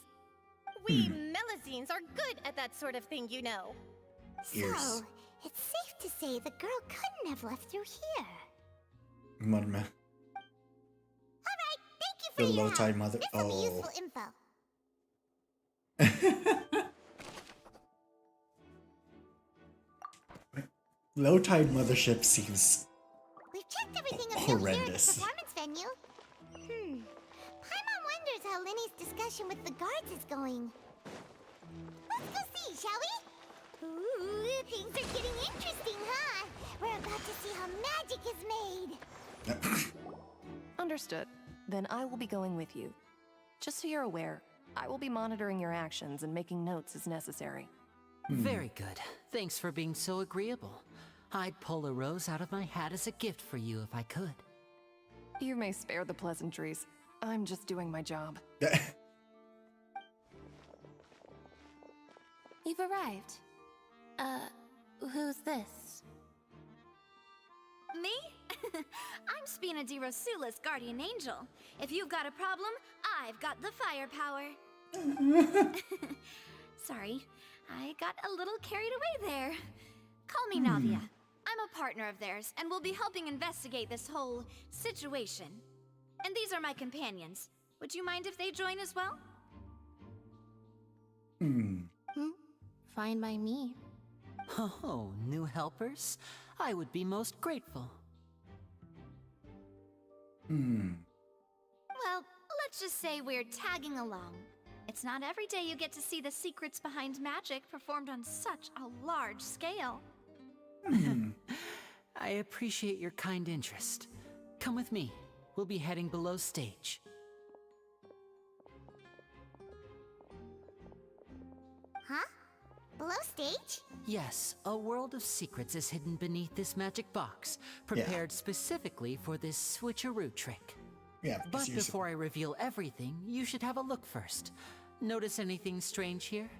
We Melazines are good at that sort of thing, you know. So, it's safe to say the girl couldn't have left through here. Madman. Alright, thank you for The your low tide help. mother. This will be useful info. Low tide mothership seems We've checked everything of note here at the horrendous. performance venue. Paimon wonders how Linny's discussion with the guards is going. Let's go see, shall we? Ooh, things are getting interesting, huh? We're about to see how magic is made. Understood. Then I will be going with you. Just so you're aware, I will be monitoring your actions and making notes as necessary. Very good. Thanks for being so agreeable. I'd pull a rose out of my hat as a gift for you if I could. You may spare the pleasantries. I'm just doing my job. You've arrived. Who's this? Me? I'm Spina di Rosula's guardian angel. If you've got a problem, I've got the firepower. Sorry, I got a little carried away there. Call me Navia. I'm a partner of theirs, and will be helping investigate this whole situation. And these are my companions. Would you mind if they join as well? Fine by me. Oh, new helpers? I would be most grateful. Well, let's just say we're tagging along. It's not every day you get to see the secrets behind magic performed on such a large scale. I appreciate your kind interest. Come with me. We'll be heading below stage. Huh? Below stage? Yes, a world of secrets is hidden beneath this magic box, prepared specifically for this switcheroo trick. Yeah, But before I reveal everything, you should have a look first. Notice anything strange here?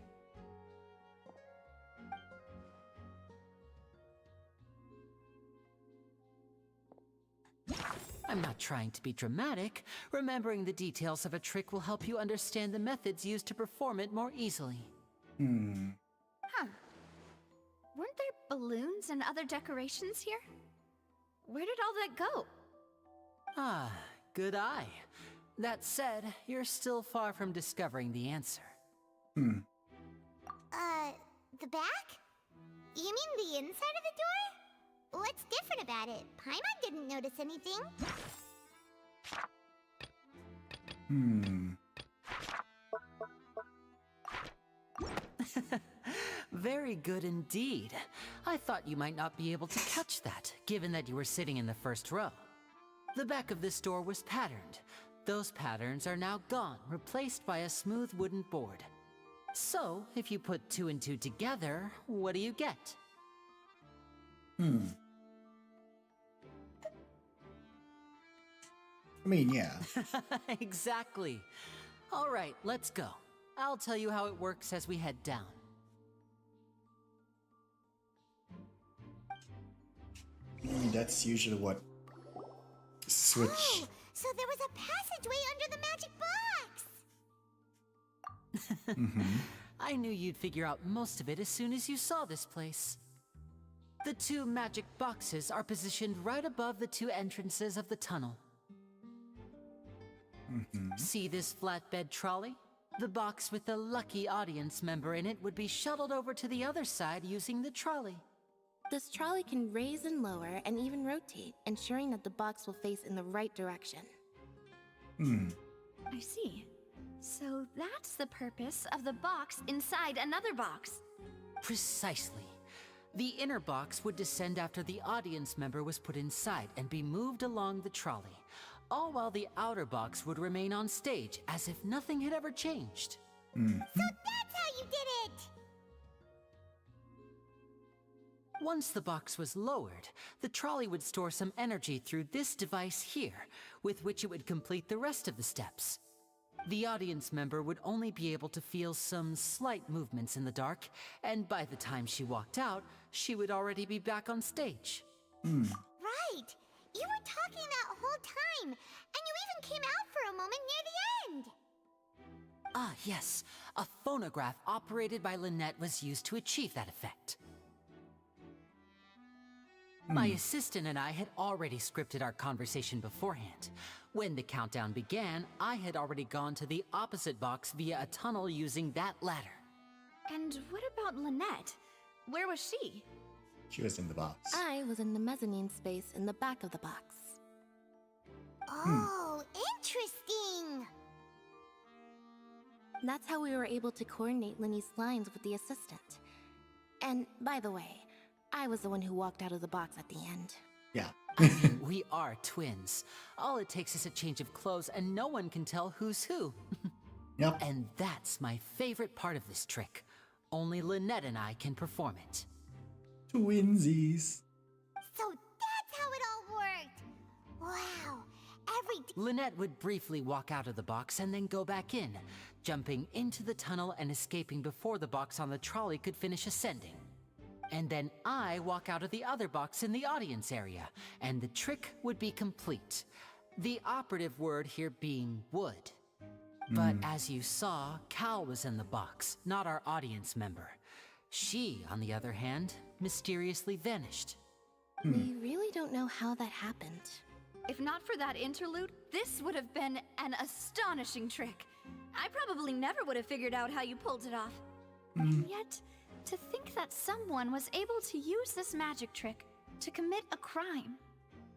I'm not trying to be dramatic. Remembering the details of a trick will help you understand the methods used to perform it more easily. Huh. Weren't there balloons and other decorations here? Where did all that go? Ah, good eye. That said, you're still far from discovering the answer. The back? You mean the inside of the door? What's different about it? Paimon didn't notice anything. Very good indeed. I thought you might not be able to catch that, given that you were sitting in the first row. The back of this door was patterned. Those patterns are now gone, replaced by a smooth wooden board. So, if you put 2 and 2 together, what do you get? I mean, yeah. Exactly. All right, let's go. I'll tell you how it works as we head down. That's usually what switch. Oh, so there was a passageway under the magic box. I knew you'd figure out most of it as soon as you saw this place. The 2 magic boxes are positioned right above the 2 entrances of the tunnel. See this flatbed trolley? The box with the lucky audience member in it would be shuttled over to the other side using the trolley. This trolley can raise and lower and even rotate, ensuring that the box will face in the right direction. I see. So that's the purpose of the box inside another box. Precisely. The inner box would descend after the audience member was put inside and be moved along the trolley, all while the outer box would remain on stage as if nothing had ever changed. So that's how you did it! Once the box was lowered, the trolley would store some energy through this device here, with which it would complete the rest of the steps. The audience member would only be able to feel some slight movements in the dark, and by the time she walked out, she would already be back on stage. Right! You were talking that whole time, and you even came out for a moment near the end! Ah, yes. A phonograph operated by Lynette was used to achieve that effect. My assistant and I had already scripted our conversation beforehand. When the countdown began, I had already gone to the opposite box via a tunnel using that ladder. And what about Lynette? Where was she? She was in the box. I was in the mezzanine space in the back of the box. Oh, interesting! That's how we were able to coordinate Linny's lines with the assistant. And, by the way, I was the one who walked out of the box at the end. Yeah. We are twins. All it takes is a change of clothes and no one can tell who's who. Yep. And that's my favorite part of this trick. Only Lynette and I can perform it. Twinsies. So that's how it all worked! Wow! Lynette would briefly walk out of the box and then go back in, jumping into the tunnel and escaping before the box on the trolley could finish ascending. And then I walk out of the other box in the audience area, and the trick would be complete. The operative word here being would. But as you saw, Cal was in the box, not our audience member. She, on the other hand, mysteriously vanished. We really don't know how that happened. If not for that interlude, this would have been an astonishing trick. I probably never would have figured out how you pulled it off. And yet, to think that someone was able to use this magic trick to commit a crime.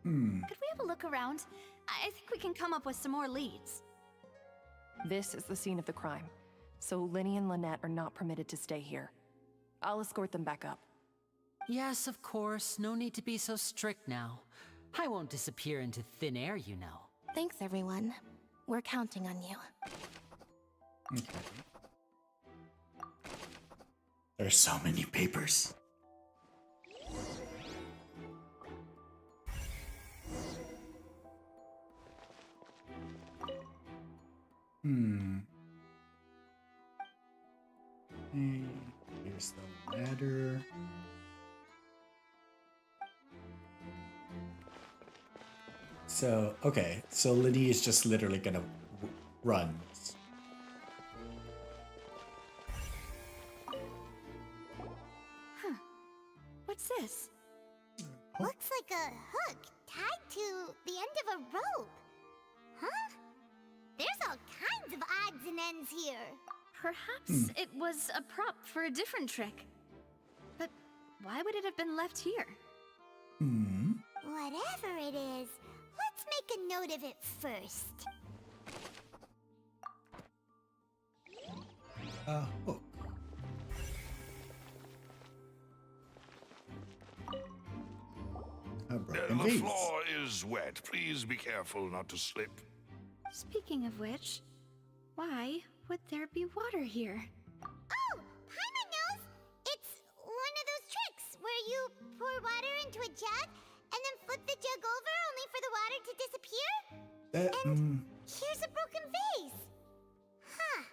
Could we have a look around? I think we can come up with some more leads. This is the scene of the crime, so Lenny and Lynette are not permitted to stay here. I'll escort them back up. Yes, of course. No need to be so strict now. I won't disappear into thin air, you know. Thanks, everyone. We're counting on you. Okay. There's so many papers. Here's the ladder. So, okay. So Liddy is just literally gonna run. What's this? Looks like a hook tied to the end of a rope. Huh? There's all kinds of odds and ends here. Perhaps it was a prop for a different trick. But why would it have been left here? Whatever it is, let's make a note of it first. Hook. A broken The vase. floor is wet. Please be careful not to slip. Speaking of which, why would there be water here? Oh, Paimon knows! It's one of those tricks where you pour water into a jug and then flip the jug over only for the water to disappear? And here's a broken vase. Huh.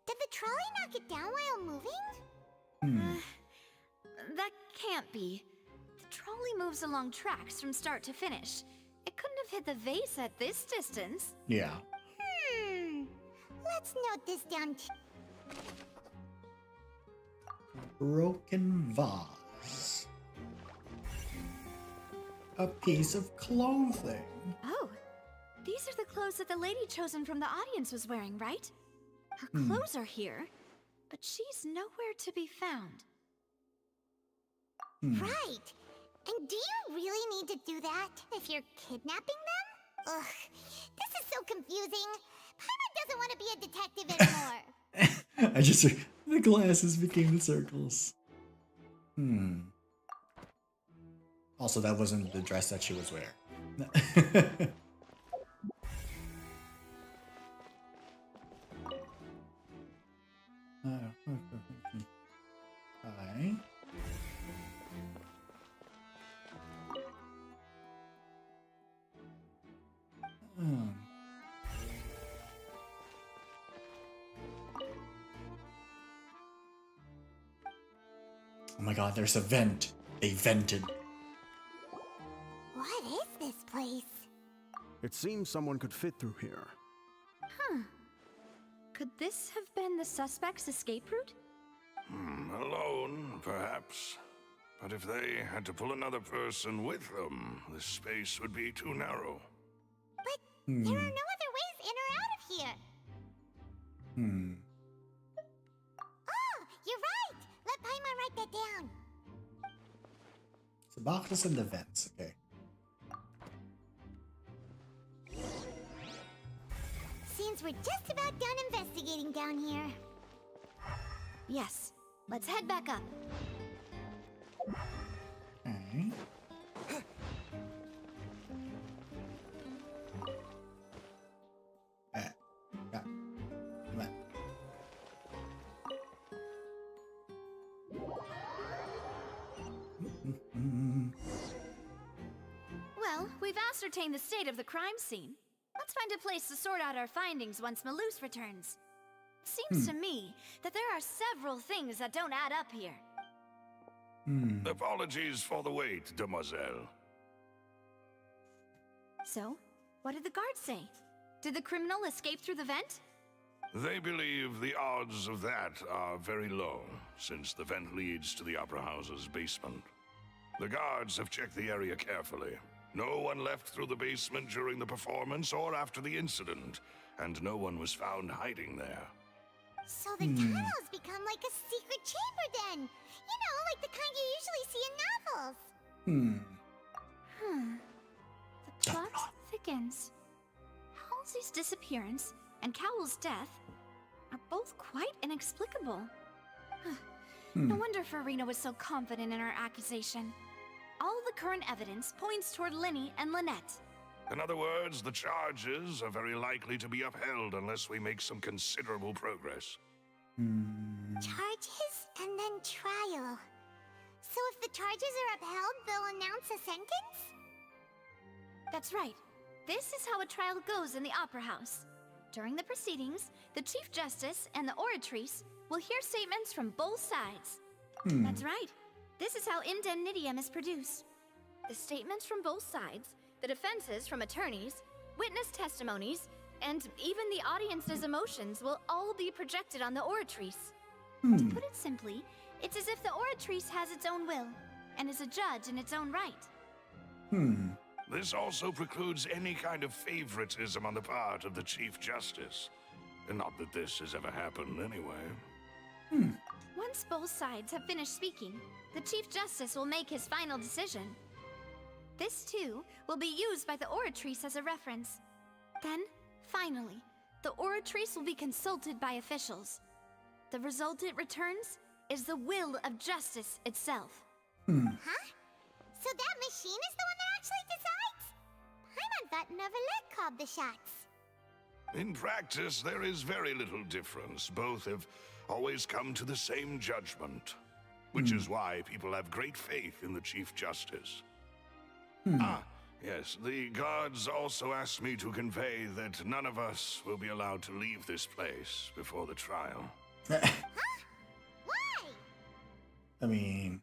Did the trolley knock it down while moving? That can't be. The trolley moves along tracks from start to finish. It couldn't have hit the vase at this distance. Yeah. Let's note this down too. Broken vase. A piece of clothing. Oh, these are the clothes that the lady chosen from the audience was wearing, right? Her clothes are here, but she's nowhere to be found. Right. And do you really need to do that if you're kidnapping them? Ugh, this is so confusing. Paimon doesn't want to be a detective anymore. I just the glasses became the circles. Also, that wasn't the dress that she was wearing. Hi. Oh my god, there's a vent. They vented. What is this place? It seems someone could fit through here. Could this have been the suspect's escape route? Alone, perhaps. But if they had to pull another person with them, the space would be too narrow. But there are no other ways in or out of here. Oh, you're right. Let Paimon write that down. The boxes and the vents, okay. Seems we're just about done investigating down here. Yes. Let's head back up. Okay. Come on. Well, we've ascertained the state of the crime scene. Let's find a place to sort out our findings once Malus returns. Seems to me that there are several things that don't add up here. Apologies for the wait, demoiselle. So, what did the guards say? Did the criminal escape through the vent? They believe the odds of that are very low, since the vent leads to the Opera House's basement. The guards have checked the area carefully. No one left through the basement during the performance or after the incident, and no one was found hiding there. So the tunnels become like a secret chamber then. You know, like the kind you usually see in novels. The plot thickens. Halsey's disappearance and Cowell's death are both quite inexplicable. No wonder Farina was so confident in her accusation. All the current evidence points toward Linny and Lynette. In other words, the charges are very likely to be upheld unless we make some considerable progress. Charges and then trial. So if the charges are upheld, they'll announce a sentence? That's right. This is how a trial goes in the Opera House. During the proceedings, the Chief Justice and the Oratrice will hear statements from both sides. That's right. This is how indemnitium is produced. The statements from both sides, the defenses from attorneys, witness testimonies, and even the audience's emotions will all be projected on the Oratrice. To put it simply, it's as if the Oratrice has its own will, and is a judge in its own right. This also precludes any kind of favoritism on the part of the Chief Justice. And not that this has ever happened anyway. Once both sides have finished speaking, the Chief Justice will make his final decision. This, too, will be used by the Oratrice as a reference. Then, finally, the Oratrice will be consulted by officials. The result it returns is the will of justice itself. Huh? So that machine is the one that actually decides? Paimon thought Neverlet called the shots. In practice, there is very little difference. Both have always come to the same judgment, which is why people have great faith in the Chief Justice. Ah, yes, the guards also asked me to convey that none of us will be allowed to leave this place before the trial. Why? I mean...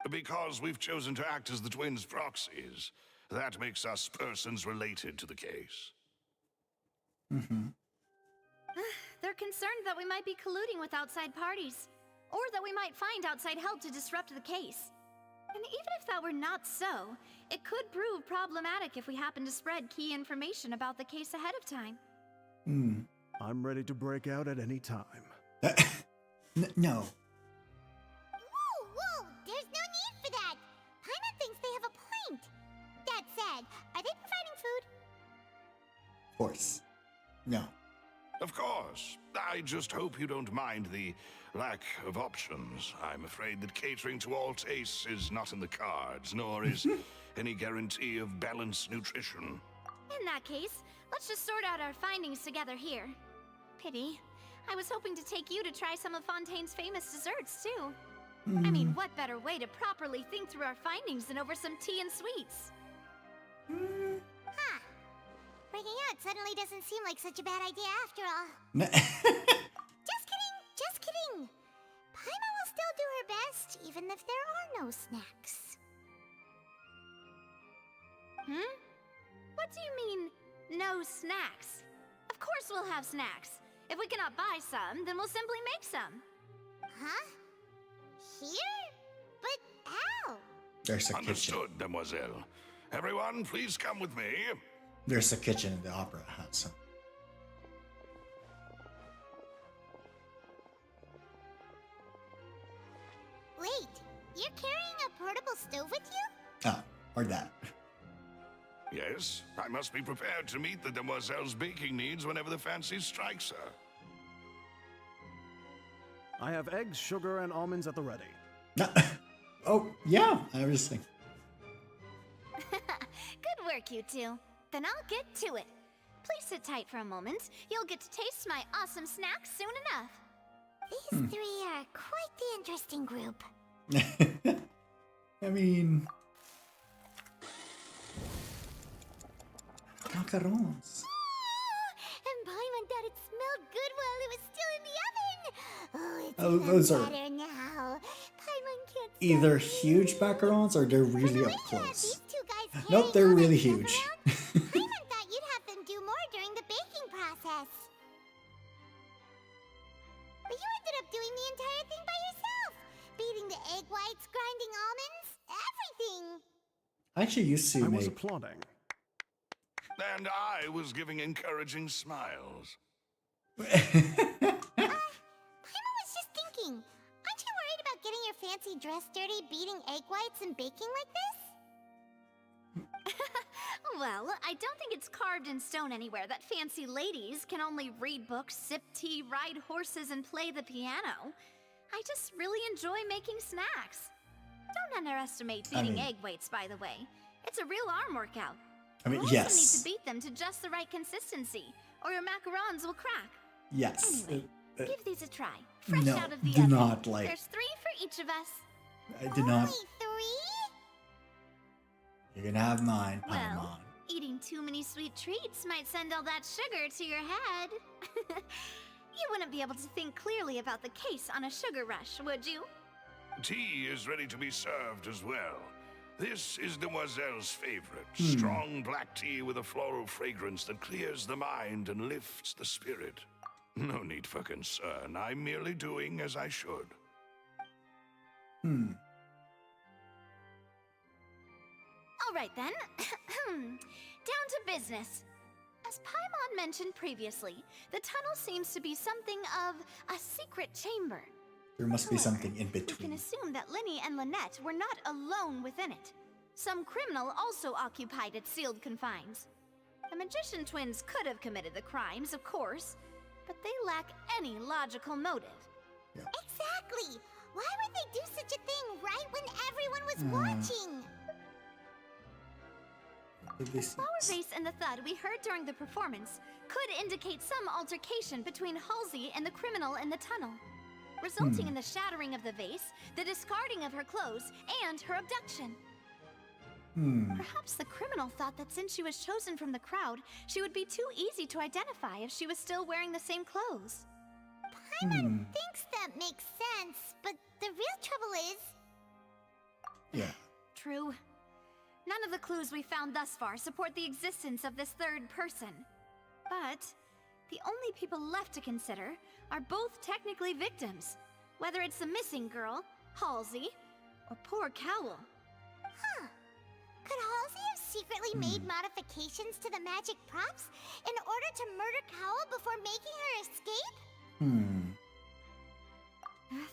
Because we've chosen to act as the twins' proxies. That makes us persons related to the case. They're concerned that we might be colluding with outside parties, or that we might find outside help to disrupt the case. And even if that were not so, it could prove problematic if we happen to spread key information about the case ahead of time. I'm ready to break out at any time. No. Whoa, there's no need for that. Paimon thinks they have a point. That said, are they providing food? Of course. No. Of course. I just hope you don't mind the lack of options. I'm afraid that catering to all tastes is not in the cards, nor is any guarantee of balanced nutrition. In that case, let's just sort out our findings together here. Pity. I was hoping to take you to try some of Fontaine's famous desserts, too. I mean, what better way to properly think through our findings than over some tea and sweets? Huh. Breaking out suddenly doesn't seem like such a bad idea after all. Just kidding. Paimon will still do her best, even if there are no snacks. What do you mean, no snacks? Of course we'll have snacks. If we cannot buy some, then we'll simply make some. Huh? Here? But how? There's a kitchen. Understood, mademoiselle. Everyone, please come with me. There's a kitchen in the Opera House. Wait, you're carrying a portable stove with you? Oh, or that. Yes, I must be prepared to meet the demoiselle's baking needs whenever the fancy strikes her. I have eggs, sugar, and almonds at the ready. Oh, yeah, I was thinking. Good work, you two. Then I'll get to it. Please sit tight for a moment. You'll get to taste my awesome snacks soon enough. These three are quite the interesting group. I mean... Macarons. And Paimon thought it smelled good while it was still in the oven. Oh, it's Oh, those are better now. Paimon can't either huge macarons or they're really up close. Nope, they're really huge. Paimon thought you'd have them do more during the baking process. doing the entire thing by yourself. Beating the egg whites, grinding almonds, everything. I actually used to I was make. applauding. And I was giving encouraging smiles. Paimon was just thinking, aren't you worried about getting your fancy dress dirty beating egg whites and baking like this? Well, I don't think it's carved in stone anywhere that fancy ladies can only read books, sip tea, ride horses, and play the piano. I just really enjoy making snacks. Don't underestimate beating egg whites, by the way. It's a real arm workout. I mean, you also yes. need to beat them to just the right consistency, or your macarons will crack. Yes. Anyway, give these a try. Fresh No, out of the do oven. not, like- There's 3 for each of us. I do not. Only 3? You're gonna have mine, Well, Paimon. eating too many sweet treats might send all that sugar to your head. You wouldn't be able to think clearly about the case on a sugar rush, would you? Tea is ready to be served as well. This is Demoiselle's favorite. Strong black tea with a floral fragrance that clears the mind and lifts the spirit. No need for concern. I'm merely doing as I should. All right then. Down to business. As Paimon mentioned previously, the tunnel seems to be something of a secret chamber. There must be something in We can between. assume that Linny and Lynette were not alone within it. Some criminal also occupied its sealed confines. The magician twins could have committed the crimes, of course, but they lack any logical motive. Exactly! Why would they do such a thing right when everyone was watching? The flower vase and the thud we heard during the performance could indicate some altercation between Halsey and the criminal in the tunnel, resulting in the shattering of the vase, the discarding of her clothes, and her abduction. Perhaps the criminal thought that since she was chosen from the crowd, she would be too easy to identify if she was still wearing the same clothes. Paimon thinks that makes sense, but the real trouble is... Yeah. True. None of the clues we found thus far support the existence of this third person. But the only people left to consider are both technically victims, whether it's the missing girl, Halsey, or poor Cowl. Huh. Could Halsey have secretly made modifications to the magic props in order to murder Cowl before making her escape?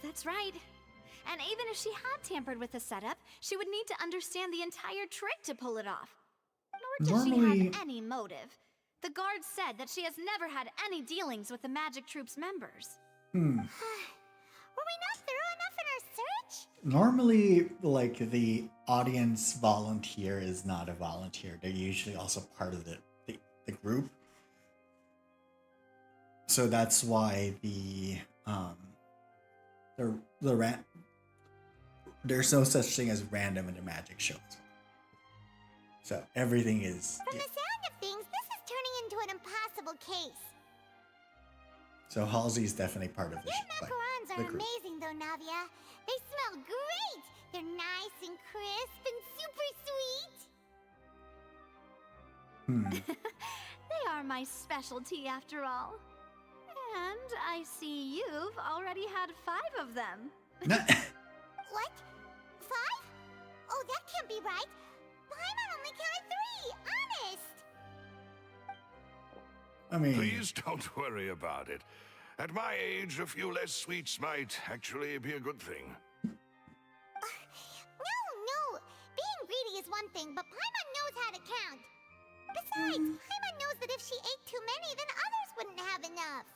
That's right. And even if she had tampered with the setup, she would need to understand the entire trick to pull it off. Nor did she Normally- have any motive. The guard said that she has never had any dealings with the magic troop's members. Were we not thorough enough in our search? Normally, like, the audience volunteer is not a volunteer. They're usually also part of the group. So that's why there's no such thing as random in the magic shows. So everything is... From the sound of things, this is turning into an impossible case. So Halsey's definitely part of the Your show. macarons the are group. amazing though, Navia. They smell great! They're nice and crisp and super sweet. They are my specialty after all. And I see you've already had 5 of them. What? 5? Oh, that can't be right. Paimon only counted 3, honest. I mean... Please don't worry about it. At my age, a few less sweets might actually be a good thing. No. Being greedy is one thing, but Paimon knows how to count. Besides, Paimon knows that if she ate too many, then others wouldn't have enough.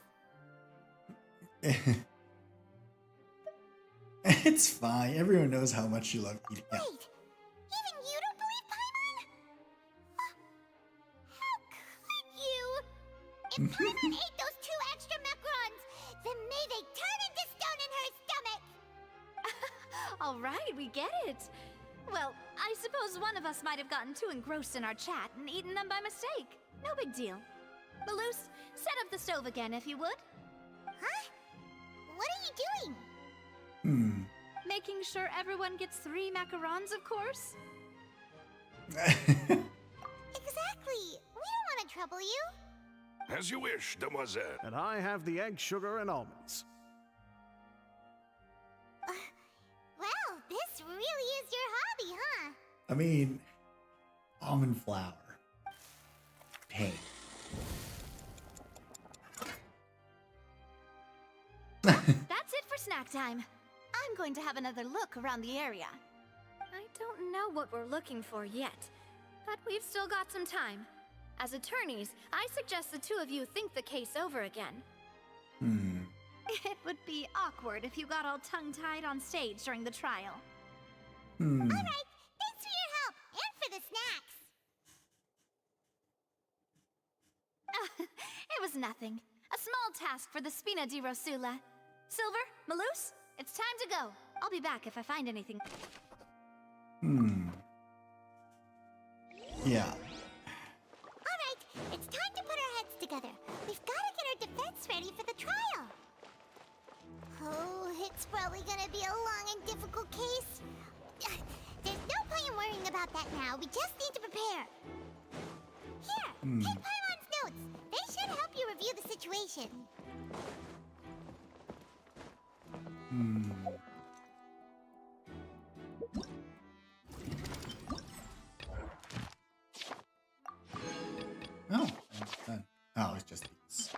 It's fine. Everyone knows how much you love eating. Yeah. Wait, even you don't believe Paimon? How could you? If Paimon ate those 2 extra macarons, then may they turn into stone in her stomach. All right, we get it. Well, I suppose one of us might have gotten too engrossed in our chat and eaten them by mistake. No big deal. Malus, set up the stove again if you would. Huh? What are you doing? Making sure everyone gets 3 macarons, of course. Exactly. We don't want to trouble you. As you wish, Demoiselle. And I have the egg, sugar, and almonds. This really is your hobby, huh? I mean, almond flour. Hey. That's it for snack time. I'm going to have another look around the area. I don't know what we're looking for yet, but we've still got some time. As attorneys, I suggest the two of you think the case over again. It would be awkward if you got all tongue-tied on stage during the trial. Alright, thanks for your help, and for the snacks. It was nothing. A small task for the Spina di Rosula. Silver, Maloose, it's time to go. I'll be back if I find anything. Yeah. Alright, it's time to put our heads together. We've got to get our defense ready for the trial. Oh, it's probably gonna be a long and difficult case. There's no point in worrying about that now. We just need to prepare. Here, take Pylon's notes. They should help you review the situation. Oh, done. Oh, it's just these.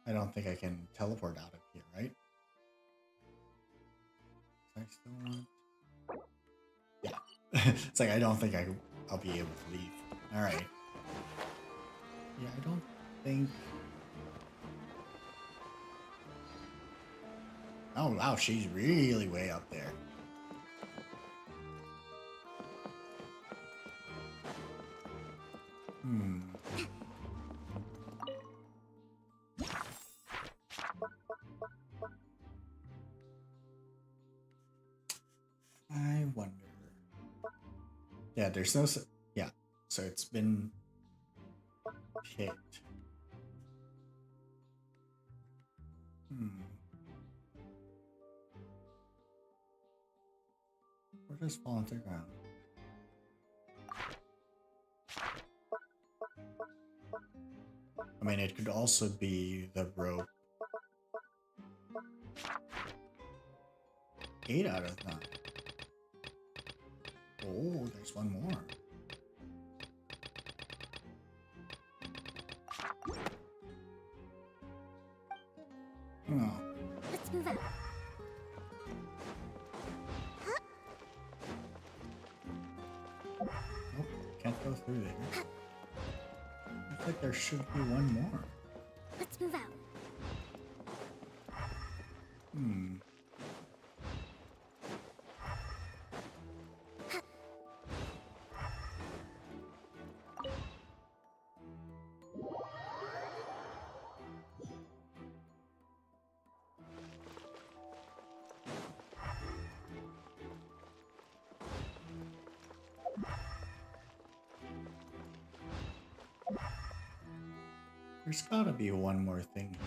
I don't think I can teleport out of here, right? I still want... Yeah. It's like, I don't think I'll be able to leave. Alright. Yeah, I don't think... Oh, wow, she's really way up there. I wonder. Yeah, there's no... Yeah, so it's been picked. Or just fall into the ground. I mean, it could also be the rope. 8 out of 9. Oh, there's one more. Oh. Let's move out. Nope, can't go through there. Looks like there should be one more. Let's move out. There's gotta be one more thing here.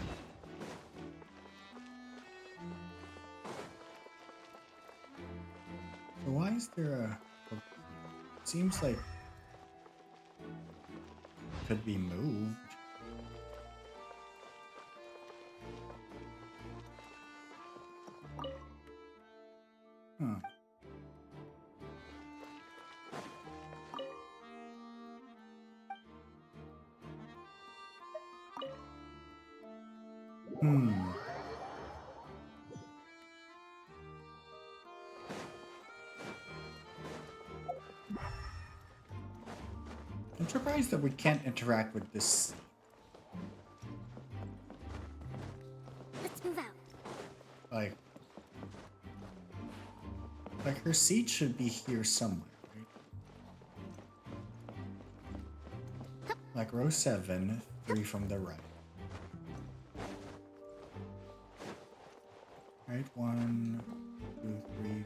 So why is there a... It seems like... It could be moved. Huh. I'm surprised that we can't interact with this. Let's move out. Like her seat should be here somewhere, right? Like row 7, 3 from the right. Right, 1, 2, 3,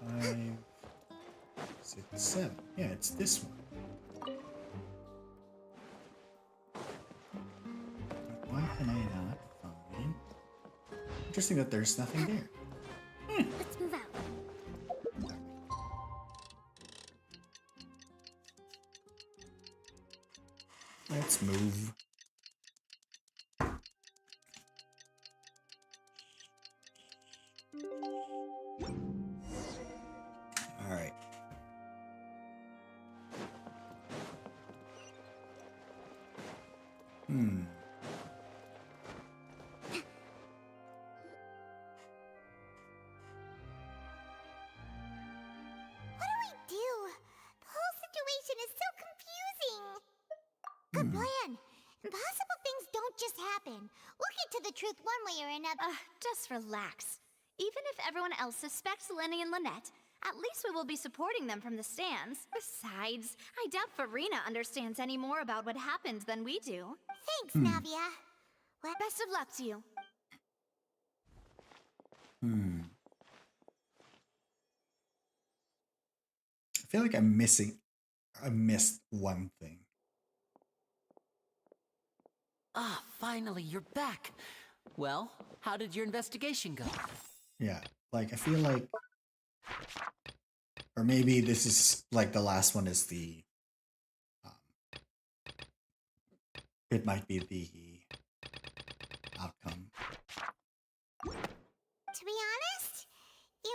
4, 5, 6, 7. Yeah, it's this one. Why can I not find? Interesting that there's nothing there. Let's move out. Let's move. Hmm. What do we do? The whole situation is so confusing. Good plan. Impossible things don't just happen. We'll get to the truth one way or another. Just relax. Even if everyone else suspects Lenny and Lynette, at least we will be supporting them from the stands. Besides, I doubt Farina understands any more about what happened than we do. Thanks, Navia. Well, best of luck to you. Hmm. I feel like I missed one thing. Ah, finally, you're back. Well, how did your investigation go? Yeah, like I feel like, or maybe this is like the last one is the, it might be the outcome. To be honest,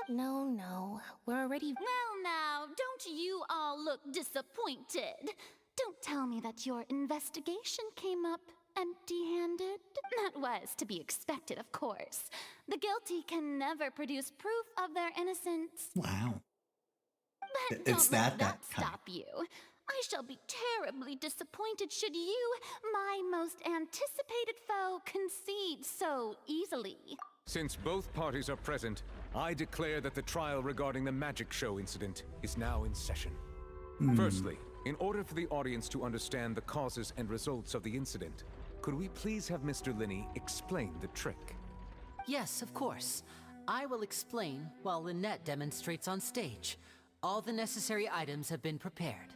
No, we're already. Well, now, don't you all look disappointed? Don't tell me that your investigation came up empty-handed. That was to be expected, of course. The guilty can never produce proof of their innocence. Wow. But It's don't let that kind. stop you. I shall be terribly disappointed should you, my most anticipated foe, concede so easily. Since both parties are present, I declare that the trial regarding the magic show incident is now in session. Firstly, in order for the audience to understand the causes and results of the incident, could we please have Mr. Linney explain the trick? Yes, of course. I will explain while Lynette demonstrates on stage. All the necessary items have been prepared.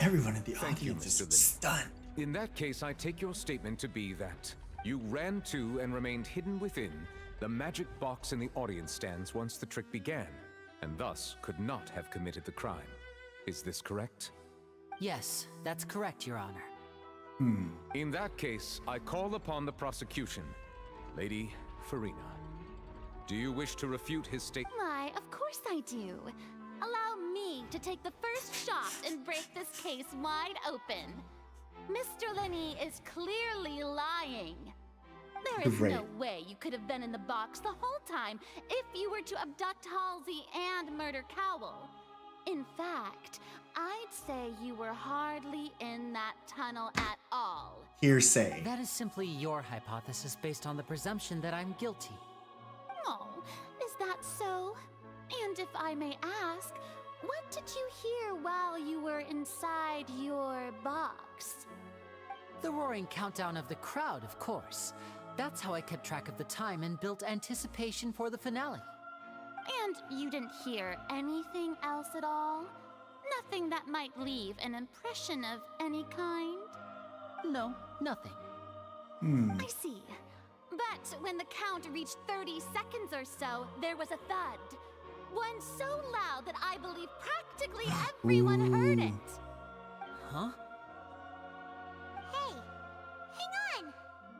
Everyone in the Thank you, audience Mr. is Linney. stunned. In that case, I take your statement to be that you ran to and remained hidden within the magic box in the audience stands once the trick began, and thus could not have committed the crime. Is this correct? Yes, that's correct, Your Honor. In that case, I call upon the prosecution. Lady Farina, do you wish to refute his statement? Why, of course I do. Allow me to take the first shot and break this case wide open. Mr. Linney is clearly lying. There is no way you could have been in the box the whole time if you were to abduct Halsey and murder Cowell. In fact, I'd say you were hardly in that tunnel at all. Hearsay. That is simply your hypothesis based on the presumption that I'm guilty. Oh, is that so? And if I may ask, what did you hear while you were inside your box? The roaring countdown of the crowd, of course. That's how I kept track of the time and built anticipation for the finale. And you didn't hear anything else at all? Nothing that might leave an impression of any kind? No, nothing. I see. But when the count reached 30 seconds or so, there was a thud. One so loud that I believe practically everyone heard it. Huh? Hey, hang on.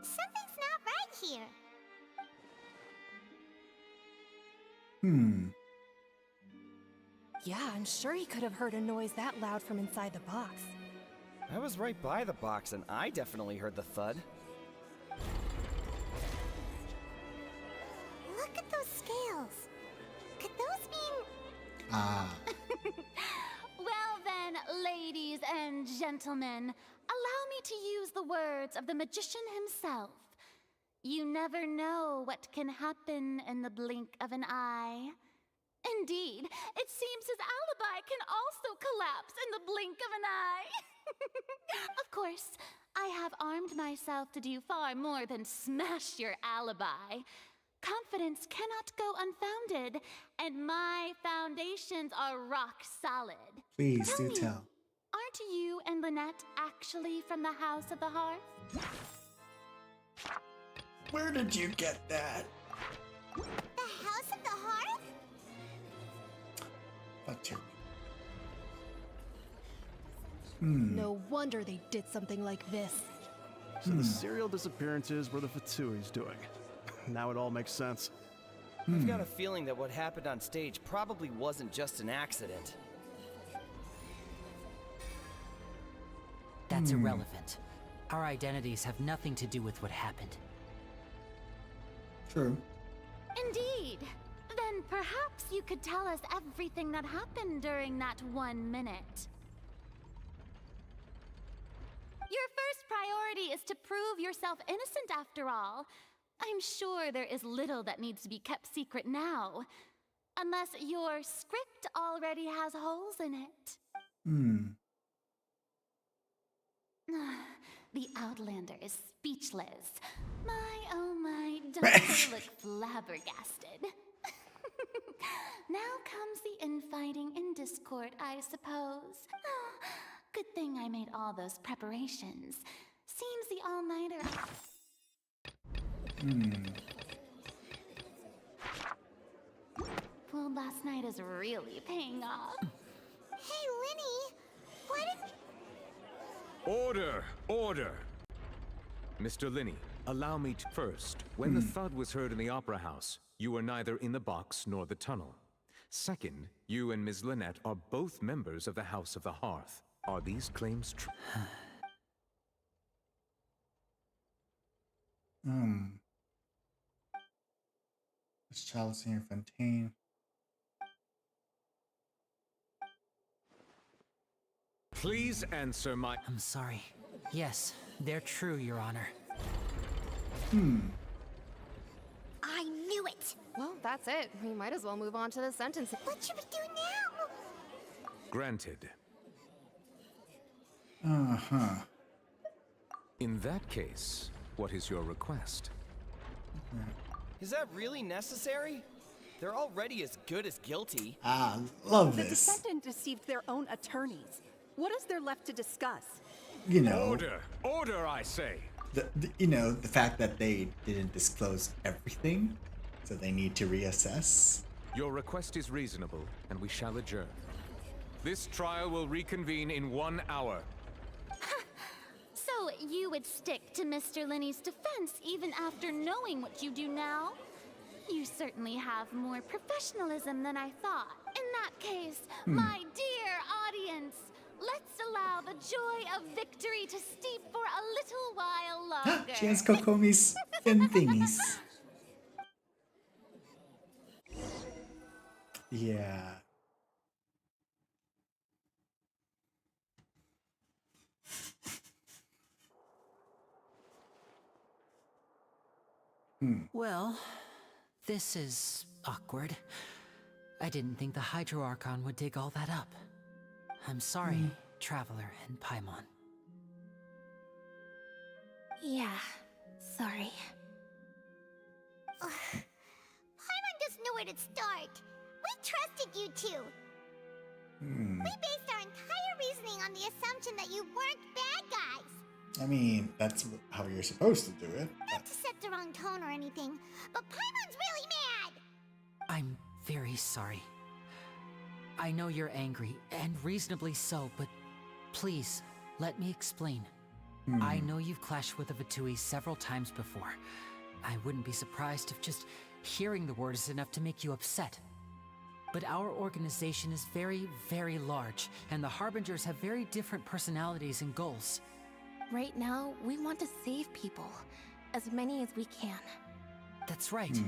Something's not right here. Yeah, I'm sure he could have heard a noise that loud from inside the box. I was right by the box, and I definitely heard the thud. Look at those scales. Could those mean... Well then, ladies and gentlemen, allow me to use the words of the magician himself. You never know what can happen in the blink of an eye. Indeed, it seems his alibi can also collapse in the blink of an eye. Of course, I have armed myself to do far more than smash your alibi. Confidence cannot go unfounded, and my foundations are rock solid. Please Tell do me, tell. aren't you and Lynette actually from the House of the Hearth? Where did you get that? The House of the Hearth? Fuck you. No wonder they did something like this. So the serial disappearances were the Fatsui's doing. Now it all makes sense. I've got a feeling that what happened on stage probably wasn't just an accident. That's irrelevant. Our identities have nothing to do with what happened. True. Indeed. Then perhaps you could tell us everything that happened during that 1 minute. Your first priority is to prove yourself innocent after all. I'm sure there is little that needs to be kept secret now. Unless your script already has holes in it. The Outlander is speechless. My, oh my, don't they look flabbergasted? Now comes the infighting in Discord, I suppose. Good thing I made all those preparations. Seems the all-nighter... Well, last night is really paying off. Hey, Linny, why didn't... Order! Order! Mr. Linney, allow me to... First, when the thud was heard in the Opera House, you were neither in the box nor the tunnel. Second, you and Ms. Lynette are both members of the House of the Hearth. Are these claims true? This child is here, Fontaine. Please answer my... I'm sorry. Yes, they're true, Your Honor. I knew it! Well, that's it. We might as well move on to the sentencing. What should we do now? Granted. In that case, what is your request? Is that really necessary? They're already as good as guilty. Love The this. defendant deceived their own attorneys. What is there left to discuss? You know, Order! Order, I say! the fact that they didn't disclose everything, so they need to reassess. Your request is reasonable, and we shall adjourn. This trial will reconvene in 1 hour. So you would stick to Mr. Linney's defense even after knowing what you do now? You certainly have more professionalism than I thought. In that case, my dear audience, let's allow the joy of victory to steep for a little while longer. She has Kokomi's fin thingies. Yeah. Well, this is awkward. I didn't think the Hydro Archon would dig all that up. I'm sorry, Traveler and Paimon. Yeah, sorry. Paimon doesn't know where to start. We trusted you two. We based our entire reasoning on the assumption that you weren't bad guys. I mean, that's how you're supposed to do it. Not to set the wrong tone or anything, but Paimon's really mad! I'm very sorry. I know you're angry, and reasonably so, but please, let me explain. I know you've clashed with the Vitui several times before. I wouldn't be surprised if just hearing the word is enough to make you upset. But our organization is very, very large, and the Harbingers have very different personalities and goals. Right now, we want to save people. As many as we can. That's right.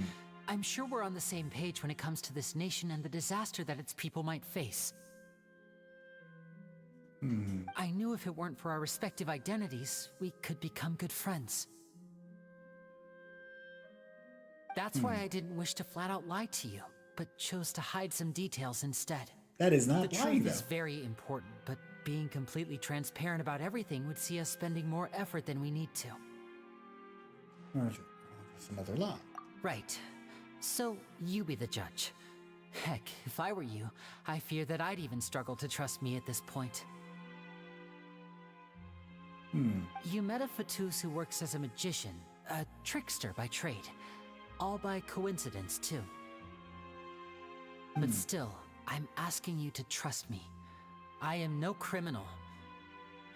I'm sure we're on the same page when it comes to this nation and the disaster that its people might face. I knew if it weren't for our respective identities, we could become good friends. That's why I didn't wish to flat out lie to you, but chose to hide some details instead. That is not The lying, truth is though. very important, but being completely transparent about everything would see us spending more effort than we need to. That's another lie. Right. So, you be the judge. Heck, if I were you, I fear that I'd even struggle to trust me at this point. You met a Fatus who works as a magician, a trickster by trade. All by coincidence, too. But still, I'm asking you to trust me. I am no criminal.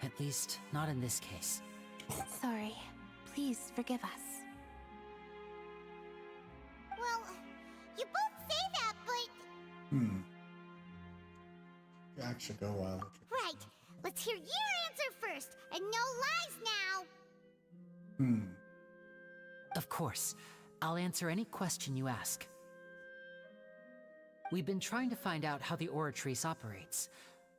At least, not in this case. Sorry. Please forgive us. Well, you both say that, but... You actually go wild. Right. Let's hear your answer first, and no lies now! Of course. I'll answer any question you ask. We've been trying to find out how the aura trace operates.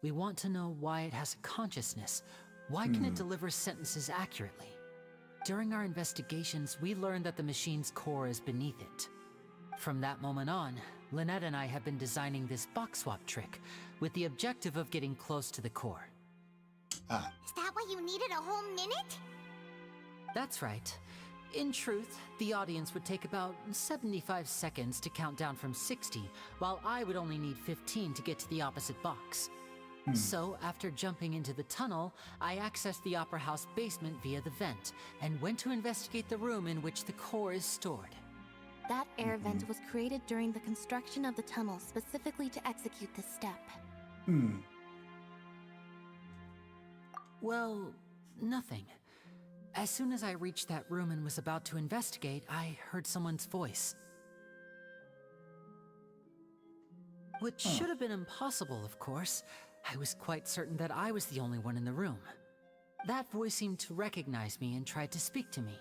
We want to know why it has a consciousness. Why can it deliver sentences accurately? During our investigations, we learned that the machine's core is beneath it. From that moment on, Lynette and I have been designing this box swap trick with the objective of getting close to the core. Is that why you needed a whole minute? That's right. In truth, the audience would take about 75 seconds to count down from 60, while I would only need 15 to get to the opposite box. So, after jumping into the tunnel, I accessed the Opera House basement via the vent, and went to investigate the room in which the core is stored. That air vent was created during the construction of the tunnel specifically to execute this step. Well, nothing. As soon as I reached that room and was about to investigate, I heard someone's voice. Which should have been impossible, of course. I was quite certain that I was the only one in the room. That voice seemed to recognize me and tried to speak to me.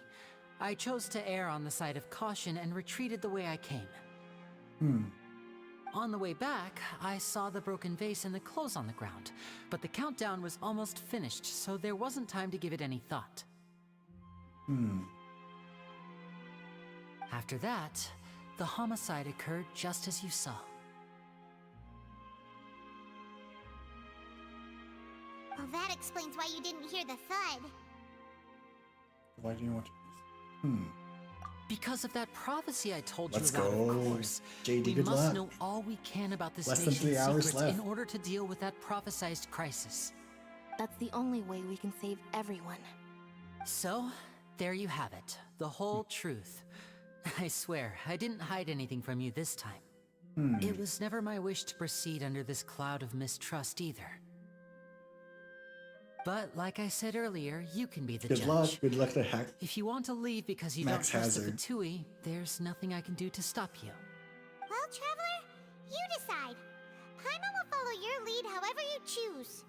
I chose to err on the side of caution and retreated the way I came. On the way back, I saw the broken vase and the clothes on the ground, but the countdown was almost finished, so there wasn't time to give it any thought. After that, the homicide occurred just as you saw. Well, that explains why you didn't hear the thud. Why do you want to? Because of that prophecy I told Let's you about, go. of course. JD, We good must luck. know all we can about this Less than nation's 3 hours secrets left. in order to deal with that prophesized crisis. That's the only way we can save everyone. So, there you have it. The whole truth. I swear, I didn't hide anything from you this time. It was never my wish to proceed under this cloud of mistrust either. But like I said earlier, you can be the Good judge. luck. Good luck to hack. If you want to leave because you Max don't trust the Hazard. Fatui, there's nothing I can do to stop you. Well, Traveler, you decide. Paimon will follow your lead however you choose.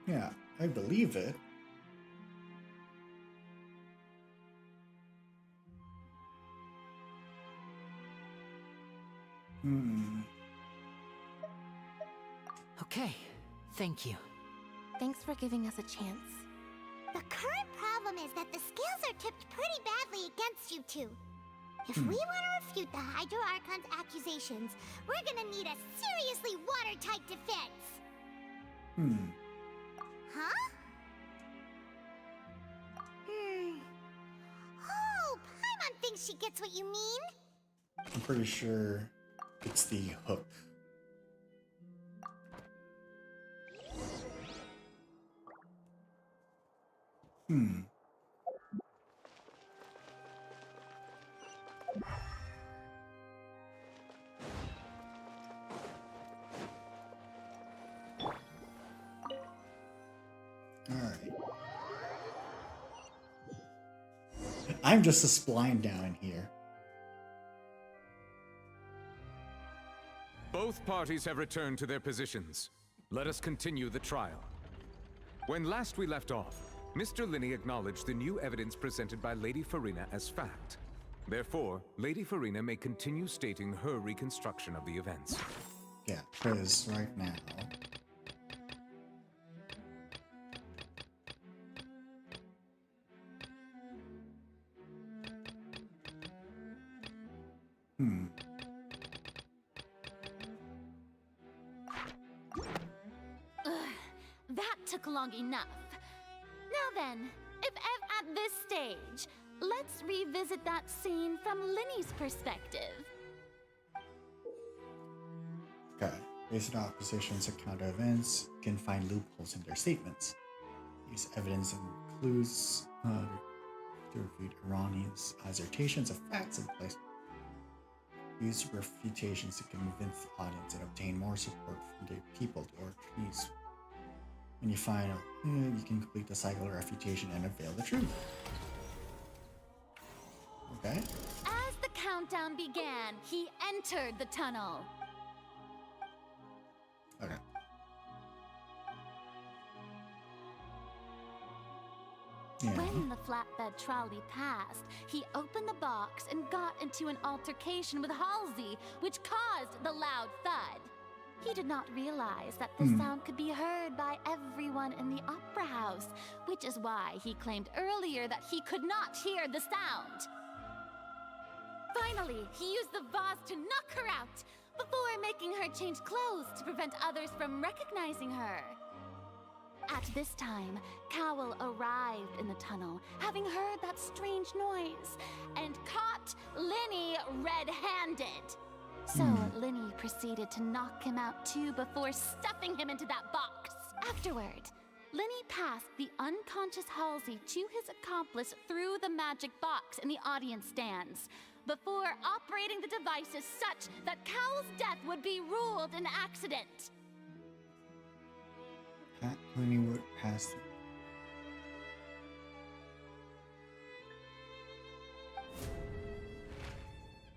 Yeah, I believe it. Okay, thank you. Thanks for giving us a chance. The current problem is that the scales are tipped pretty badly against you two. If we want to refute the Hydro Archon's accusations, we're gonna need a seriously watertight defense. Huh? Oh, Paimon thinks she gets what you mean. I'm pretty sure it's the hook. Alright. I'm just a spline down here. Both parties have returned to their positions. Let us continue the trial. When last we left off, Mr. Linney acknowledged the new evidence presented by Lady Farina as fact. Therefore, Lady Farina may continue stating her reconstruction of the events. Yeah, because right now... That took long enough. Now then, if at this stage, let's revisit that scene from Linny's perspective. Okay, based on opposition's account of events, you can find loopholes in their statements. Use evidence and clues to refute erroneous assertions of facts in place. Use refutations to convince the audience and obtain more support from the people to order news. When you find out, you can complete the cycle of refutation and unveil the truth. Okay. As the countdown began, he entered the tunnel. Okay. When the flatbed trolley passed, he opened the box and got into an altercation with Halsey, which caused the loud thud. He did not realize that the sound could be heard by everyone in the opera house, which is why he claimed earlier that he could not hear the sound. Finally, he used the vase to knock her out, before making her change clothes to prevent others from recognizing her. At this time, Cowell arrived in the tunnel, having heard that strange noise, and caught Linny red-handed. So Linny proceeded to knock him out too before stuffing him into that box. Afterward, Linny passed the unconscious Halsey to his accomplice through the magic box in the audience stands, before operating the devices such that Cowell's death would be ruled an accident. Linny would pass.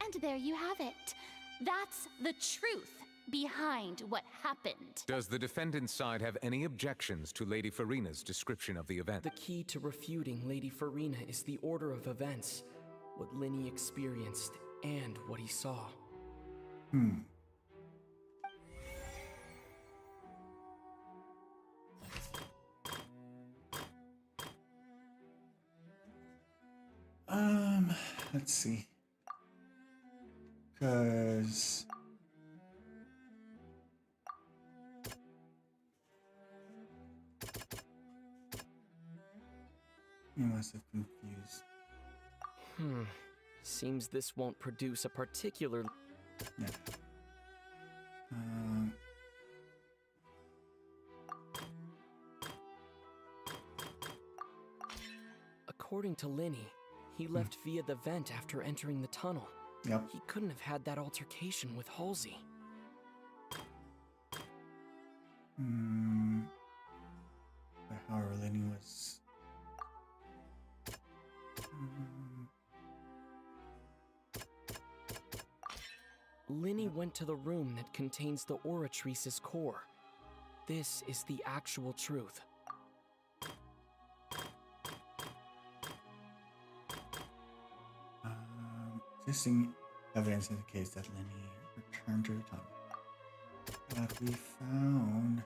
And there you have it. That's the truth behind what happened. Does the defendant's side have any objections to Lady Farina's description of the event? The key to refuting Lady Farina is the order of events, what Linny experienced, and what he saw. Let's see. Because you must have confused. Seems this won't produce a particular... Yeah. According to Linny, he left via the vent after entering the tunnel. Yep. He couldn't have had that altercation with Halsey. However, Linny was... Linny went to the room that contains the Oratrice's core. This is the actual truth. Existing evidence indicates that Linny returned to the tunnel. But we found...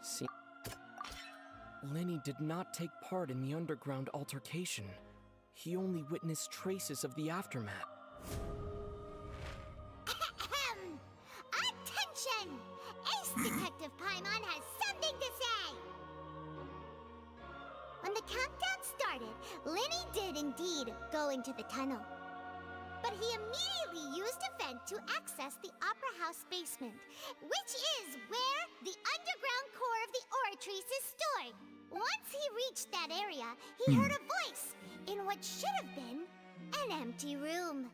See, Linny did not take part in the underground altercation. He only witnessed traces of the aftermath. Attention! Ace Detective Paimon has something to say! When the countdown started, Linny did indeed go into the tunnel. But he immediately used a vent to access the Opera House basement, which is where the underground core of the Oratrice is stored. Once he reached that area, he heard a voice in what should have been an empty room.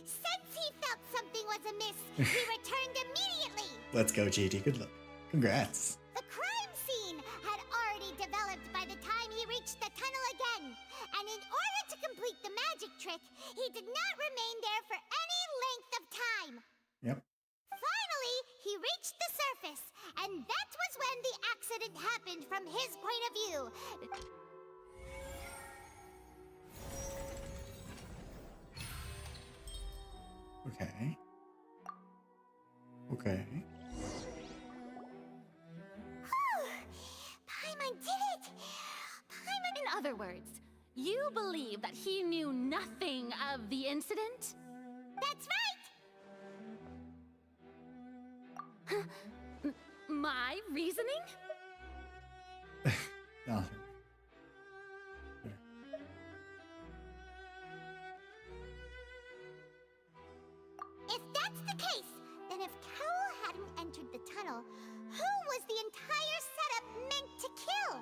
Since he felt something was amiss, he returned immediately. Let's go, JD. Good luck. Congrats. The crime scene had already developed by the time he reached the tunnel again, and in order to complete the magic trick, he did not remain there for any length of time. Yep. Finally, he reached the surface, and that was when the accident happened from his point of view. Okay. Okay. Paimon did it! Paimon... In other words, you believe that he knew nothing of the incident? That's right! My reasoning? No. If that's the case, then if Cowell hadn't entered the tunnel, who was the entire setup meant to kill?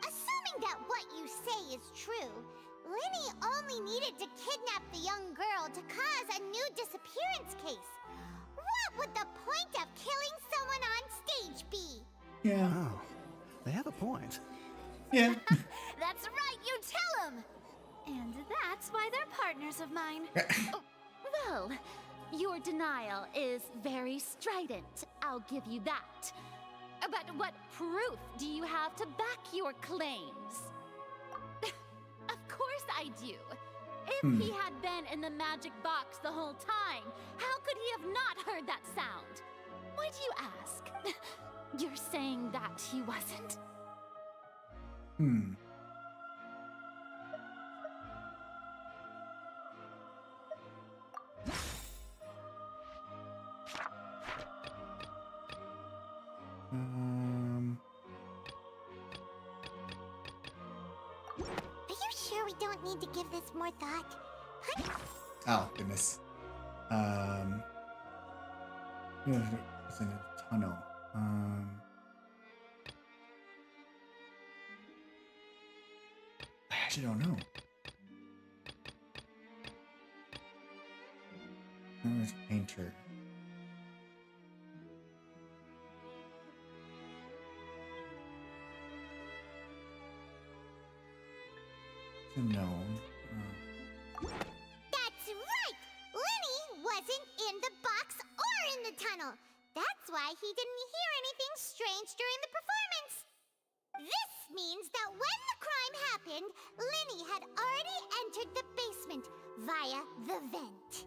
Assuming that what you say is true, Linny only needed to kidnap the young girl to cause a new disappearance case. What would the point of killing someone on stage be? Yeah. Oh, they have a point. Yeah. That's right, you tell him! And that's why they're partners of mine. Well, your denial is very strident, I'll give you that. But what proof do you have to back your claims? Of course I do. If he had been in the magic box the whole time, how could he have not heard that sound? Why do you ask? You're saying that he wasn't? Are you sure we don't need to give this more thought? Oh, goodness. It's in a tunnel. I actually don't know. There's painter. It's a gnome. That's right! Lenny wasn't in the box or in the tunnel. That's why he didn't hear anything strange during the performance. This means that when the crime happened, Lenny had already entered the basement via the vent.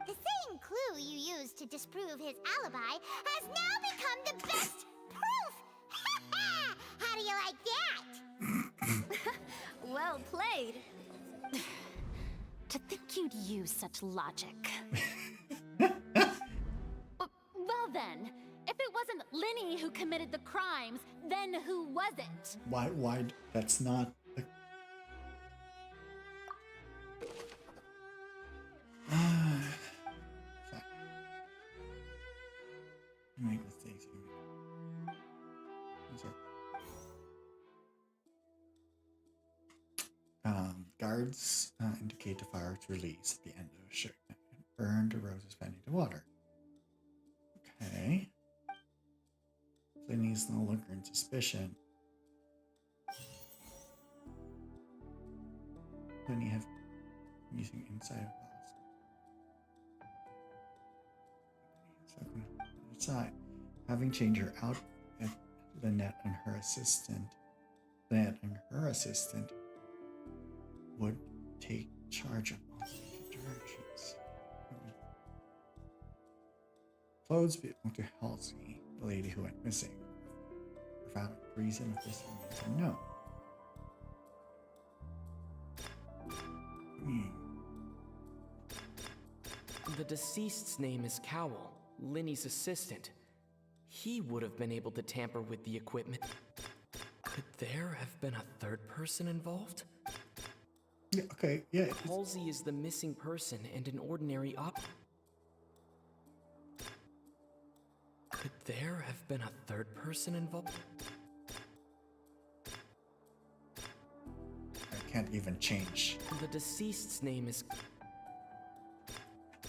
The same clue you used to disprove his alibi has now become the best proof! How do you like that? Well played. To think you'd use such logic. Well then, if it wasn't Lenny who committed the crimes, then who was it? Why, that's not the... Make mistakes here. Guards indicate the fire to release at the end of a shirt. Burned roses fell into water. Okay. Lenny's no longer in suspicion. Lenny have using inside of house. Side. Having changed her outfit, Lynette and her assistant would take charge of all the directions. Clothes belong to Halsey, the lady who went missing. Without reason of this no. The deceased's name is Cowell, Lenny's assistant. He would have been able to tamper with the equipment. Could there have been a third person involved? Yeah, okay, yeah. Halsey is the missing person and an ordinary Could there have been a third person involved? I can't even change. The deceased's name is...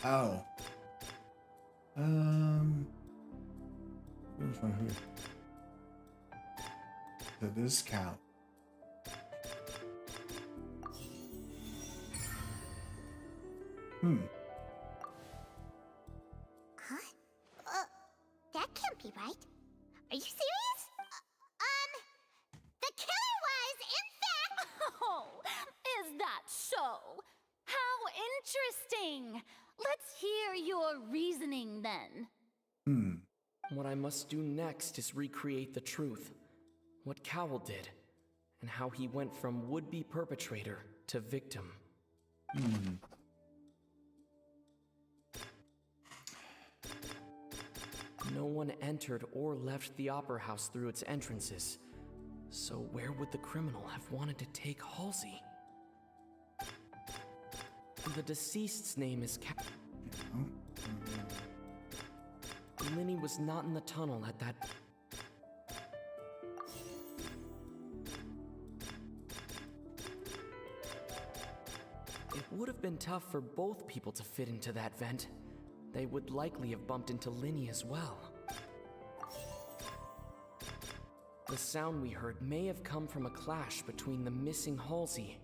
Oh. So this cow. Huh? That can't be right. Are you serious? The killer was, in fact... Oh, is that so? How interesting! Let's hear your reasoning then. What I must do next is recreate the truth. What Cowell did, and how he went from would-be perpetrator to victim. No one entered or left the Opera House through its entrances. So where would the criminal have wanted to take Halsey? The deceased's name is Lenny was not in the tunnel at that... It would have been tough for both people to fit into that vent. They would likely have bumped into Lenny as well. The sound we heard may have come from a clash between the missing Halsey.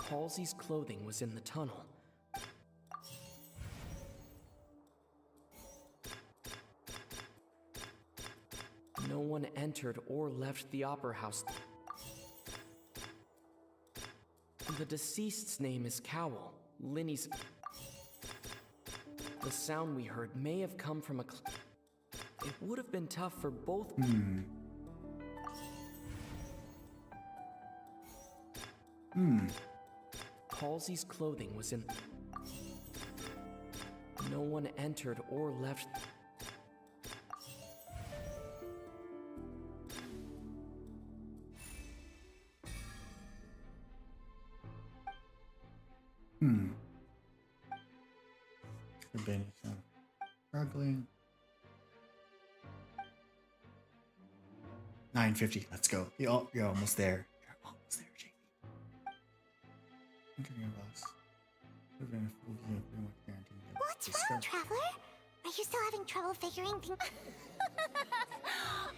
Halsey's clothing was in the tunnel. No one entered or left the opera house. The deceased's name is Cowl. Linny's... The sound we heard may have come from a... It would have been tough for both... Halsey's clothing was in... No one entered or left... Could be some struggling. 950. Let's go. You're almost there. You're almost there, JD. What's wrong, Traveler? Are you still having trouble figuring things?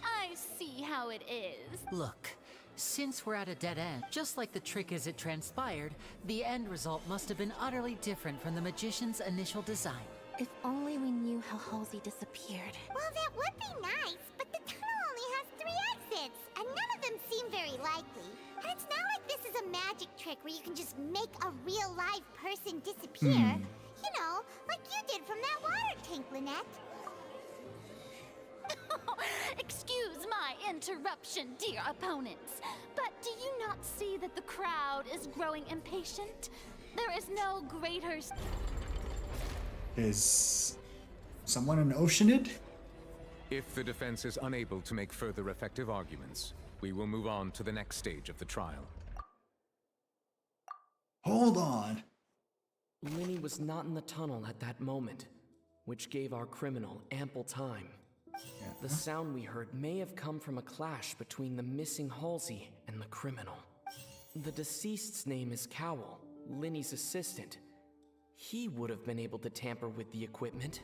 I see how it is. Look, since we're at a dead end, just like the trick as it transpired, the end result must have been utterly different from the magician's initial design. If only we knew how Halsey disappeared. Well, that would be nice, but the tunnel only has 3 exits, and none of them seem very likely. And it's not like this is a magic trick where you can just make a real live person disappear. You know, like you did from that water tank, Lynette. Excuse my interruption, dear opponents, but do you not see that the crowd is growing impatient? There is no greater... Is someone an Oceanid? If the defense is unable to make further effective arguments, we will move on to the next stage of the trial. Hold on. Linny was not in the tunnel at that moment, which gave our criminal ample time. The sound we heard may have come from a clash between the missing Halsey and the criminal. The deceased's name is Cowl, Linny's assistant. He would have been able to tamper with the equipment.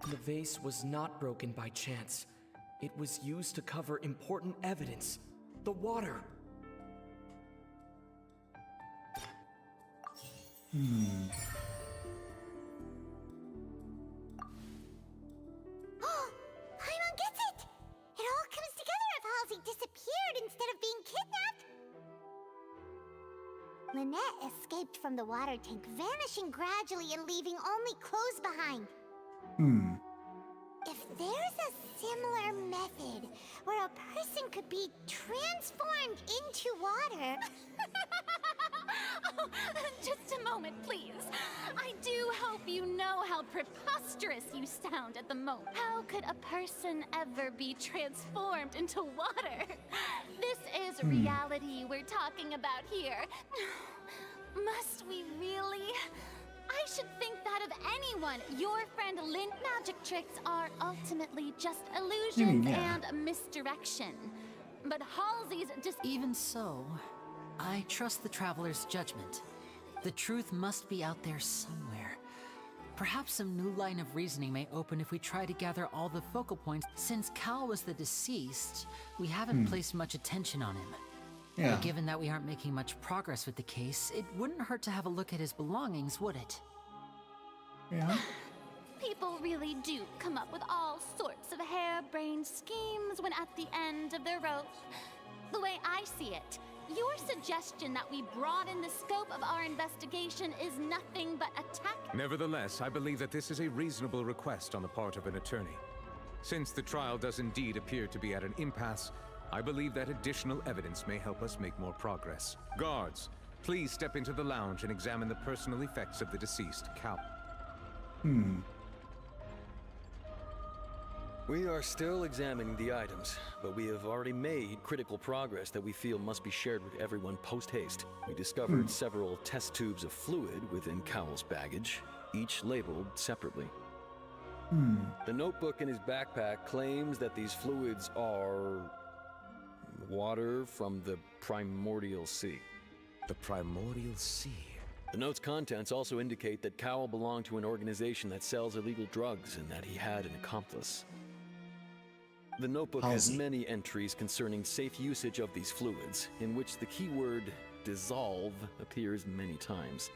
The vase was not broken by chance. It was used to cover important evidence. The water. Paimon gets it! It all comes together if Halsey disappeared instead of being kidnapped. Lynette escaped from the water tank, vanishing gradually and leaving only clothes behind. If there's a similar method where a person could be transformed into water... Oh, just a moment, please. I do hope you know how preposterous you sound at the moment. How could a person ever be transformed into water? This is reality we're talking about here. Must we really? I should think that of anyone. Your friend Lynn magic tricks are ultimately just illusions and misdirection. But Halsey's just... Even so, I trust the Traveler's judgment. The truth must be out there somewhere. Perhaps some new line of reasoning may open if we try to gather all the focal points. Since Cal was the deceased, we haven't placed much attention on him. Yeah. Given that we aren't making much progress with the case, it wouldn't hurt to have a look at his belongings, would it? Yeah. People really do come up with all sorts of harebrained schemes when at the end of their rope. The way I see it, your suggestion that we broaden the scope of our investigation is nothing but a Nevertheless, I believe that this is a reasonable request on the part of an attorney. Since the trial does indeed appear to be at an impasse, I believe that additional evidence may help us make more progress. Guards, please step into the lounge and examine the personal effects of the deceased, Cal. We are still examining the items, but we have already made critical progress that we feel must be shared with everyone post-haste. We discovered several test tubes of fluid within Cowell's baggage, each labeled separately. The notebook in his backpack claims that these fluids are... water from the Primordial Sea. The Primordial Sea? The note's contents also indicate that Cowell belonged to an organization that sells illegal drugs and that he had an accomplice. The notebook has many entries concerning safe usage of these fluids, in which the keyword dissolve appears many times.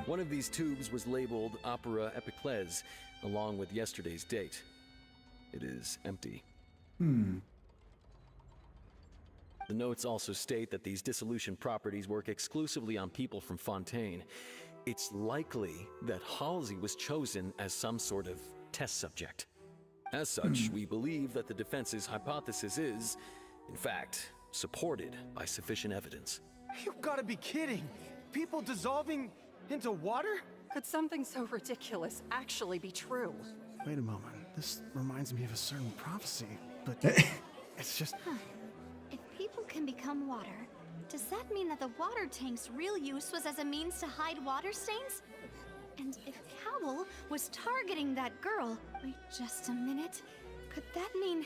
One of these tubes was labeled Opera Epiclese, along with yesterday's date. It is empty. Hmm. The notes also state that these dissolution properties work exclusively on people from Fontaine. It's likely that Halsey was chosen as some sort of test subject. As such, we believe that the defense's hypothesis is, in fact, supported by sufficient evidence. You've got to be kidding! People dissolving into water? Could something so ridiculous actually be true? Wait a moment. This reminds me of a certain prophecy, but it's just... If people can become water, does that mean that the water tank's real use was as a means to hide water stains? And if Cowell was targeting that girl... Wait just a minute. Could that mean...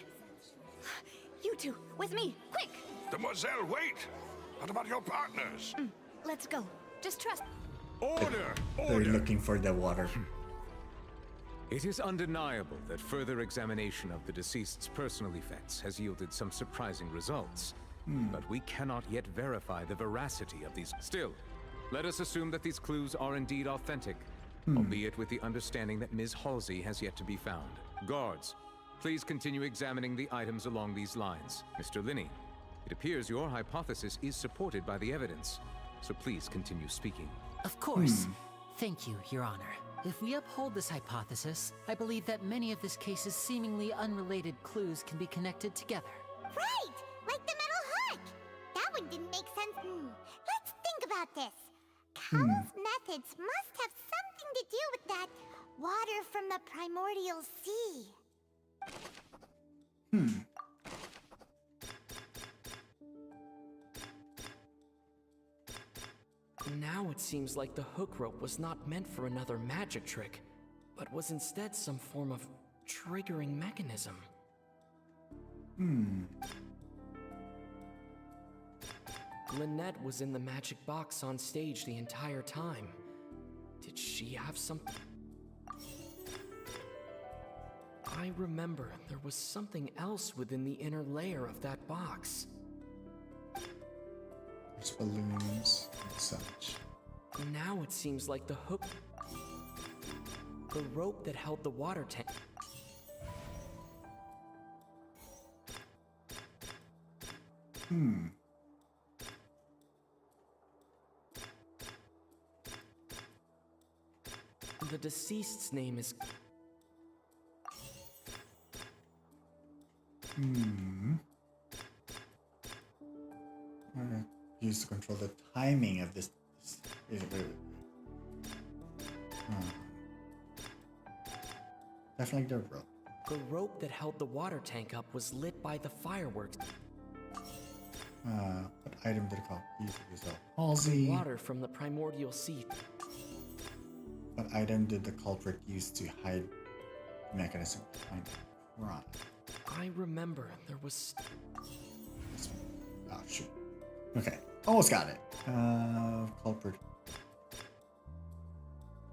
You two, with me, quick! Demoiselle, wait! What about your partners? Let's go. Just trust... Order! They're looking for the water. It is undeniable that further examination of the deceased's personal effects has yielded some surprising results. But we cannot yet verify the veracity of these. Still, let us assume that these clues are indeed authentic, albeit with the understanding that Ms. Halsey has yet to be found. Guards, please continue examining the items along these lines. Mr. Linney, it appears your hypothesis is supported by the evidence, so please continue speaking. Of course. Thank you, Your Honor. If we uphold this hypothesis, I believe that many of this case's seemingly unrelated clues can be connected together. Right! Like the metal hook! That one didn't make sense. Let's think about this. Cowell's methods must have something to do with that water from the primordial sea. Now it seems like the hook rope was not meant for another magic trick, but was instead some form of triggering mechanism. Lynette was in the magic box on stage the entire time. Did she have something? I remember there was something else within the inner layer of that box. There's balloons and such. Now it seems like the hook... The rope that held the water tank... The deceased's name is... Use to control the timing of this. Definitely the rope. The rope that held the water tank up was lit by the fireworks. What item did it call? Use to resolve Halsey. Water from the primordial sea. What item did the culprit use to hide the mechanism behind the crime? I remember there was... Oh, shoot. Okay, almost got it. Culprit.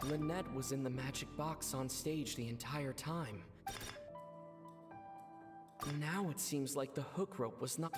Lynette was in the magic box on stage the entire time. Now it seems like the hook rope was not...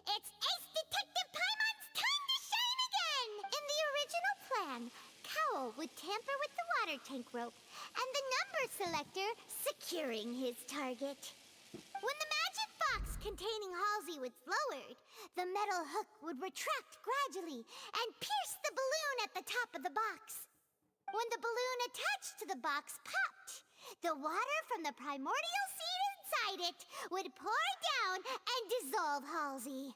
It's Ace Detective Paimon's time to shine again! In the original plan, Cowell would tamper with the water tank rope, and the number selector securing his target. When the magic box containing Halsey was lowered, the metal hook would retract gradually and pierce the balloon at the top of the box. When the balloon attached to the box popped, the water from the primordial seed inside it would pour down and dissolve Halsey.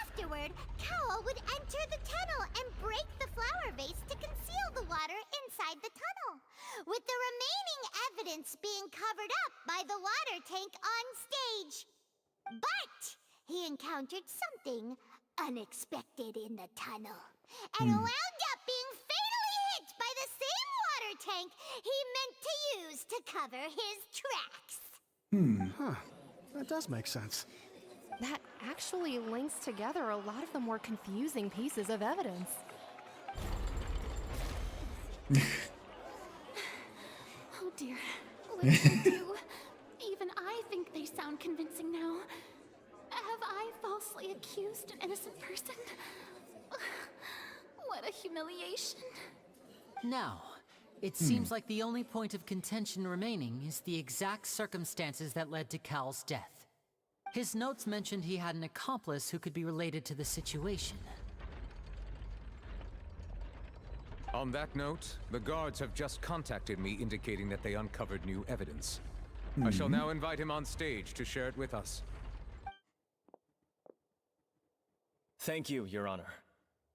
Afterward, Cowell would enter the tunnel and break the flower vase to conceal the water inside the tunnel, with the remaining evidence being covered up by the water tank on stage. But he encountered something unexpected in the tunnel, and wound up being fatally hit by the same water tank he meant to use to cover his tracks. That does make sense. That actually links together a lot of the more confusing pieces of evidence. Oh dear. What do I do? Even I think they sound convincing now. Have I falsely accused an innocent person? What a humiliation. Now, it seems like the only point of contention remaining is the exact circumstances that led to Cal's death. His notes mentioned he had an accomplice who could be related to the situation. On that note, the guards have just contacted me indicating that they uncovered new evidence. I shall now invite him on stage to share it with us. Thank you, Your Honor.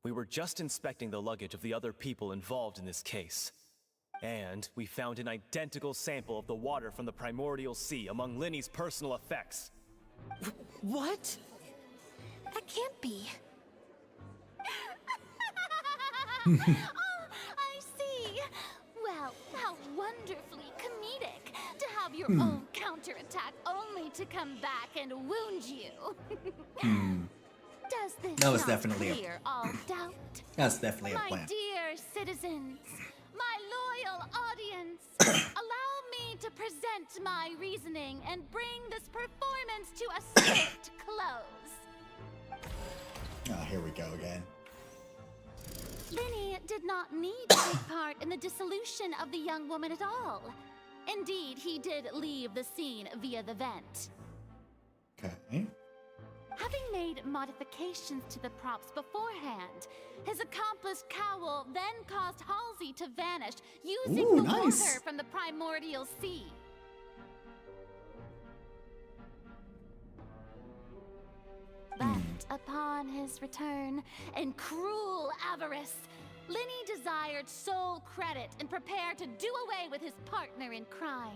We were just inspecting the luggage of the other people involved in this case. And we found an identical sample of the water from the primordial sea among Linny's personal effects. What? That can't be. Oh, I see. Well, how wonderfully comedic to have your own counterattack only to come back and wound you. Does this That was not definitely a- clear all doubt? That's definitely a My plan. dear citizens, my loyal audience, allow me to present my reasoning and bring this performance to a swift close. Oh, here we go again. Linny did not need to take part in the dissolution of the young woman at all. Indeed, he did leave the scene via the vent. Okay. Having made modifications to the props beforehand, his accomplice Cowl then caused Halsey to vanish using Ooh, the nice. water from the primordial sea. But upon his return, in cruel avarice, Linny desired sole credit and prepared to do away with his partner in crime.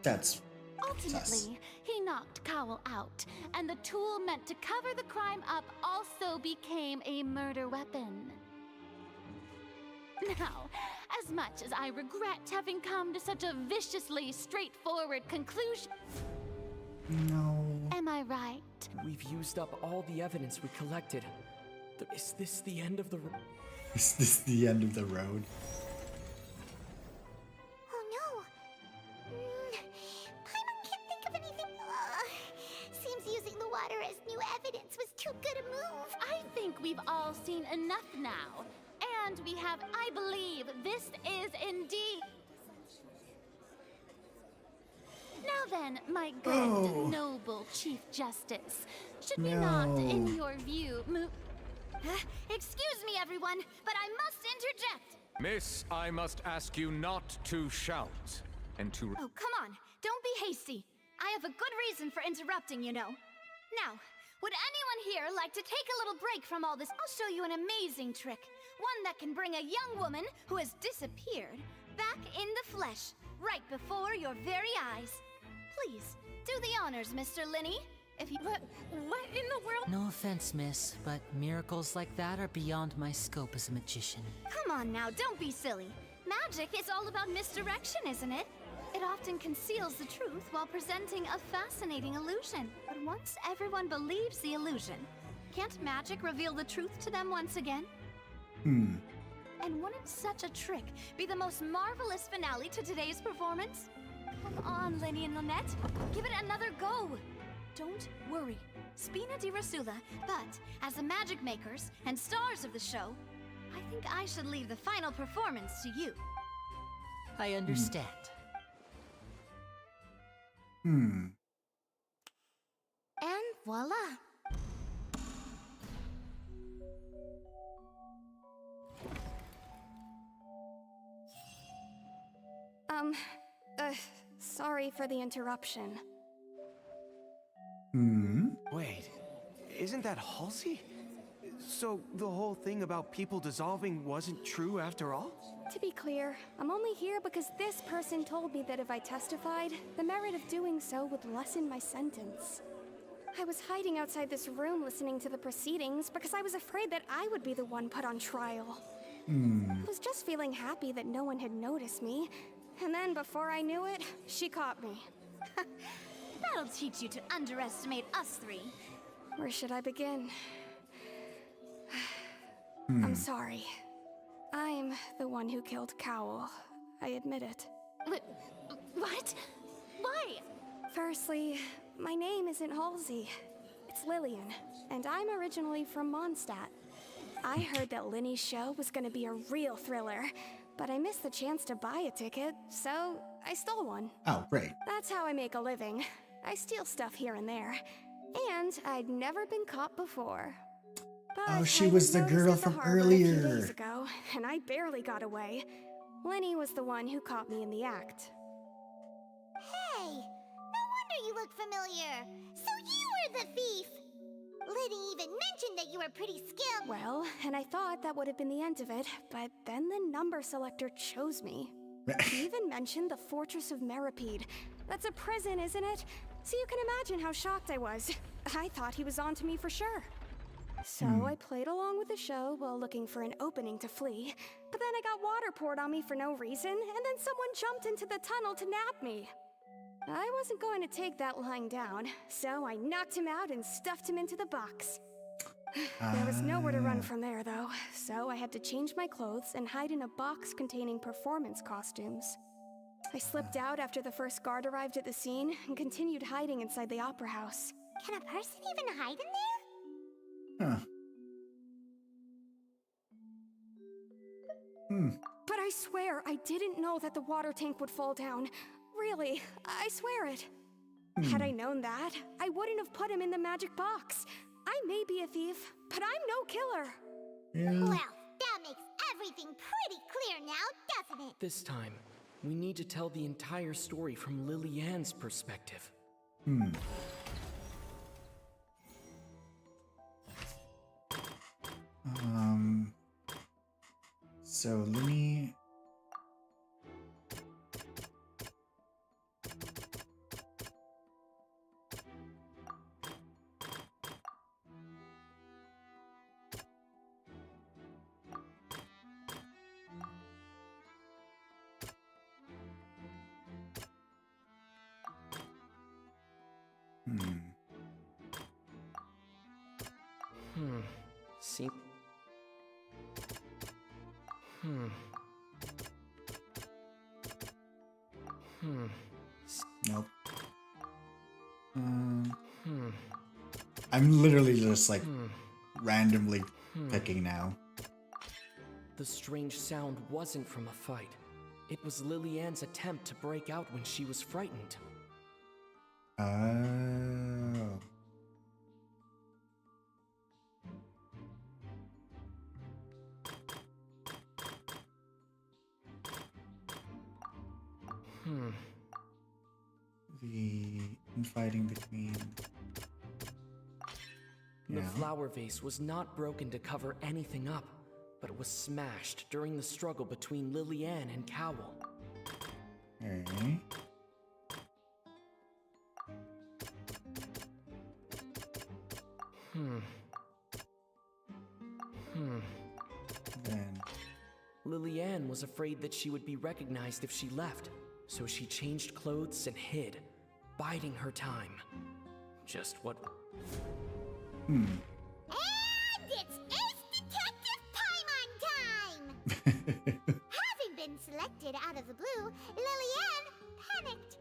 That's Ultimately, he knocked Cowl out, and the tool meant to cover the crime up also became a murder weapon. Now, as much as I regret having come to such a viciously straightforward conclusion, no. Am I right? We've used up all the evidence we collected. Is this the end of the road? Is this the end of the road? Oh no! Paimon can't think of anything. Seems using the water as new evidence was too good a move. I think we've all seen enough now. And we have, I believe, this is indeed... Now then, my good, noble Chief Justice, should we not, in your view, move... Excuse me, everyone, but I must interject. Miss, I must ask you not to shout and to... Oh, come on. Don't be hasty. I have a good reason for interrupting, you know. Now, would anyone here like to take a little break from all this? I'll show you an amazing trick. One that can bring a young woman who has disappeared back in the flesh, right before your very eyes. Please, do the honors, Mr. Linny. If you... What in the world? No offense, miss, but miracles like that are beyond my scope as a magician. Come on now, don't be silly. Magic is all about misdirection, isn't it? It often conceals the truth while presenting a fascinating illusion. But once everyone believes the illusion, can't magic reveal the truth to them once again? And wouldn't such a trick be the most marvelous finale to today's performance? Come on, Linny and Lynette. Give it another go. Don't worry. Spina di Rasula, but as the magic makers and stars of the show, I think I should leave the final performance to you. I understand. And voila. Sorry for the interruption. Wait, isn't that Halsey? So the whole thing about people dissolving wasn't true after all? To be clear, I'm only here because this person told me that if I testified, the merit of doing so would lessen my sentence. I was hiding outside this room listening to the proceedings because I was afraid that I would be the one put on trial. I was just feeling happy that no one had noticed me, and then before I knew it, she caught me. That'll teach you to underestimate us three. Where should I begin? I'm sorry. I'm the one who killed Cowl. I admit it. What? Why? Firstly, my name isn't Halsey. It's Lillian, and I'm originally from Mondstadt. I heard that Linny's show was gonna be a real thriller, but I missed the chance to buy a ticket, so I stole one. Oh, great. That's how I make a living. I steal stuff here and there. And I'd never been caught before. But Oh, she I was the noticed girl at the from harbor a few earlier. days ago, and I barely got away. Lenny was the one who caught me in the act. Hey, no wonder you look familiar. So you were the thief. Liddy even mentioned that you were pretty skilled. Well, and I thought that would have been the end of it, but then the number selector chose me. He even mentioned the Fortress of Meripede. That's a prison, isn't it? So you can imagine how shocked I was. I thought he was on to me for sure. So I played along with the show while looking for an opening to flee. But then I got water poured on me for no reason, and then someone jumped into the tunnel to nab me. I wasn't going to take that lying down, so I knocked him out and stuffed him into the box. There was nowhere to run from there, though, so I had to change my clothes and hide in a box containing performance costumes. I slipped out after the first guard arrived at the scene and continued hiding inside the opera house. Can a person even hide in there? Huh. But I swear I didn't know that the water tank would fall down. Really, I swear it. Had I known that, I wouldn't have put him in the magic box. I may be a thief, but I'm no killer. Yeah. Well, that makes everything pretty clear now, doesn't it? This time, we need to tell the entire story from Lillian's perspective. So Linny. See. Nope. I'm literally just like randomly picking now. The strange sound wasn't from a fight. It was Lillian's attempt to break out when she was frightened. Oh. The infighting between. The flower vase was not broken to cover anything up, but it was smashed during the struggle between Lillian and Cowell. Okay. Then Lillian was afraid that she would be recognized if she left, so she changed clothes and hid, biding her time. Just what... And it's Ace Detective Paimon time! Having been selected out of the blue, Lillian panicked.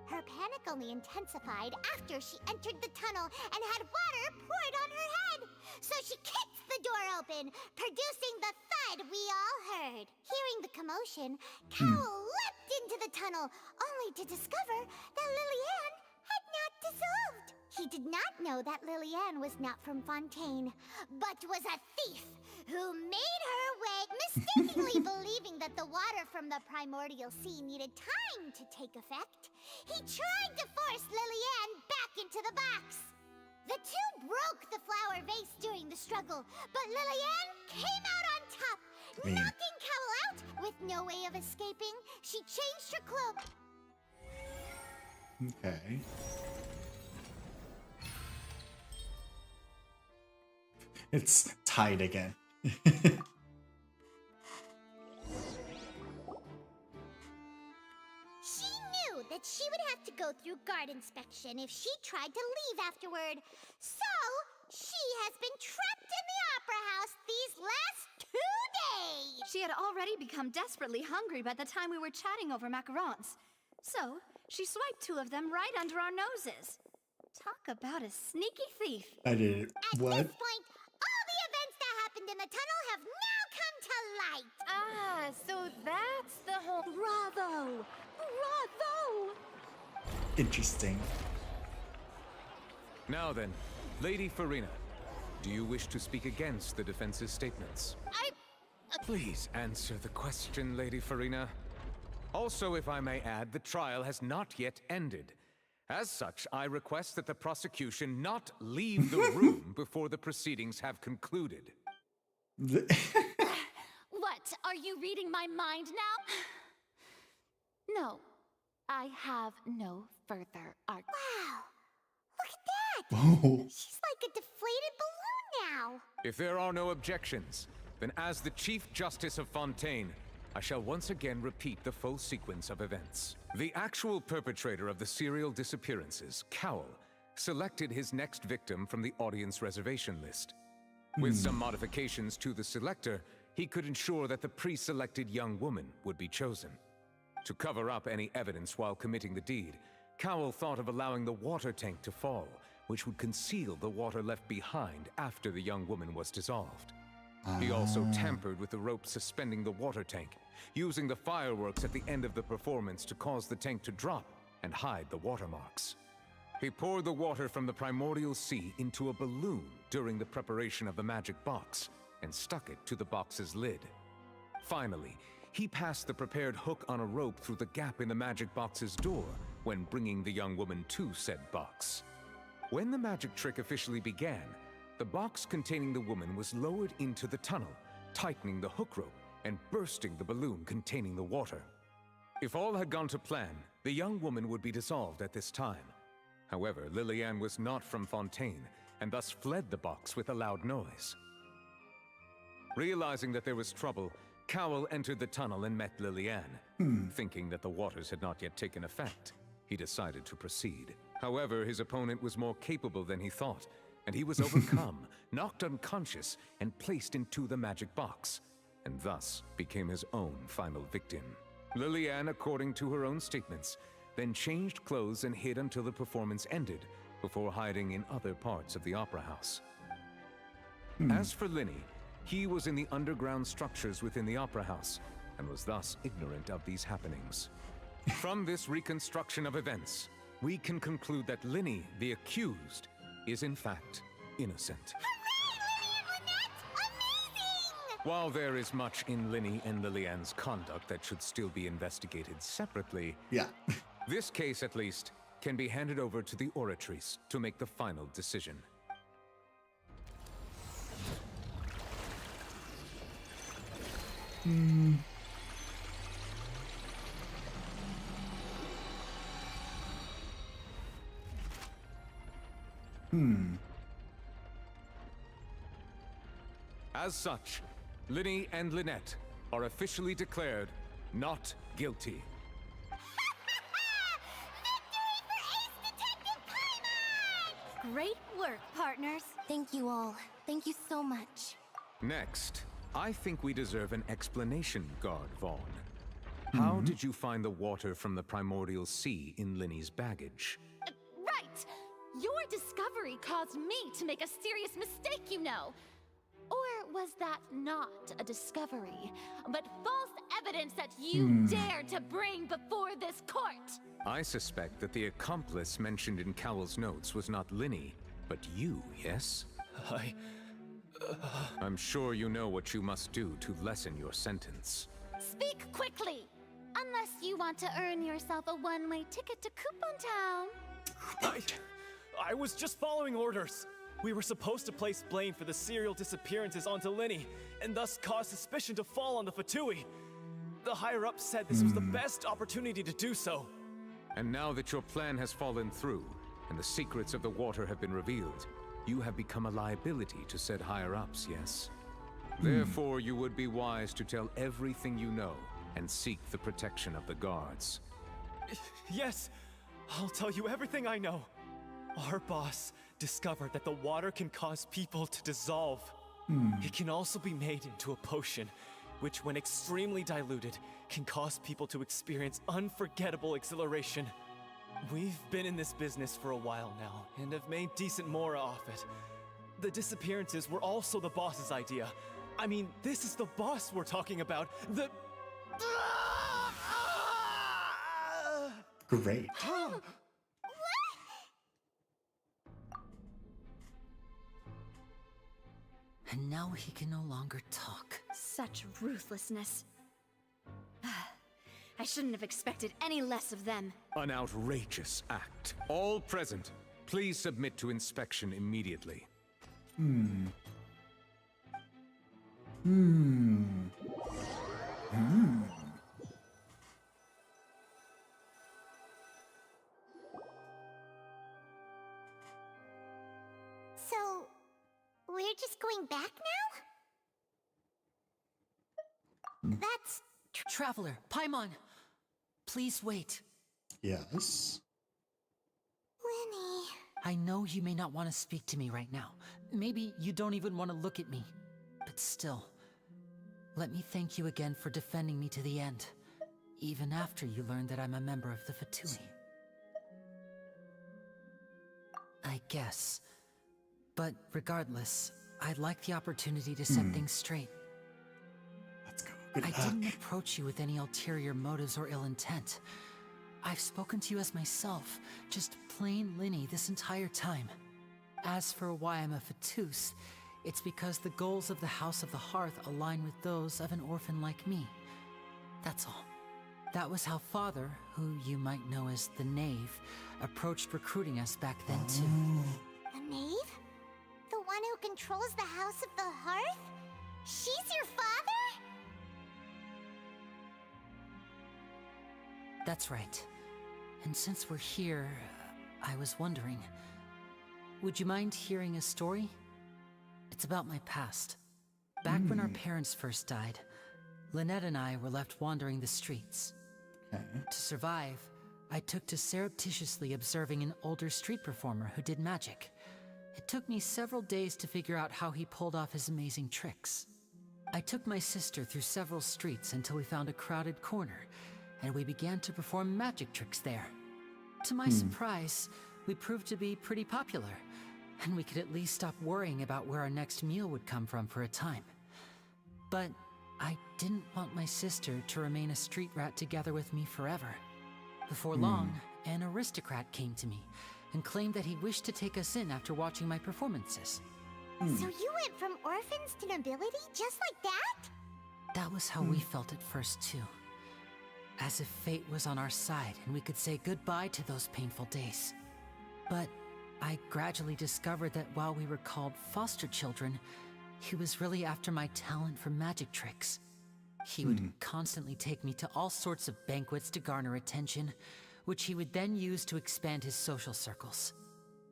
Her panic only intensified after she entered the tunnel and had water poured on her head. So she kicked the door open, producing the thud we all heard. Hearing the commotion, Cowell leapt into the tunnel, only to discover that Lillian had not dissolved. He did not know that Lillian was not from Fontaine, but was a thief who made her way, mistakenly believing that the water from the primordial sea needed time to take effect. He tried to force Lillian back into the box. The two broke the flower vase during the struggle, but Lillian came out on top, knocking Cowell out with no way of escaping. She changed her cloak. okay. It's tied again. She knew that she would have to go through guard inspection if she tried to leave afterward. So, she has been trapped in the opera house these last 2 days. She had already become desperately hungry by the time we were chatting over macarons. So, she swiped 2 of them right under our noses. Talk about a sneaky thief. I did. What? At this point, all the events that happened in the tunnel have now come to light. Ah, so that's the whole. Bravo! Bravo! Interesting. Now then, Lady Farina, do you wish to speak against the defense's statements? Please answer the question, Lady Farina. Also, if I may add, the trial has not yet ended. As such, I request that the prosecution not leave the room before the proceedings have concluded. What? Are you reading my mind now? No. I have no further argument. Wow! Look at that! Oh. She's like a deflated balloon now. If there are no objections, then as the Chief Justice of Fontaine, I shall once again repeat the full sequence of events. The actual perpetrator of the serial disappearances, Cowell, selected his next victim from the audience reservation list. With some modifications to the selector, he could ensure that the pre-selected young woman would be chosen. To cover up any evidence while committing the deed, Cowell thought of allowing the water tank to fall, which would conceal the water left behind after the young woman was dissolved. He also tampered with the rope suspending the water tank, using the fireworks at the end of the performance to cause the tank to drop and hide the watermarks. He poured the water from the primordial sea into a balloon during the preparation of the magic box and stuck it to the box's lid. Finally, he passed the prepared hook on a rope through the gap in the magic box's door when bringing the young woman to said box. When the magic trick officially began, the box containing the woman was lowered into the tunnel, tightening the hook rope and bursting the balloon containing the water. If all had gone to plan, the young woman would be dissolved at this time. However, Lillian was not from Fontaine and thus fled the box with a loud noise. Realizing that there was trouble, Cowell entered the tunnel and met Lillian. Thinking that the waters had not yet taken effect, he decided to proceed. However, his opponent was more capable than he thought, and he was overcome, knocked unconscious, and placed into the magic box, and thus became his own final victim. Lillian, according to her own statements, then changed clothes and hid until the performance ended, before hiding in other parts of the opera house. As for Linny, he was in the underground structures within the opera house, and was thus ignorant of these happenings. From this reconstruction of events, we can conclude that Linny, the accused, is in fact innocent. While there is much in Linny and Lillian's conduct that should still be investigated separately, this case at least can be handed over to the Oratrice to make the final decision. As such, Linny and Lynette are officially declared not guilty. Great work, partners. Thank you all. Thank you so much. Next, I think we deserve an explanation, Guard Vaughn. How did you find the water from the primordial sea in Linny's baggage? Right! Your discovery caused me to make a serious mistake, you know. Or was that not a discovery, but false evidence that you dared to bring before this court? I suspect that the accomplice mentioned in Cowell's notes was not Linny, but you, yes? I'm sure you know what you must do to lessen your sentence. Speak quickly! Unless you want to earn yourself a one-way ticket to Coupon Town. I was just following orders. We were supposed to place blame for the serial disappearances onto Linny, and thus cause suspicion to fall on the Fatui. The higher-ups said this was the best opportunity to do so. And now that your plan has fallen through, and the secrets of the water have been revealed, you have become a liability to said higher-ups, yes? Therefore, you would be wise to tell everything you know, and seek the protection of the guards. Yes, I'll tell you everything I know. Our boss discovered that the water can cause people to dissolve. It can also be made into a potion, which when extremely diluted, can cause people to experience unforgettable exhilaration. We've been in this business for a while now, and have made decent mora off it. The disappearances were also the boss's idea. I mean, this is the boss we're talking about. The... Great. And now he can no longer talk. Such ruthlessness. I shouldn't have expected any less of them. An outrageous act. All present, please submit to inspection immediately. So, we're just going back now? That's... Traveler, Paimon! Please wait. Yes. Lenny... I know you may not want to speak to me right now. Maybe you don't even want to look at me. But still, let me thank you again for defending me to the end, even after you learned that I'm a member of the Fatui. I guess. But regardless, I'd like the opportunity to set things straight. Let's go. Good I luck. didn't approach you with any ulterior motives or ill intent. I've spoken to you as myself, just plain Linny this entire time. As for why I'm a Fatus, it's because the goals of the House of the Hearth align with those of an orphan like me. That's all. That was how Father, who you might know as the Knave, approached recruiting us back then too. The Knave? The one who controls the House of the Hearth? She's your father? That's right. And since we're here, I was wondering, would you mind hearing a story? It's about my past. Back when our parents first died, Lynette and I were left wandering the streets. To survive, I took to surreptitiously observing an older street performer who did magic. It took me several days to figure out how he pulled off his amazing tricks. I took my sister through several streets until we found a crowded corner, and we began to perform magic tricks there. To my surprise, we proved to be pretty popular, and we could at least stop worrying about where our next meal would come from for a time. But I didn't want my sister to remain a street rat together with me forever. Before long, an aristocrat came to me and claimed that he wished to take us in after watching my performances. So you went from orphans to nobility just like that? That was how we felt at first too. As if fate was on our side and we could say goodbye to those painful days. But I gradually discovered that while we were called foster children, he was really after my talent for magic tricks. He would constantly take me to all sorts of banquets to garner attention, which he would then use to expand his social circles.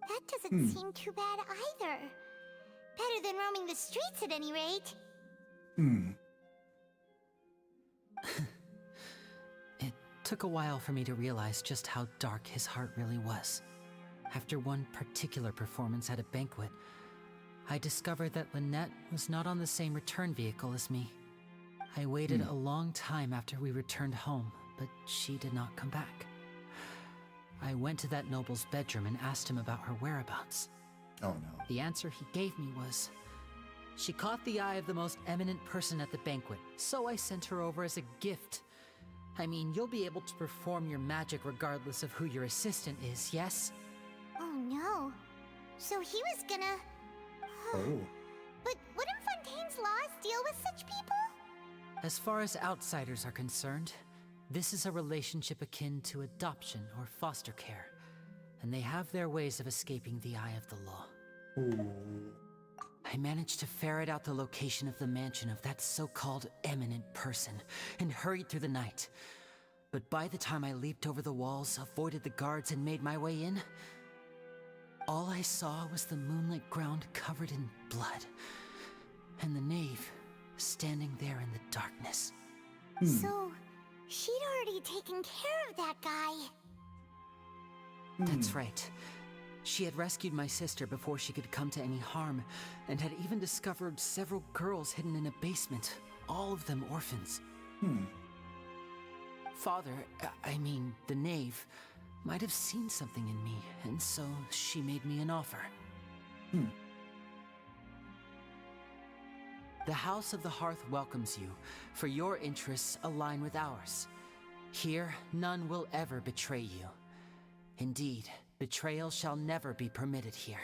That doesn't seem too bad either. Better than roaming the streets at any rate. It took a while for me to realize just how dark his heart really was. After one particular performance at a banquet, I discovered that Lynette was not on the same return vehicle as me. I waited a long time after we returned home, but she did not come back. I went to that noble's bedroom and asked him about her whereabouts. Oh no. The answer he gave me was, she caught the eye of the most eminent person at the banquet, so I sent her over as a gift. I mean, you'll be able to perform your magic regardless of who your assistant is, yes? Oh no. So he was gonna... Oh. But wouldn't Fontaine's laws deal with such people? As far as outsiders are concerned, this is a relationship akin to adoption or foster care, and they have their ways of escaping the eye of the law. I managed to ferret out the location of the mansion of that so-called eminent person and hurried through the night. But by the time I leaped over the walls, avoided the guards, and made my way in, all I saw was the moonlit ground covered in blood, and the knave standing there in the darkness. So, she'd already taken care of that guy. That's right. She had rescued my sister before she could come to any harm, and had even discovered several girls hidden in a basement, all of them orphans. Father, I mean, the knave, might have seen something in me, and so she made me an offer. The House of the Hearth welcomes you, for your interests align with ours. Here, none will ever betray you. Indeed, betrayal shall never be permitted here.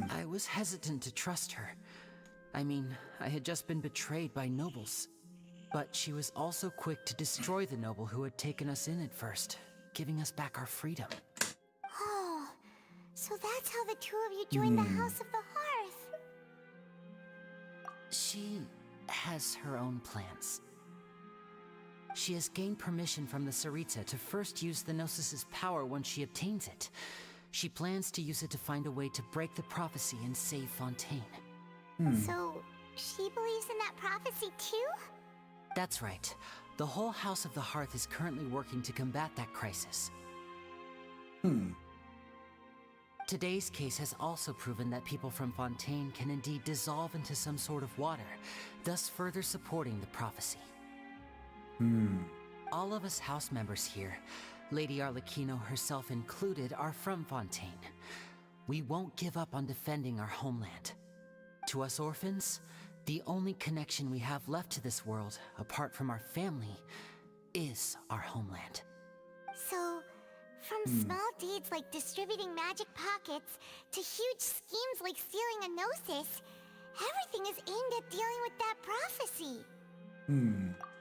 I was hesitant to trust her. I mean, I had just been betrayed by nobles. But she was also quick to destroy the noble who had taken us in at first, giving us back our freedom. Oh, so that's how the two of you joined the House of the Hearth. She has her own plans. She has gained permission from the Tsaritsa to first use the Gnosis' power when she obtains it. She plans to use it to find a way to break the prophecy and save Fontaine. So, she believes in that prophecy too? That's right. The whole House of the Hearth is currently working to combat that crisis. Today's case has also proven that people from Fontaine can indeed dissolve into some sort of water, thus further supporting the prophecy. All of us house members here, Lady Arlecchino herself included, are from Fontaine. We won't give up on defending our homeland. To us orphans, the only connection we have left to this world, apart from our family, is our homeland. So, from small deeds like distributing magic pockets to huge schemes like stealing a Gnosis, everything is aimed at dealing with that prophecy.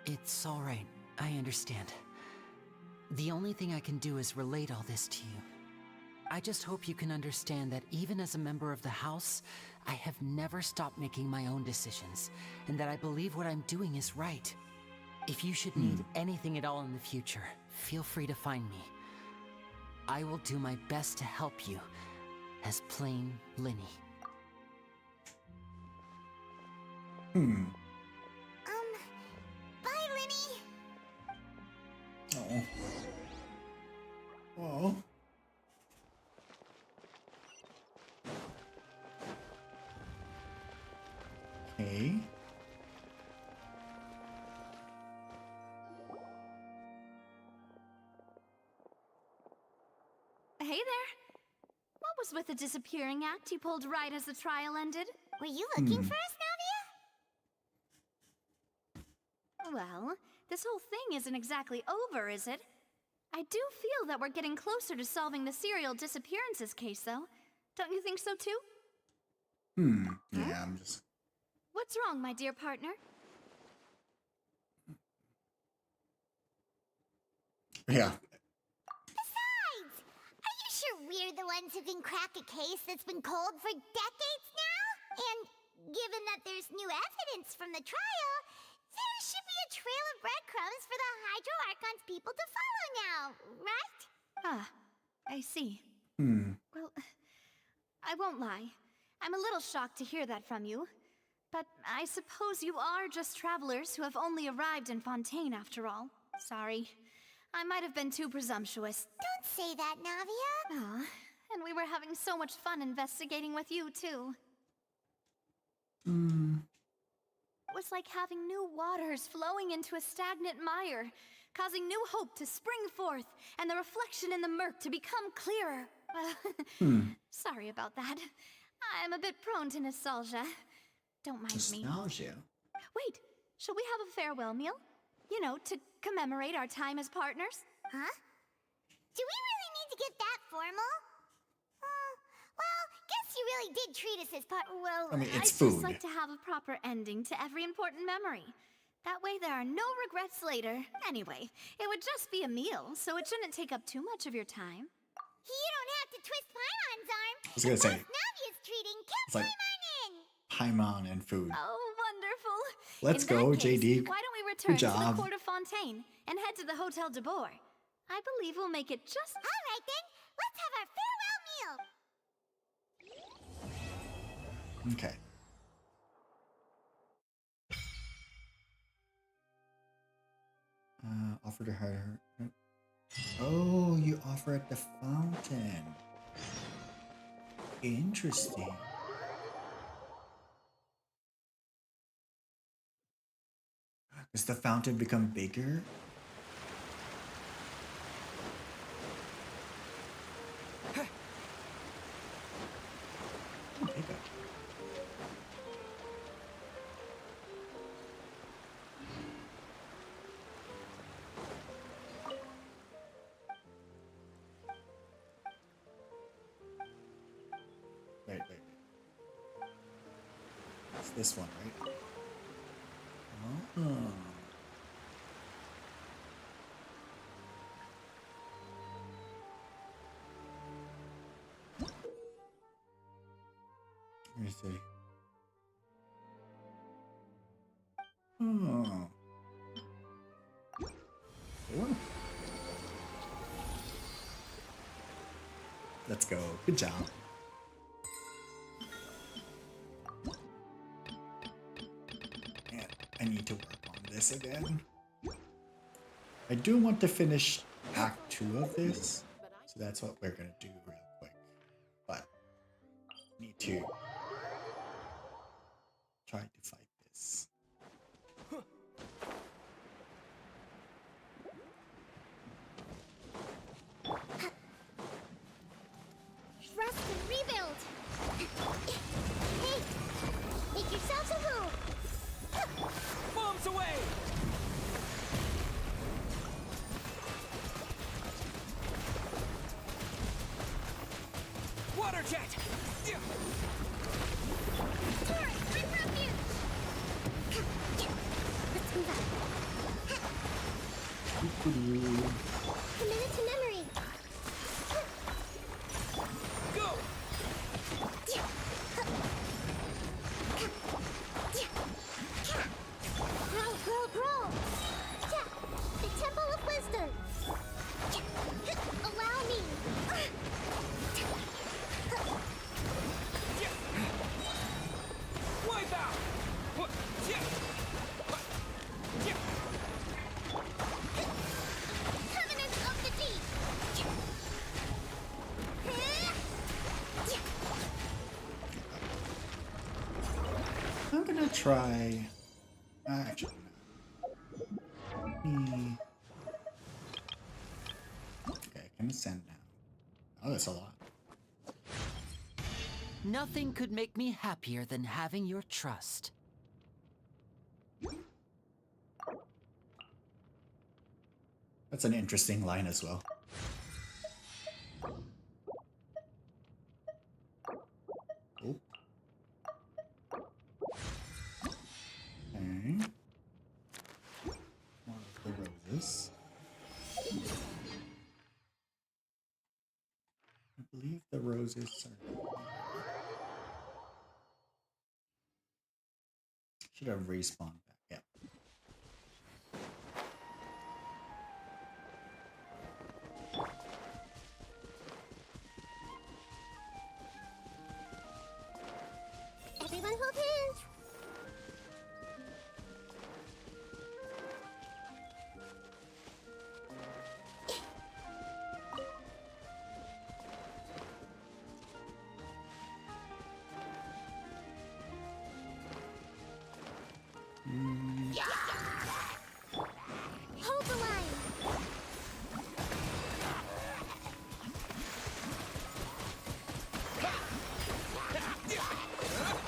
It's all right. I understand. The only thing I can do is relate all this to you. I just hope you can understand that even as a member of the House, I have never stopped making my own decisions, and that I believe what I'm doing is right. If you should need anything at all in the future, feel free to find me. I will do my best to help you, as plain Linny. Bye, Linny! Oh. Okay. Hey there. What was with the disappearing act you pulled right as the trial ended? Were you looking for us, Navia? Well, this whole thing isn't exactly over, is it? I do feel that we're getting closer to solving the serial disappearances case, though. Don't you think so, too? Yeah, I'm just... What's wrong, my dear partner? Yeah. Besides, are you sure we're the ones who can crack a case that's been cold for decades now? And given that there's new evidence from the trial, there should be a trail of breadcrumbs for the Hydro Archon's people to follow now, right? Ah, I see. Well, I won't lie. I'm a little shocked to hear that from you. But I suppose you are just travelers who have only arrived in Fontaine after all. Sorry. I might have been too presumptuous. Don't say that, Navia. Aw, and we were having so much fun investigating with you, too. It was like having new waters flowing into a stagnant mire, causing new hope to spring forth, and the reflection in the murk to become clearer. Sorry about that. I'm a bit prone to nostalgia. Don't mind me. Nostalgia? Wait, shall we have a farewell meal? You know, to commemorate our time as partners? Huh? Do we really need to get that formal? Well, guess you really did treat us as Well, I mean, it's I'd food. just like to have a proper ending to every important memory. That way there are no regrets later. Anyway, it would just be a meal, so it shouldn't take up too much of your time. You don't have to twist Paimon's arm. I was gonna say, Navia's treating, count it's like Paimon in. Paimon and food. Oh, wonderful. Let's In go, that case, JD. Why don't we return Good to the job. court of Fontaine and head to the Hotel de Boer? I believe we'll make it just... All right, then. Let's have our farewell meal. Okay. Offer to hire her. Oh, you offer at the fountain. Interesting. Does the fountain become bigger? this one, right? Oh. Let me see. Oh. Cool. Let's go. Good job. Man, I need to work on this again. I do want to finish Act 2 of this, so that's what we're gonna do real quick. But need to try to fight this. Trust and rebuild! Hey! Make yourselves a home! Bombs away! Water jet! Turret, bring refuge! Let's move out. Commit it to memory! Go! Grow! The Temple of Wisdom! Allow me! Wipe out! Covenant of the Deep! I'm gonna try. Actually, no. Okay, I can send now. Oh, that's a lot. Nothing could make me happier than having your trust. That's an interesting line as well. Oh. Okay. More of the roses. I believe the roses are... Should have respawned back. Yeah. Everyone hold hands! Hold the line!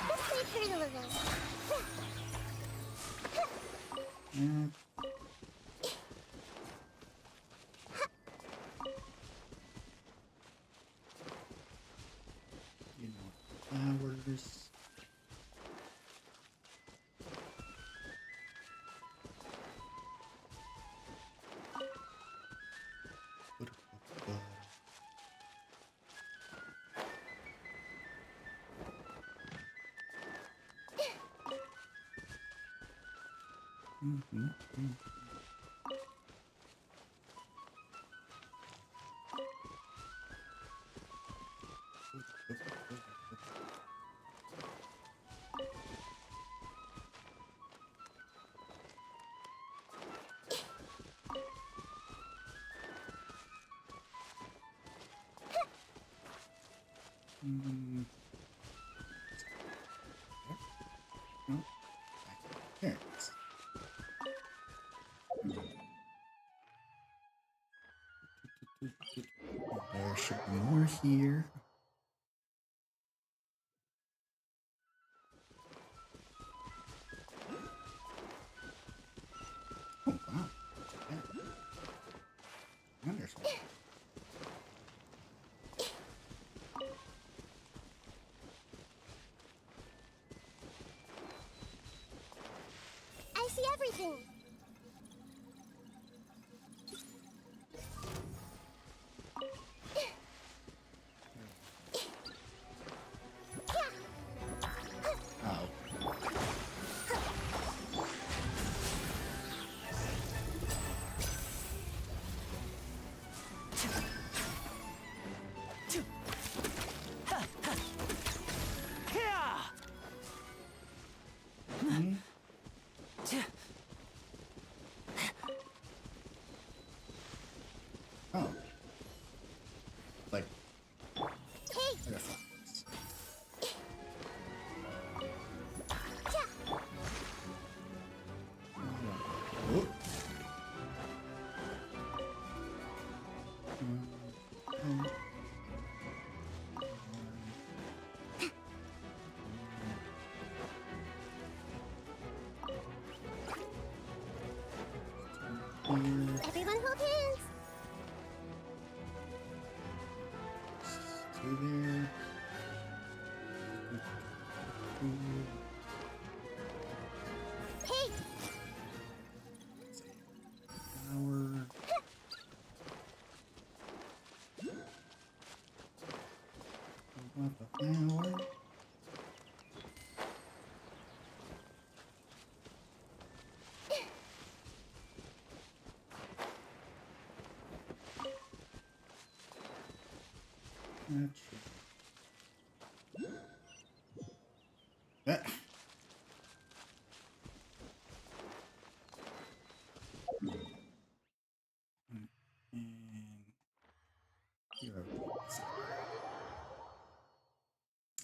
Let's make her a little. You know, flowers. Here it is. There should be more here. Oh wow. Yeah. And there's one. Oh. Like. Everyone hold hands. Stay there. Hey. Flower. What the flower? Yeah.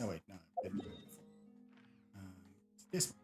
Oh wait, no, I've been here before. It's this one.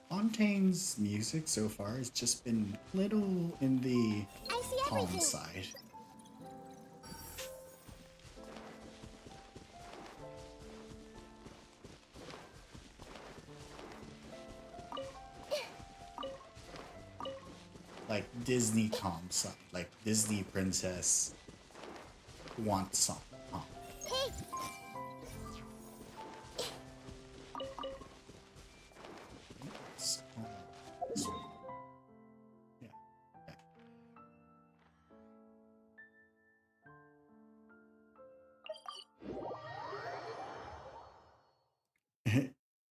Fontaine's music so far has just been little in the calm side. Like Disney calm side, like Disney princess wants song.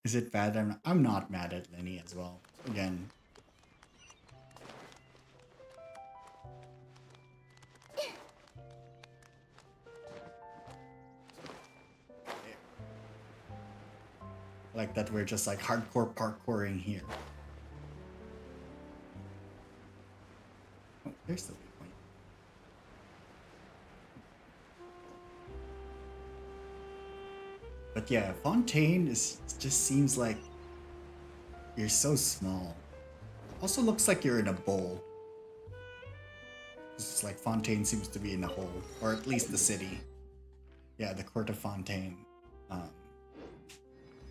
Is it bad? I'm not mad at Lenny as well. Again. Like that we're just like hardcore parkouring here. Oh, there's the waypoint. But yeah, Fontaine just seems like you're so small. Also looks like you're in a bowl. It's like Fontaine seems to be in a hole, or at least the city. Yeah, the court of Fontaine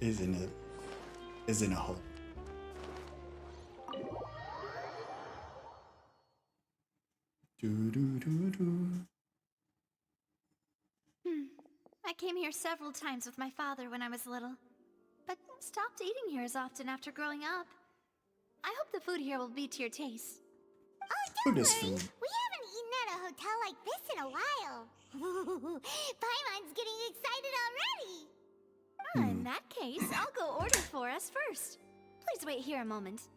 is in a hole. I came here several times with my father when I was little, but stopped eating here as often after growing up. I hope the food here will be to your taste. Oh, don't worry. We haven't eaten at a hotel like this in a while. Paimon's getting excited already. In that case, I'll go order for us first. Please wait here a moment.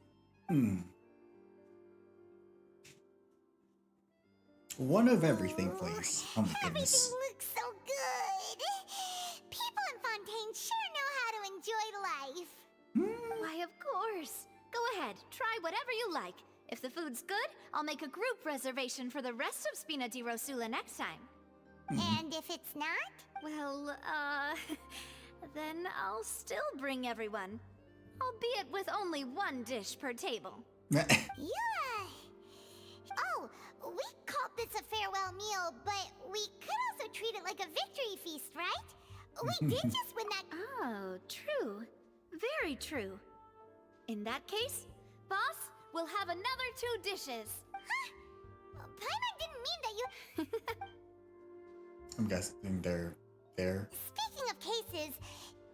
One of everything, please. Oh my goodness. Everything looks so good. People in Fontaine sure know how to enjoy life. of course. Go ahead, try whatever you like. If the food's good, I'll make a group reservation for the rest of Spina di Rosula next time. And if it's not? Well, then I'll still bring everyone. Albeit with only one dish per table. Yeah. Oh, we called this a farewell meal, but we could also treat it like a victory feast, right? We did just win that. Oh, true. Very true. In that case, boss, we'll have another 2 dishes. Huh? Paimon didn't mean that you... I'm guessing they're there. Speaking of cases,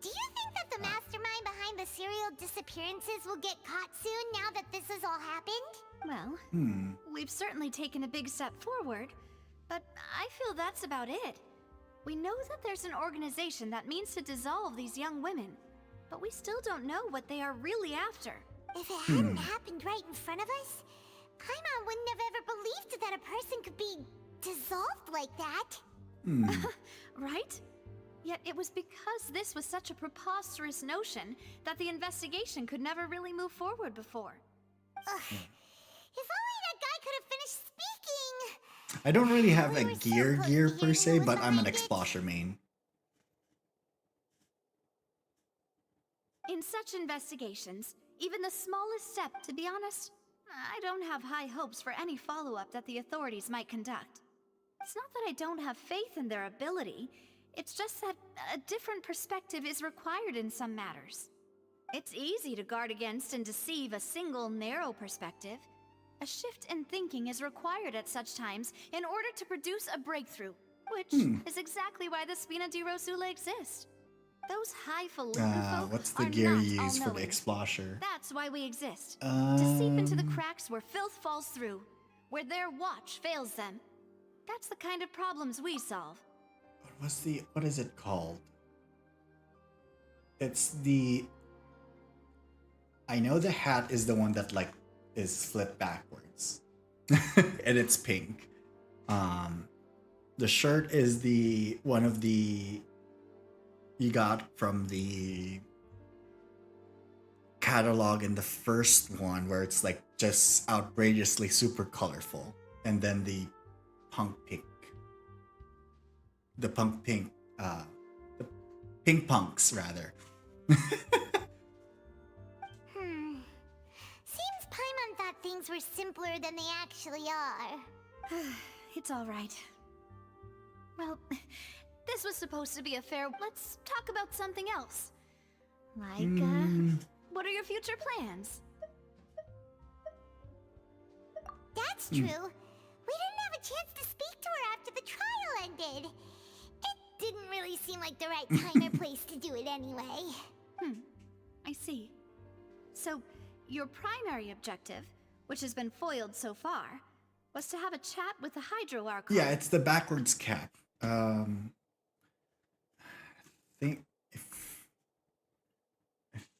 do you think that the mastermind behind the serial disappearances will get caught soon now that this has all happened? Well, we've certainly taken a big step forward, but I feel that's about it. We know that there's an organization that means to dissolve these young women, but we still don't know what they are really after. If it hadn't happened right in front of us, Paimon wouldn't have ever believed that a person could be dissolved like that. Right? Yet it was because this was such a preposterous notion that the investigation could never really move forward before. Ugh. If only that guy could have finished speaking! I don't really have a gear per se, but I'm an exposure main. In such investigations, even the smallest step, to be honest, I don't have high hopes for any follow-up that the authorities might conduct. It's not that I don't have faith in their ability, it's just that a different perspective is required in some matters. It's easy to guard against and deceive a single narrow perspective. A shift in thinking is required at such times in order to produce a breakthrough, which is exactly why the Spina di Rosula exist. Those highfalutin folk what's the are gear not you use for the all-knowing. exposure? That's why we exist. To seep into the cracks where filth falls through, where their watch fails them. That's the kind of problems we solve. What is it called? It's the... I know the hat is the one that like is flipped backwards. And it's pink. The shirt is the one of the you got from the catalog in the first one where it's like just outrageously super colorful. And then the punk pink. The pink punks rather. Seems Paimon thought things were simpler than they actually are. It's all right. Well, this was supposed to be a fair... Let's talk about something else. Like, what are your future plans? That's true. We didn't have a chance to speak to her after the trial ended. It didn't really seem like the right time or place to do it anyway. I see. So, your primary objective, which has been foiled so far, was to have a chat with the Hydro Archon. Yeah, it's the backwards cap. I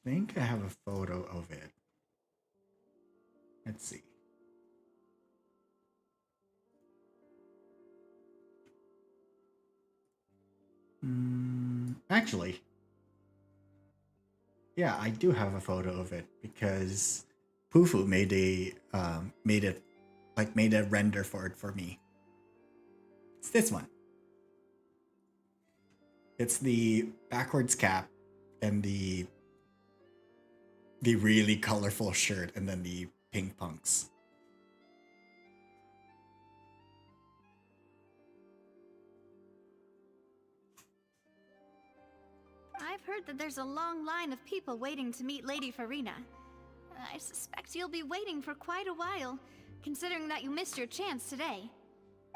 think I have a photo of it. Let's see. Actually, yeah, I do have a photo of it because Pufu made a render for it for me. It's this one. It's the backwards cap and the really colorful shirt and then the pink punks. I've heard that there's a long line of people waiting to meet Lady Farina. I suspect you'll be waiting for quite a while, considering that you missed your chance today.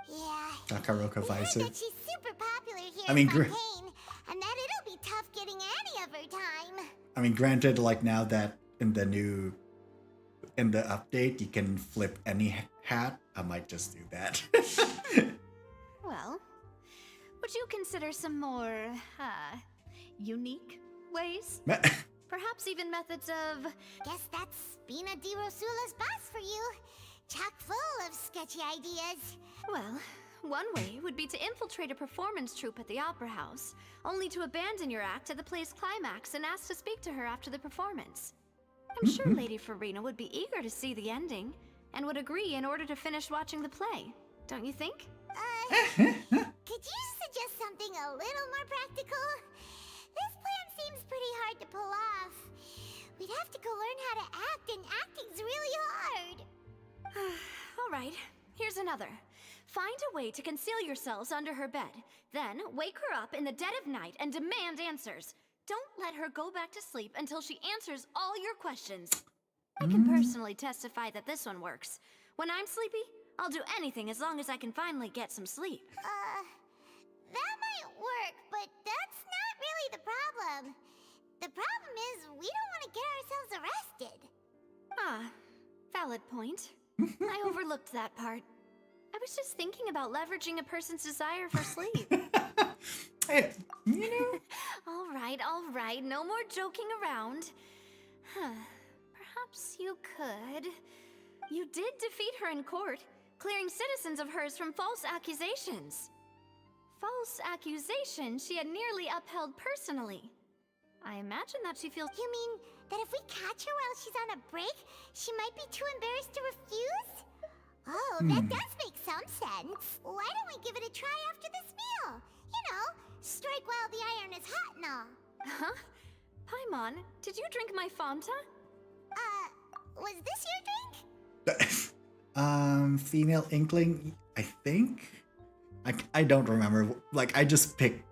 Yeah. Takaroka We heard Visor. that she's super popular here I mean, in Fontaine, and that it'll be tough getting any of her time. I mean, granted, like now that in the update you can flip any hat, I might just do that. Well, would you consider some more, unique ways? Perhaps even methods of... Guess that's Spina di Rosula's boss for you. Chock full of sketchy ideas. Well, one way would be to infiltrate a performance troupe at the Opera House, only to abandon your act at the play's climax and ask to speak to her after the performance. I'm sure Lady Farina would be eager to see the ending, and would agree in order to finish watching the play. Don't you think? Could you suggest something a little more practical? This plan seems pretty hard to pull off. We'd have to go learn how to act, and acting's really hard. Alright, here's another. Find a way to conceal yourselves under her bed. Then, wake her up in the dead of night and demand answers. Don't let her go back to sleep until she answers all your questions. I can personally testify that this one works. When I'm sleepy, I'll do anything as long as I can finally get some sleep. That might work, but that's not really the problem. The problem is we don't want to get ourselves arrested. Ah, valid point. I overlooked that part. I was just thinking about leveraging a person's desire for sleep. Hey, you know. All right, no more joking around. Perhaps you could. You did defeat her in court, clearing citizens of hers from false accusations. False accusations she had nearly upheld personally. I imagine that she feels— You mean that if we catch her while she's on a break, she might be too embarrassed to refuse? Oh, that does make some sense. Why don't we give it a try after this meal? You know, strike while the iron is hot and all. Huh? Paimon, did you drink my Fanta? Was this your drink? Female Inkling, I think? I don't remember. Like, I just picked...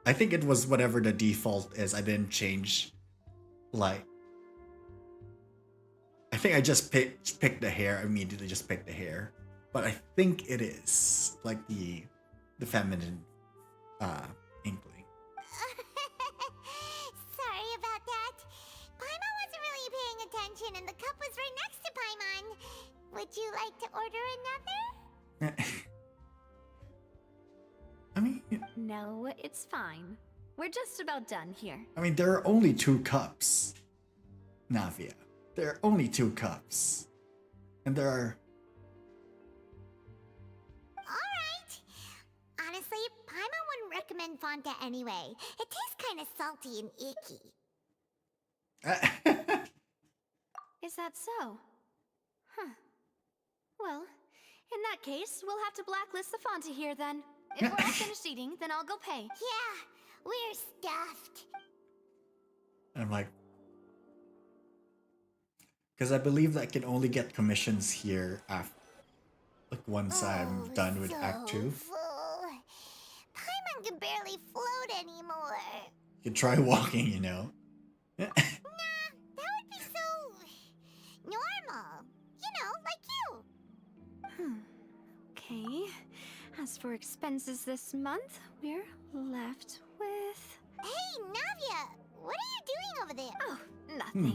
I think it was whatever the default is. I didn't change, like... I think I just picked the hair. I immediately just picked the hair. But I think it is, like, the feminine Inkling. Sorry about that. Paimon wasn't really paying attention and the cup was right next to Paimon. Would you like to order another? I mean... No, it's fine. We're just about done here. I mean, there are only 2 cups. Navia. There are only 2 cups. And there are... Alright. Honestly, Paimon wouldn't recommend Fanta anyway. It tastes kind of salty and icky. Is that so? Huh. Well, in that case, we'll have to blacklist the Fanta here then. If we're all finished eating, then I'll go pay. Yeah, we're stuffed. And I'm like... Because I believe that I can only get commissions here after... Like, once I'm done with Act 2. Full. Paimon can barely float anymore. You can try walking, you know. Nah, that would be so... normal. You know, like you. Okay. As for expenses this month, we're left with... Hey, Navia! What are you doing over there? Oh,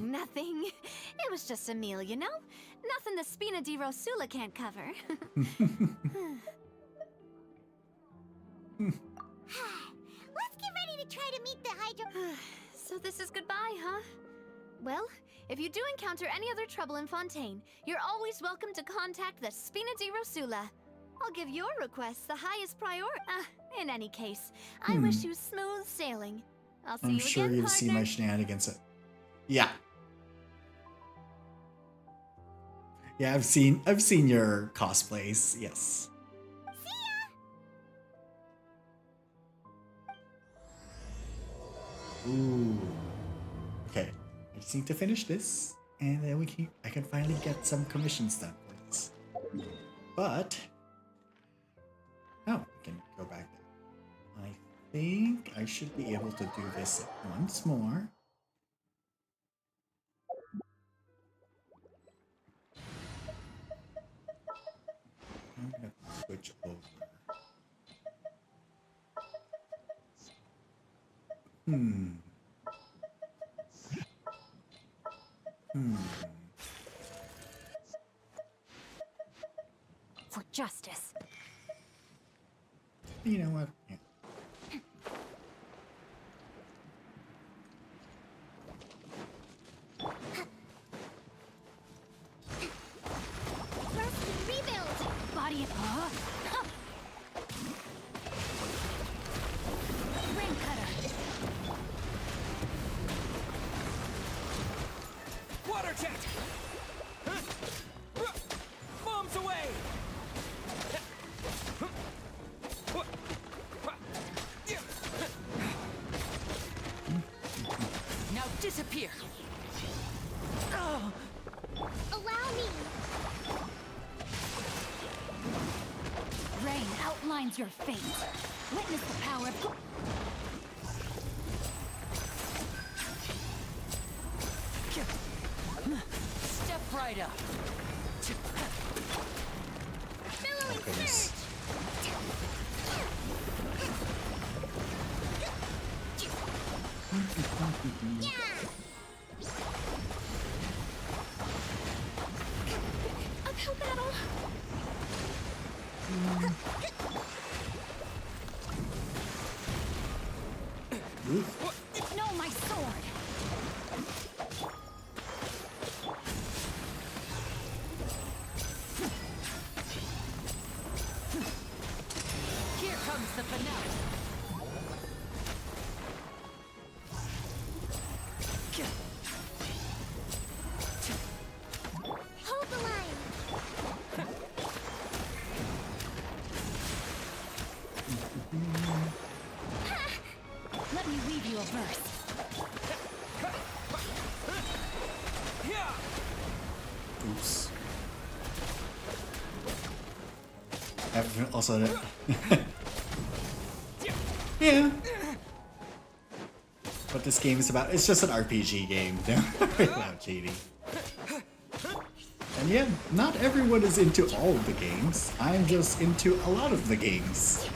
nothing. It was just a meal, you know? Nothing the Spina di Rosula can't cover. Let's get ready to try to meet the Hydro... So this is goodbye, huh? Well, if you do encounter any other trouble in Fontaine, you're always welcome to contact the Spina di Rosula. I'll give your request the highest priority. In any case, I wish you smooth sailing. I'll see I'm you sure again, you'll partner. see my shenanigans. Yeah. Yeah, I've seen your cosplays. Yes. Ooh. Okay. I just need to finish this, and then I can finally get some commissions done for this. But oh, I can go back there. I think I should be able to do this once more. I'm gonna switch over. For justice. You know what? Yeah. Rest and rebuild! Body of... Ring cutter. Water Project! Bombs away! Now disappear! Allow me! Rain outlines your fate. Witness the power of... Step right up. Billowing Goodness. Uphill battle. No, my sword! Here comes the finale. Hold the line! Let me weave you a verse. Oops. Also, yeah. What this game is about, it's just an RPG game. Without cheating. And yeah, not everyone is into all of the games. I'm just into a lot of the games.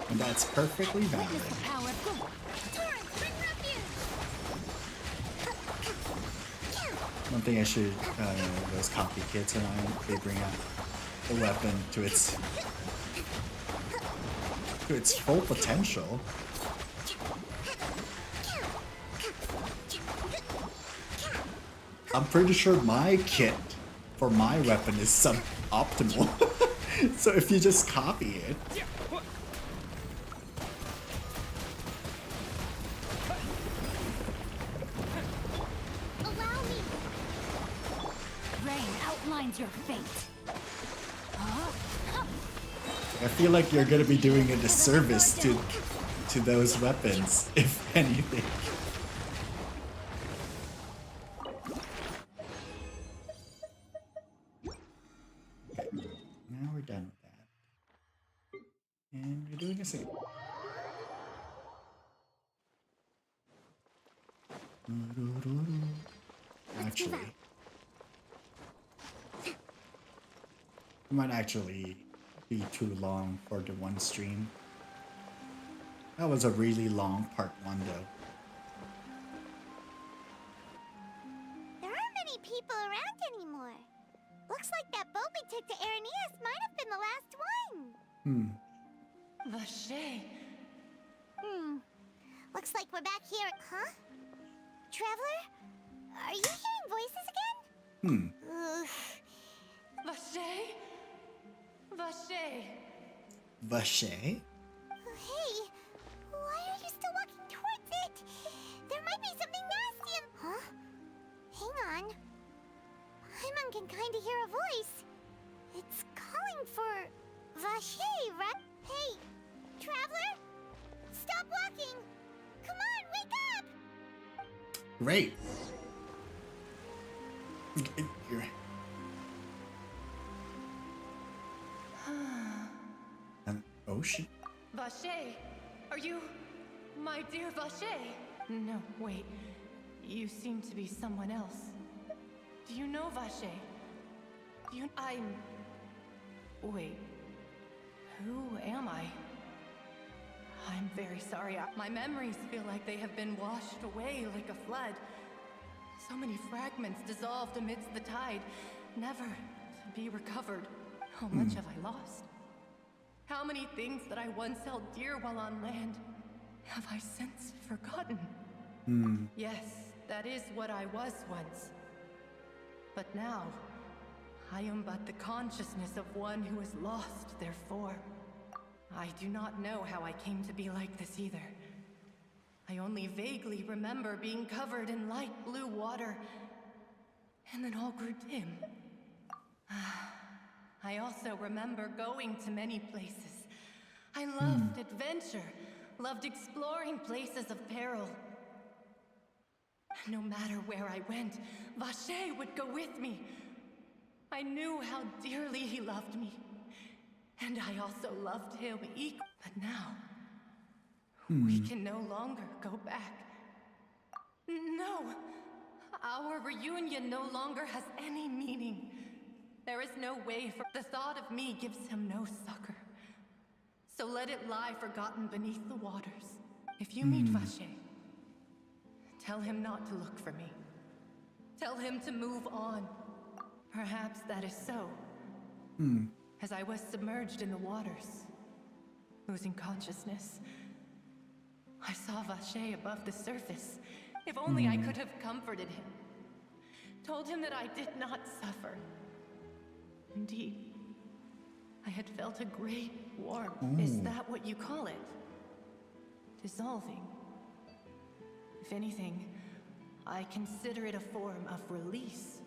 And that's perfectly valid. One thing I should, those copy kits around, they bring out the weapon to its full potential. I'm pretty sure my kit for my weapon is suboptimal. So if you just copy it. Allow me! Rain outlines your fate. I feel like you're gonna be doing a disservice to those weapons, if anything. Okay, now we're done with that. And you're doing a thing. Actually, it might actually be too long for the one stream. That was a really long part one though. There aren't many people around anymore. Looks like that boat we took to Araneas might have been the last one. Vache. Looks like we're back here. Huh? Traveler? Are you hearing voices again? Ugh. Vache? Vache. Vache? Hey, why are you still walking towards it? There might be something nasty in... Huh? Hang on. Paimon can kinda hear a voice. It's calling for... Vache, right? Hey, Traveler? Stop walking! Come on, wake up! Great. An ocean? Vache, are you my dear Vache? No, wait. You seem to be someone else. Do you know Vache? Wait. Who am I? I'm very sorry. My memories feel like they have been washed away like a flood. So many fragments dissolved amidst the tide, never to be recovered. How much have I lost? How many things that I once held dear while on land have I since forgotten? Yes, that is what I was once. But now, I am but the consciousness of one who is lost, therefore. I do not know how I came to be like this either. I only vaguely remember being covered in light blue water, and then all grew dim. I also remember going to many places. I loved adventure, loved exploring places of peril. No matter where I went, Vacher would go with me. I knew how dearly he loved me, and I also loved him equally. But now, we can no longer go back. No! Our reunion no longer has any meaning. There is no way for the thought of me gives him no succor. So let it lie forgotten beneath the waters. If you meet Vacher, tell him not to look for me. Tell him to move on. Perhaps that is so. As I was submerged in the waters, losing consciousness, I saw Vacher above the surface. If only I could have comforted him. Told him that I did not suffer. Indeed, I had felt a great warmth. Is that what you call it? Dissolving. If anything, I consider it a form of release.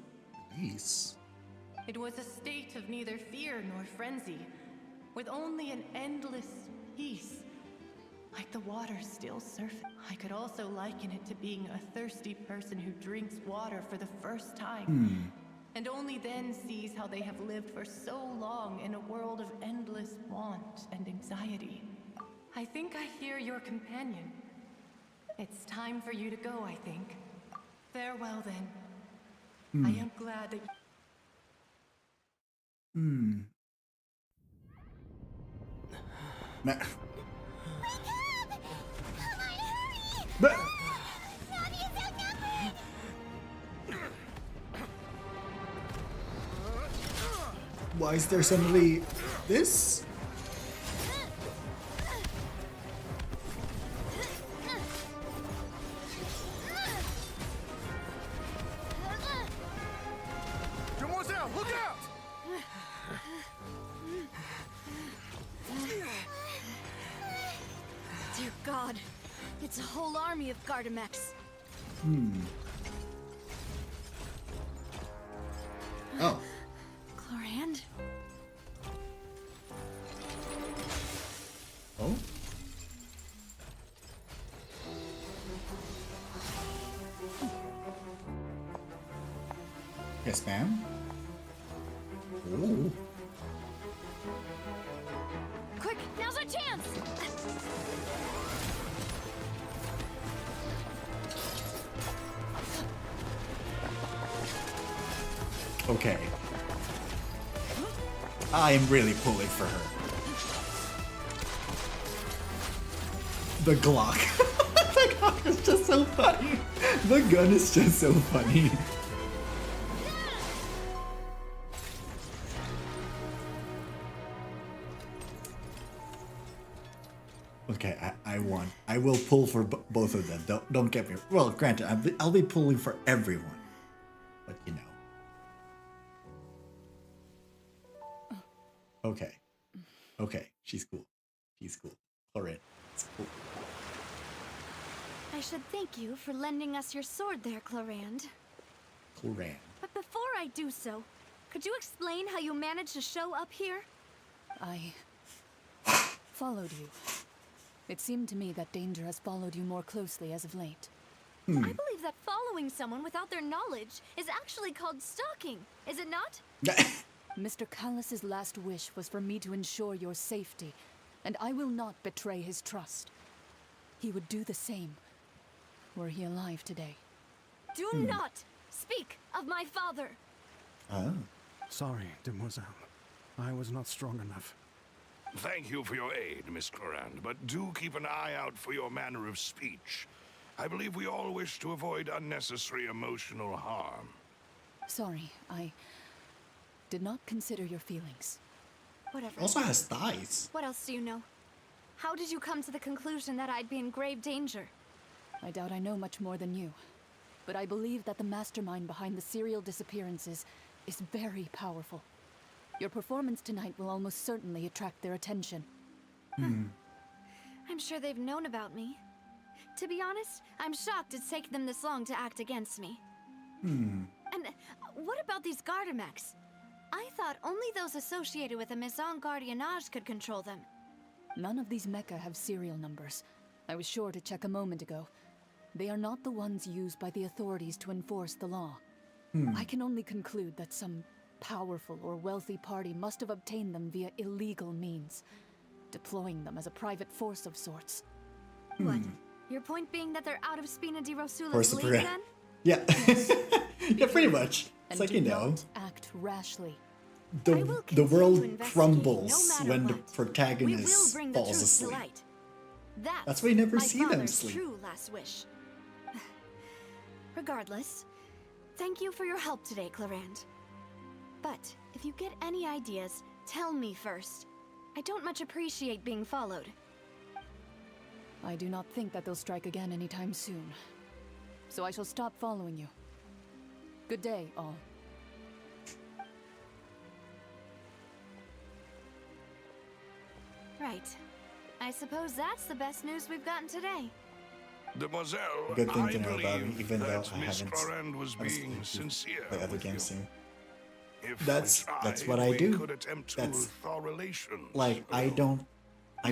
Release? It was a state of neither fear nor frenzy, with only an endless peace, like the water still surface. I could also liken it to being a thirsty person who drinks water for the first time, and only then sees how they have lived for so long in a world of endless want and anxiety. I think I hear your companion. It's time for you to go, I think. Farewell, then. I am glad that Why is there suddenly this? Demoiselle, look out! Dear God, it's a whole army of Gardamex. Oh. Clorand? Oh? Yes, ma'am. Oh. Quick, now's our chance! Okay. I am really pulling for her. The Glock. The Glock is just so funny. The gun is just so funny. Okay, I won. I will pull for both of them. Don't get me. Well, granted, I'll be pulling for everyone, but you know. Okay. Okay, she's cool. She's cool. Alright, it's cool. I should thank you for lending us your sword there, Clorand. Clorand. But before I do so, could you explain how you managed to show up here? I followed you. It seemed to me that danger has followed you more closely as of late. I believe that following someone without their knowledge is actually called stalking, is it not? Mr. Callus's last wish was for me to ensure your safety, and I will not betray his trust. He would do the same, were he alive today. Do not speak of my father! Oh. Sorry, Demoiselle. I was not strong enough. Thank you for your aid, Miss Clorand, but do keep an eye out for your manner of speech. I believe we all wish to avoid unnecessary emotional harm. Sorry, I did not consider your feelings. Whatever. Also has thighs. What else do you know? How did you come to the conclusion that I'd be in grave danger? I doubt I know much more than you, but I believe that the mastermind behind the serial disappearances is very powerful. Your performance tonight will almost certainly attract their attention. I'm sure they've known about me. To be honest, I'm shocked it's taken them this long to act against me. And what about these Gardamex? I thought only those associated with a Maison Gardiennage could control them. None of these mecha have serial numbers. I was sure to check a moment ago. They are not the ones used by the authorities to enforce the law. I can only conclude that some powerful or wealthy party must have obtained them via illegal means, deploying them as a private force of sorts. What? Your point being that they're out of Spina di Force Rosula's of league, then? Yeah. Yeah, pretty much. It's And like, do you know, not act rashly. the world investigate crumbles no matter when the what. We will protagonist bring the falls truth to asleep. light. That's why you never my see them father's sleep. true last wish. Regardless, thank you for your help today, Clarand. But if you get any ideas, tell me first. I don't much appreciate being followed. I do not think that they'll strike again anytime soon. So I shall stop following you. Good day, all. Right. I suppose that's the best news we've gotten today. Demoiselle, Good thing I to know about believe it, even though that I Miss haven't Clarand was honestly being sincere play other with games you. soon. If That's we what I tried, do. We could attempt to That's thaw relations. like I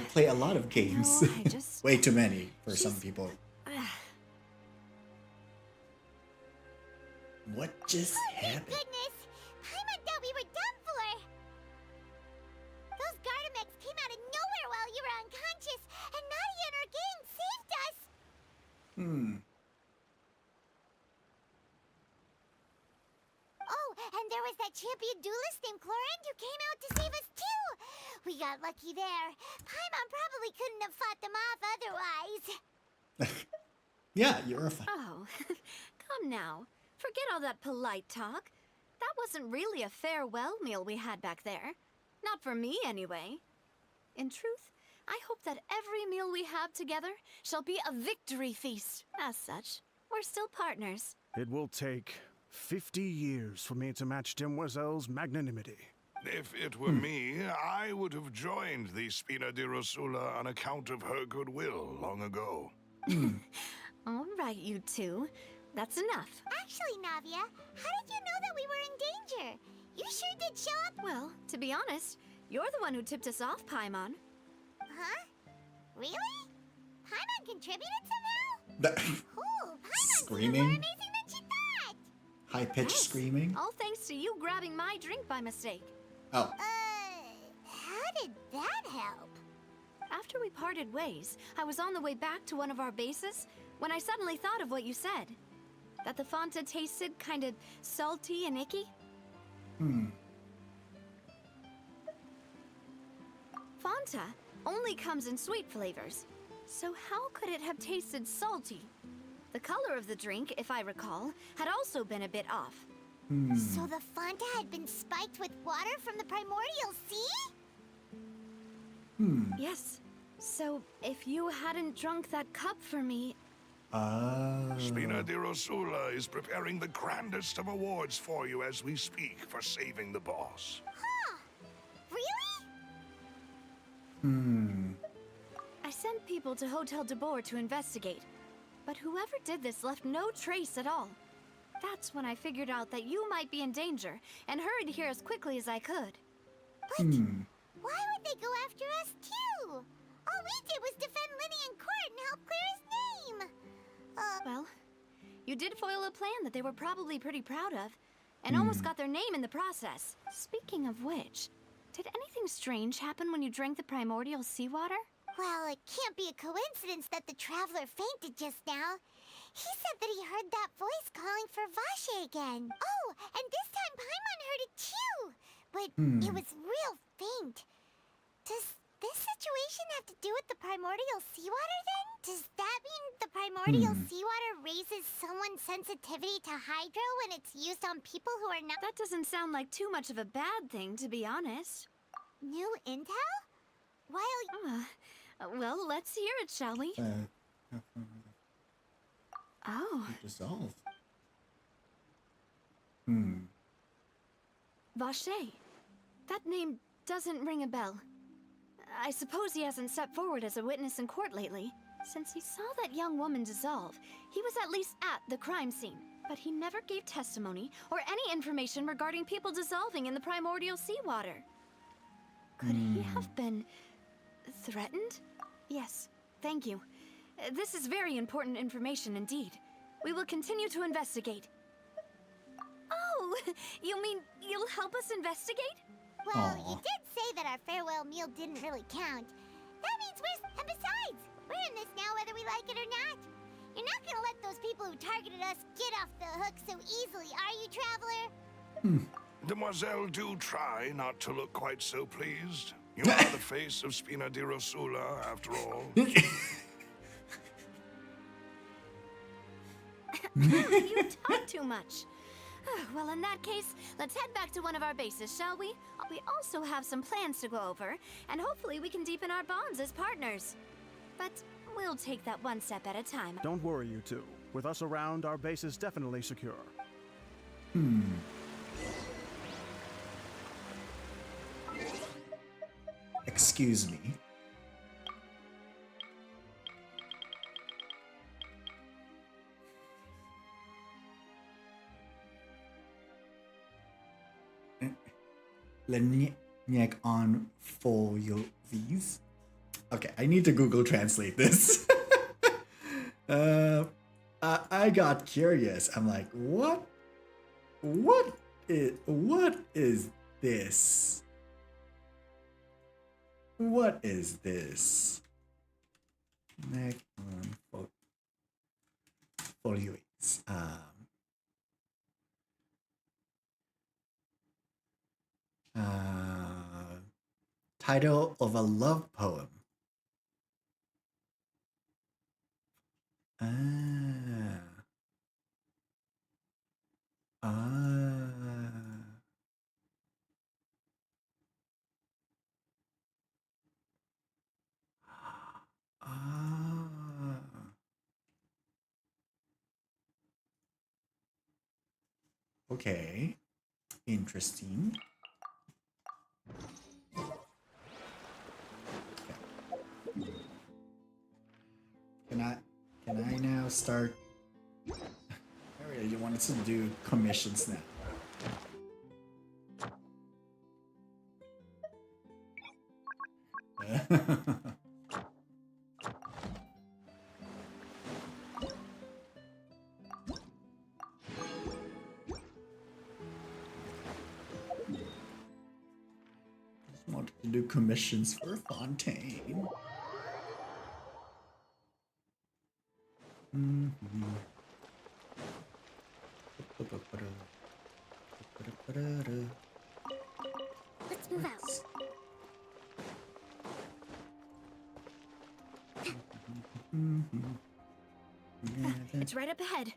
play a lot of games. No, I just- Way too many for some people. What just happened? Goodness! Paimon thought we were done for! Those Gardamex came out of nowhere while you were unconscious, and Nadia and her gang saved us! Oh, and there was that champion duelist named Chlorine who came out to save us too! We got lucky there. Paimon probably couldn't have fought them off otherwise. Yeah, you're a fan. Oh, come now. Forget all that polite talk. That wasn't really a farewell meal we had back there. Not for me, anyway. In truth, I hope that every meal we have together shall be a victory feast. As such, we're still partners. It will take 50 years for me to match Demoiselle's magnanimity. If it were me, I would have joined the Spina di Rosula on account of her goodwill long ago. All right, you two. That's enough. Actually, Navia, how did you know that we were in danger? You sure did show up. Well, to be honest, you're the one who tipped us off, Paimon. Huh? Really? Paimon contributed somehow? Cool, Paimon's Screaming. more amazing than she thought! High-pitched screaming. All thanks to you grabbing my drink by mistake. Oh. How did that help? After we parted ways, I was on the way back to one of our bases when I suddenly thought of what you said. That the Fanta tasted kind of salty and icky. Fanta only comes in sweet flavors, so how could it have tasted salty? The color of the drink, if I recall, had also been a bit off. So the Fanta had been spiked with water from the primordial sea? Yes. So if you hadn't drunk that cup for me... Spina di Rosula is preparing the grandest of awards for you as we speak for saving the boss. Huh. Really? I sent people to Hotel de Boer to investigate, but whoever did this left no trace at all. That's when I figured out that you might be in danger and hurried here as quickly as I could. But why would they go after us too? All we did was defend Linny in court and help clear his name. Well, you did foil a plan that they were probably pretty proud of, and almost got their name in the process. Speaking of which, did anything strange happen when you drank the primordial seawater? Well, it can't be a coincidence that the traveler fainted just now. He said that he heard that voice calling for Vache again. Oh, and this time Paimon heard it too. But it was real faint. Does this situation have to do with the primordial seawater then? Does that mean the primordial seawater raises someone's sensitivity to hydro when it's used on people who are not— That doesn't sound like too much of a bad thing, to be honest. New intel? While— well, let's hear it, shall we? Oh. Dissolve. Vache. That name doesn't ring a bell. I suppose he hasn't stepped forward as a witness in court lately. Since he saw that young woman dissolve, he was at least at the crime scene. But he never gave testimony or any information regarding people dissolving in the primordial seawater. Could he have been threatened? Yes, thank you. This is very important information indeed. We will continue to investigate. Oh, you mean you'll help us investigate? Well, you did say that our farewell meal didn't really count. That means and besides, we're in this now whether we like it or not. You're not gonna let those people who targeted us get off the hook so easily, are you, Traveler? Demoiselle, do try not to look quite so pleased. You are the face of Spina di Rosula, after all. You talk too much. Well, in that case, let's head back to one of our bases, shall we? We also have some plans to go over, and hopefully we can deepen our bonds as partners. But we'll take that one step at a time. Don't worry, you two. With us around, our base is definitely secure. Excuse me. Leniak on for your views. Okay, I need to Google Translate this. I got curious. I'm like, what is this? What is this? Neck on foliates. Title of a love poem. Okay, interesting. Can I now start? I really wanted to do commissions now. Just wanted to do commissions for Fontaine. Let's move out. It's right up ahead,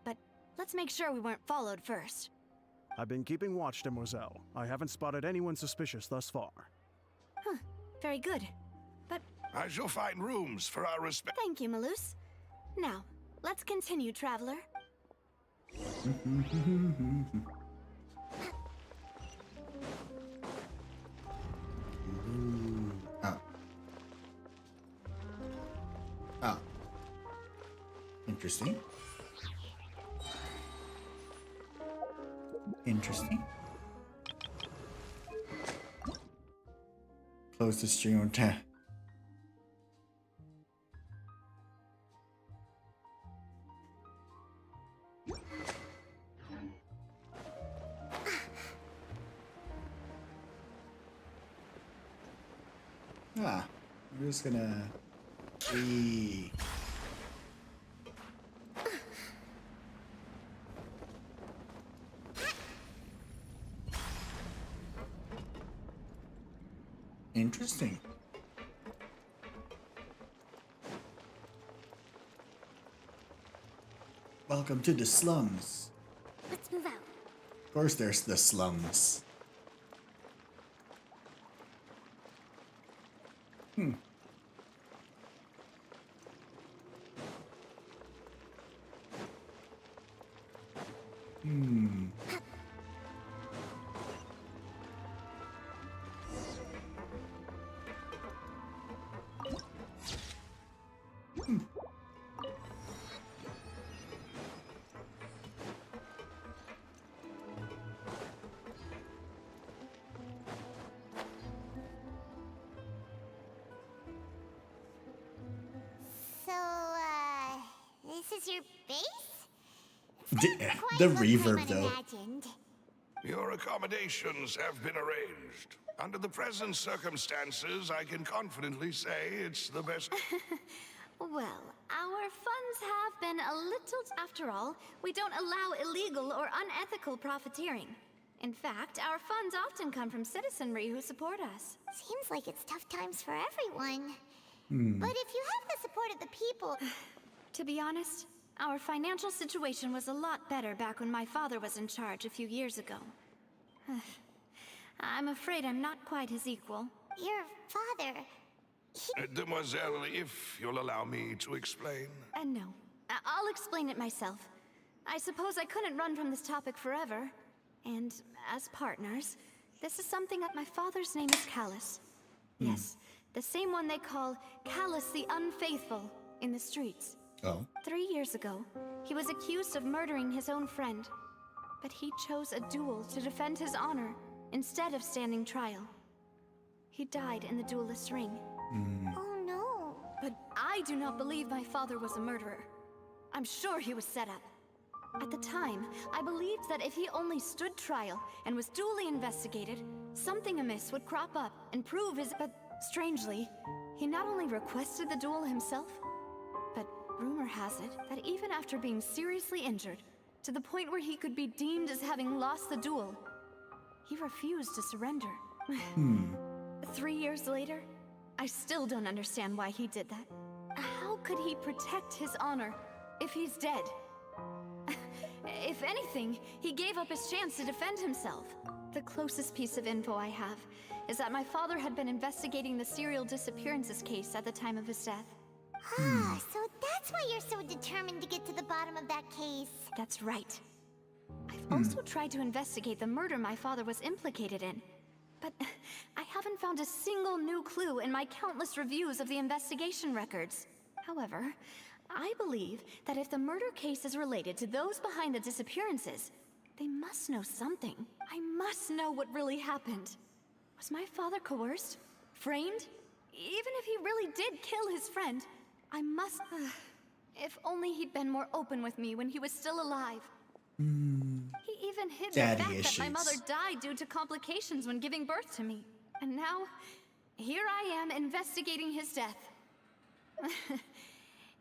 but let's make sure we weren't followed first. I've been keeping watch, Demoiselle. I haven't spotted anyone suspicious thus far. Huh, very good. But I shall find rooms for our respect. thank you, Malus. Now, let's continue, Traveler. Oh. Interesting. Interesting. Close the stream on 10. I'm just gonna Interesting. Welcome to the slums. Let's move out. Of course there's the slums. is your base? The reverb, though. Unimagined. Your accommodations have been arranged. Under the present circumstances, I can confidently say it's the best. Well, our funds have been a little... After all, we don't allow illegal or unethical profiteering. In fact, our funds often come from citizenry who support us. Seems like it's tough times for everyone. But if you have the support of the people... To be honest, our financial situation was a lot better back when my father was in charge a few years ago. I'm afraid I'm not quite his equal. Your father... Demoiselle, if you'll allow me to explain. No. I'll explain it myself. I suppose I couldn't run from this topic forever. And as partners, this is something that my father's name is Callus. Yes, the same one they call Callus the Unfaithful in the streets. Oh. 3 years ago, he was accused of murdering his own friend. But he chose a duel to defend his honor instead of standing trial. He died in the duelist's ring. Oh no. But I do not believe my father was a murderer. I'm sure he was set up. At the time, I believed that if he only stood trial and was duly investigated, something amiss would crop up and prove his... But strangely, he not only requested the duel himself, but rumor has it that even after being seriously injured, to the point where he could be deemed as having lost the duel, he refused to surrender. 3 years later, I still don't understand why he did that. How could he protect his honor if he's dead? If anything, he gave up his chance to defend himself. The closest piece of info I have is that my father had been investigating the serial disappearances case at the time of his death. Ah, so that's why you're so determined to get to the bottom of that case. That's right. I've also tried to investigate the murder my father was implicated in, but I haven't found a single new clue in my countless reviews of the investigation records. However, I believe that if the murder case is related to those behind the disappearances, they must know something. I must know what really happened. Was my father coerced? Framed? Even if he really did kill his friend, I must... if only he'd been more open with me when he was still alive. He even hid the fact that my mother died due to complications when giving birth to me. And now, here I am investigating his death.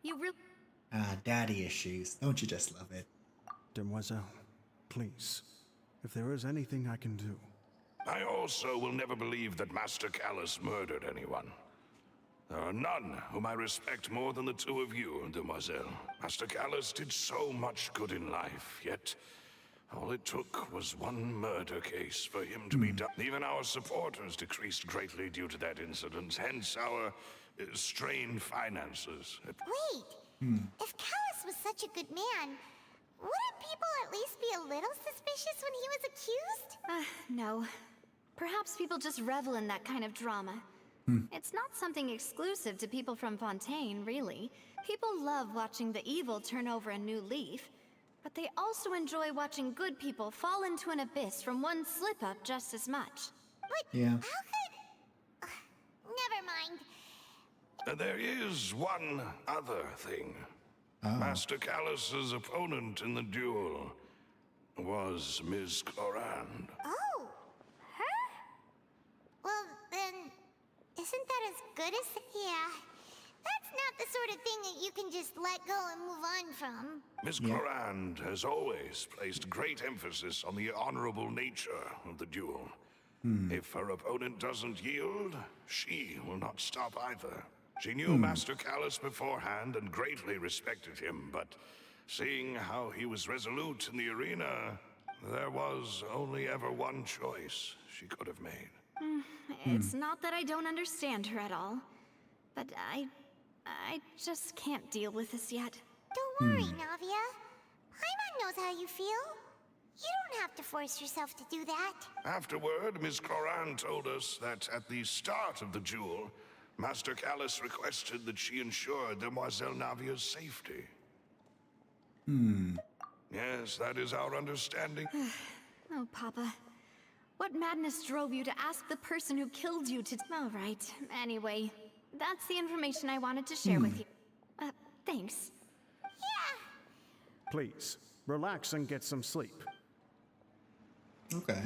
You really... Daddy issues. Don't you just love it? Demoiselle, please, if there is anything I can do. I also will never believe that Master Callus murdered anyone. There are none whom I respect more than the two of you, Demoiselle. Master Callus did so much good in life, yet all it took was one murder case for him to be done. Even our supporters decreased greatly due to that incident, hence our strained finances. Wait, if Callus was such a good man, wouldn't people at least be a little suspicious when he was accused? No. Perhaps people just revel in that kind of drama. It's not something exclusive to people from Fontaine, really. People love watching the evil turn over a new leaf, but they also enjoy watching good people fall into an abyss from one slip-up just as much. But how could... never mind. There is one other thing. Master Callus's opponent in the duel was Ms. Clorand. Oh, her? Well, then, isn't that as good as... Yeah, that's not the sort of thing that you can just let go and move on from. Ms. Clorand has always placed great emphasis on the honorable nature of the duel. If her opponent doesn't yield, she will not stop either. She knew Master Callus beforehand and greatly respected him, but seeing how he was resolute in the arena, there was only ever one choice she could have made. It's not that I don't understand her at all, but I just can't deal with this yet. Don't worry, Navia. Paimon knows how you feel. You don't have to force yourself to do that. Afterward, Ms. Clorand told us that at the start of the duel, Master Callus requested that she ensure Demoiselle Navia's safety. Yes, that is our understanding. Oh, Papa. What madness drove you to ask the person who killed you to... All right. Anyway, that's the information I wanted to share with you. Thanks. Yeah, Please, relax and get some sleep. Okay.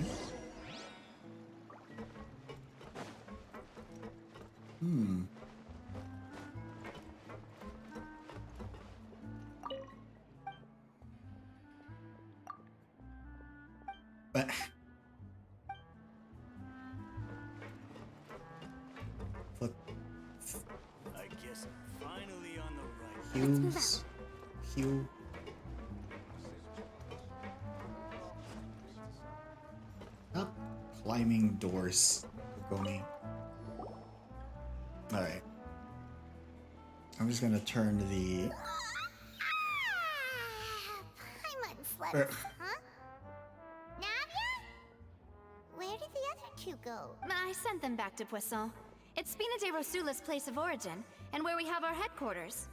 But flip I guess I'm finally on the right. Hughes. Hugh. Stop climbing doors, Gomi. Alright. I'm just gonna turn the Paimon slips, huh? Navia? Where did the other two go? I sent them back to Poisson. It's Spina de Rosula's place of origin, and where we have our headquarters.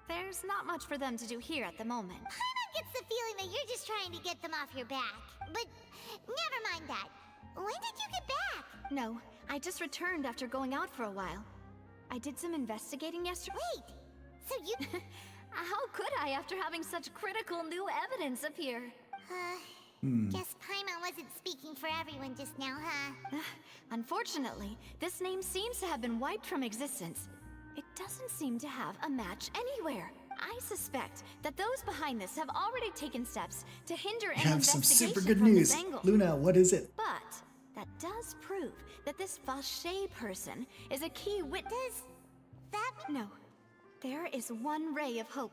There's not much for them to do here at the moment. Paimon gets the feeling that you're just trying to get them off your back. But never mind that. When did you get back? No, I just returned after going out for a while. I did some investigating yesterday. Wait, so you... How could I after having such critical new evidence appear? Guess Paimon wasn't speaking for everyone just now, huh? Unfortunately, this name seems to have been wiped from existence. It doesn't seem to have a match anywhere. I suspect that those behind this have already taken steps to hinder an I have some investigation super good from news. this angle. Luna, what is it? But that does prove that this Vache person is a key witness. That No. There is one ray of hope.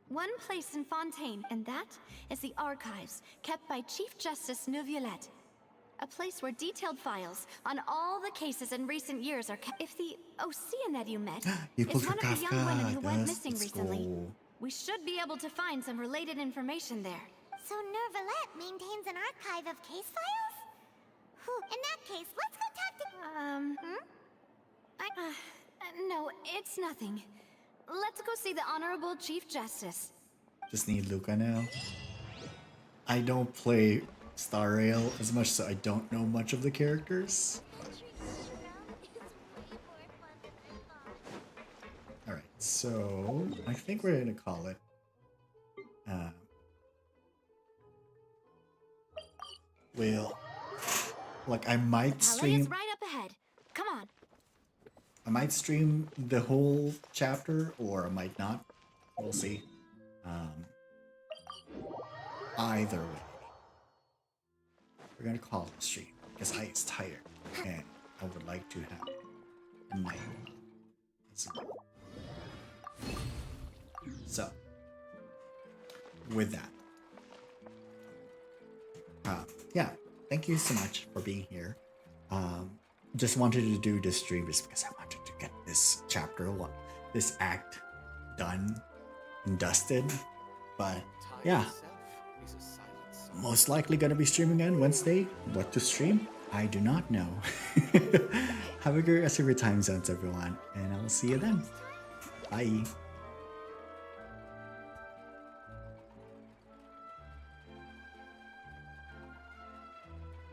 One place in Fontaine, and that is the archives kept by Chief Justice Neuvillette. A place where detailed files on all the cases in recent years are kept. If the Oceanette you met You is pulled one for of the young women who Kafka. went That's missing recently, cool. we should be able to find some related information there. So Neuvillette maintains an archive of case files? Whew, in that case, let's go talk to... No, it's nothing. Let's go see the Honorable Chief Justice. Just need Luca now. I don't play Star Rail as much, so I don't know much of the characters. Alright, so I think we're gonna call it. Well, like I might Palais is stream. right up ahead. Come on. I might stream the whole chapter, or I might not. We'll see. Either way, we're gonna call it a stream because I is tired and I would like to have a night as well. So, with that, yeah, thank you so much for being here. Just wanted to do this stream just because I wanted to get this chapter one, this act done and dusted. But yeah, most likely gonna be streaming on Wednesday. What to stream? I do not know. Have a great rest of your time zones, everyone, and I'll see you then. Bye.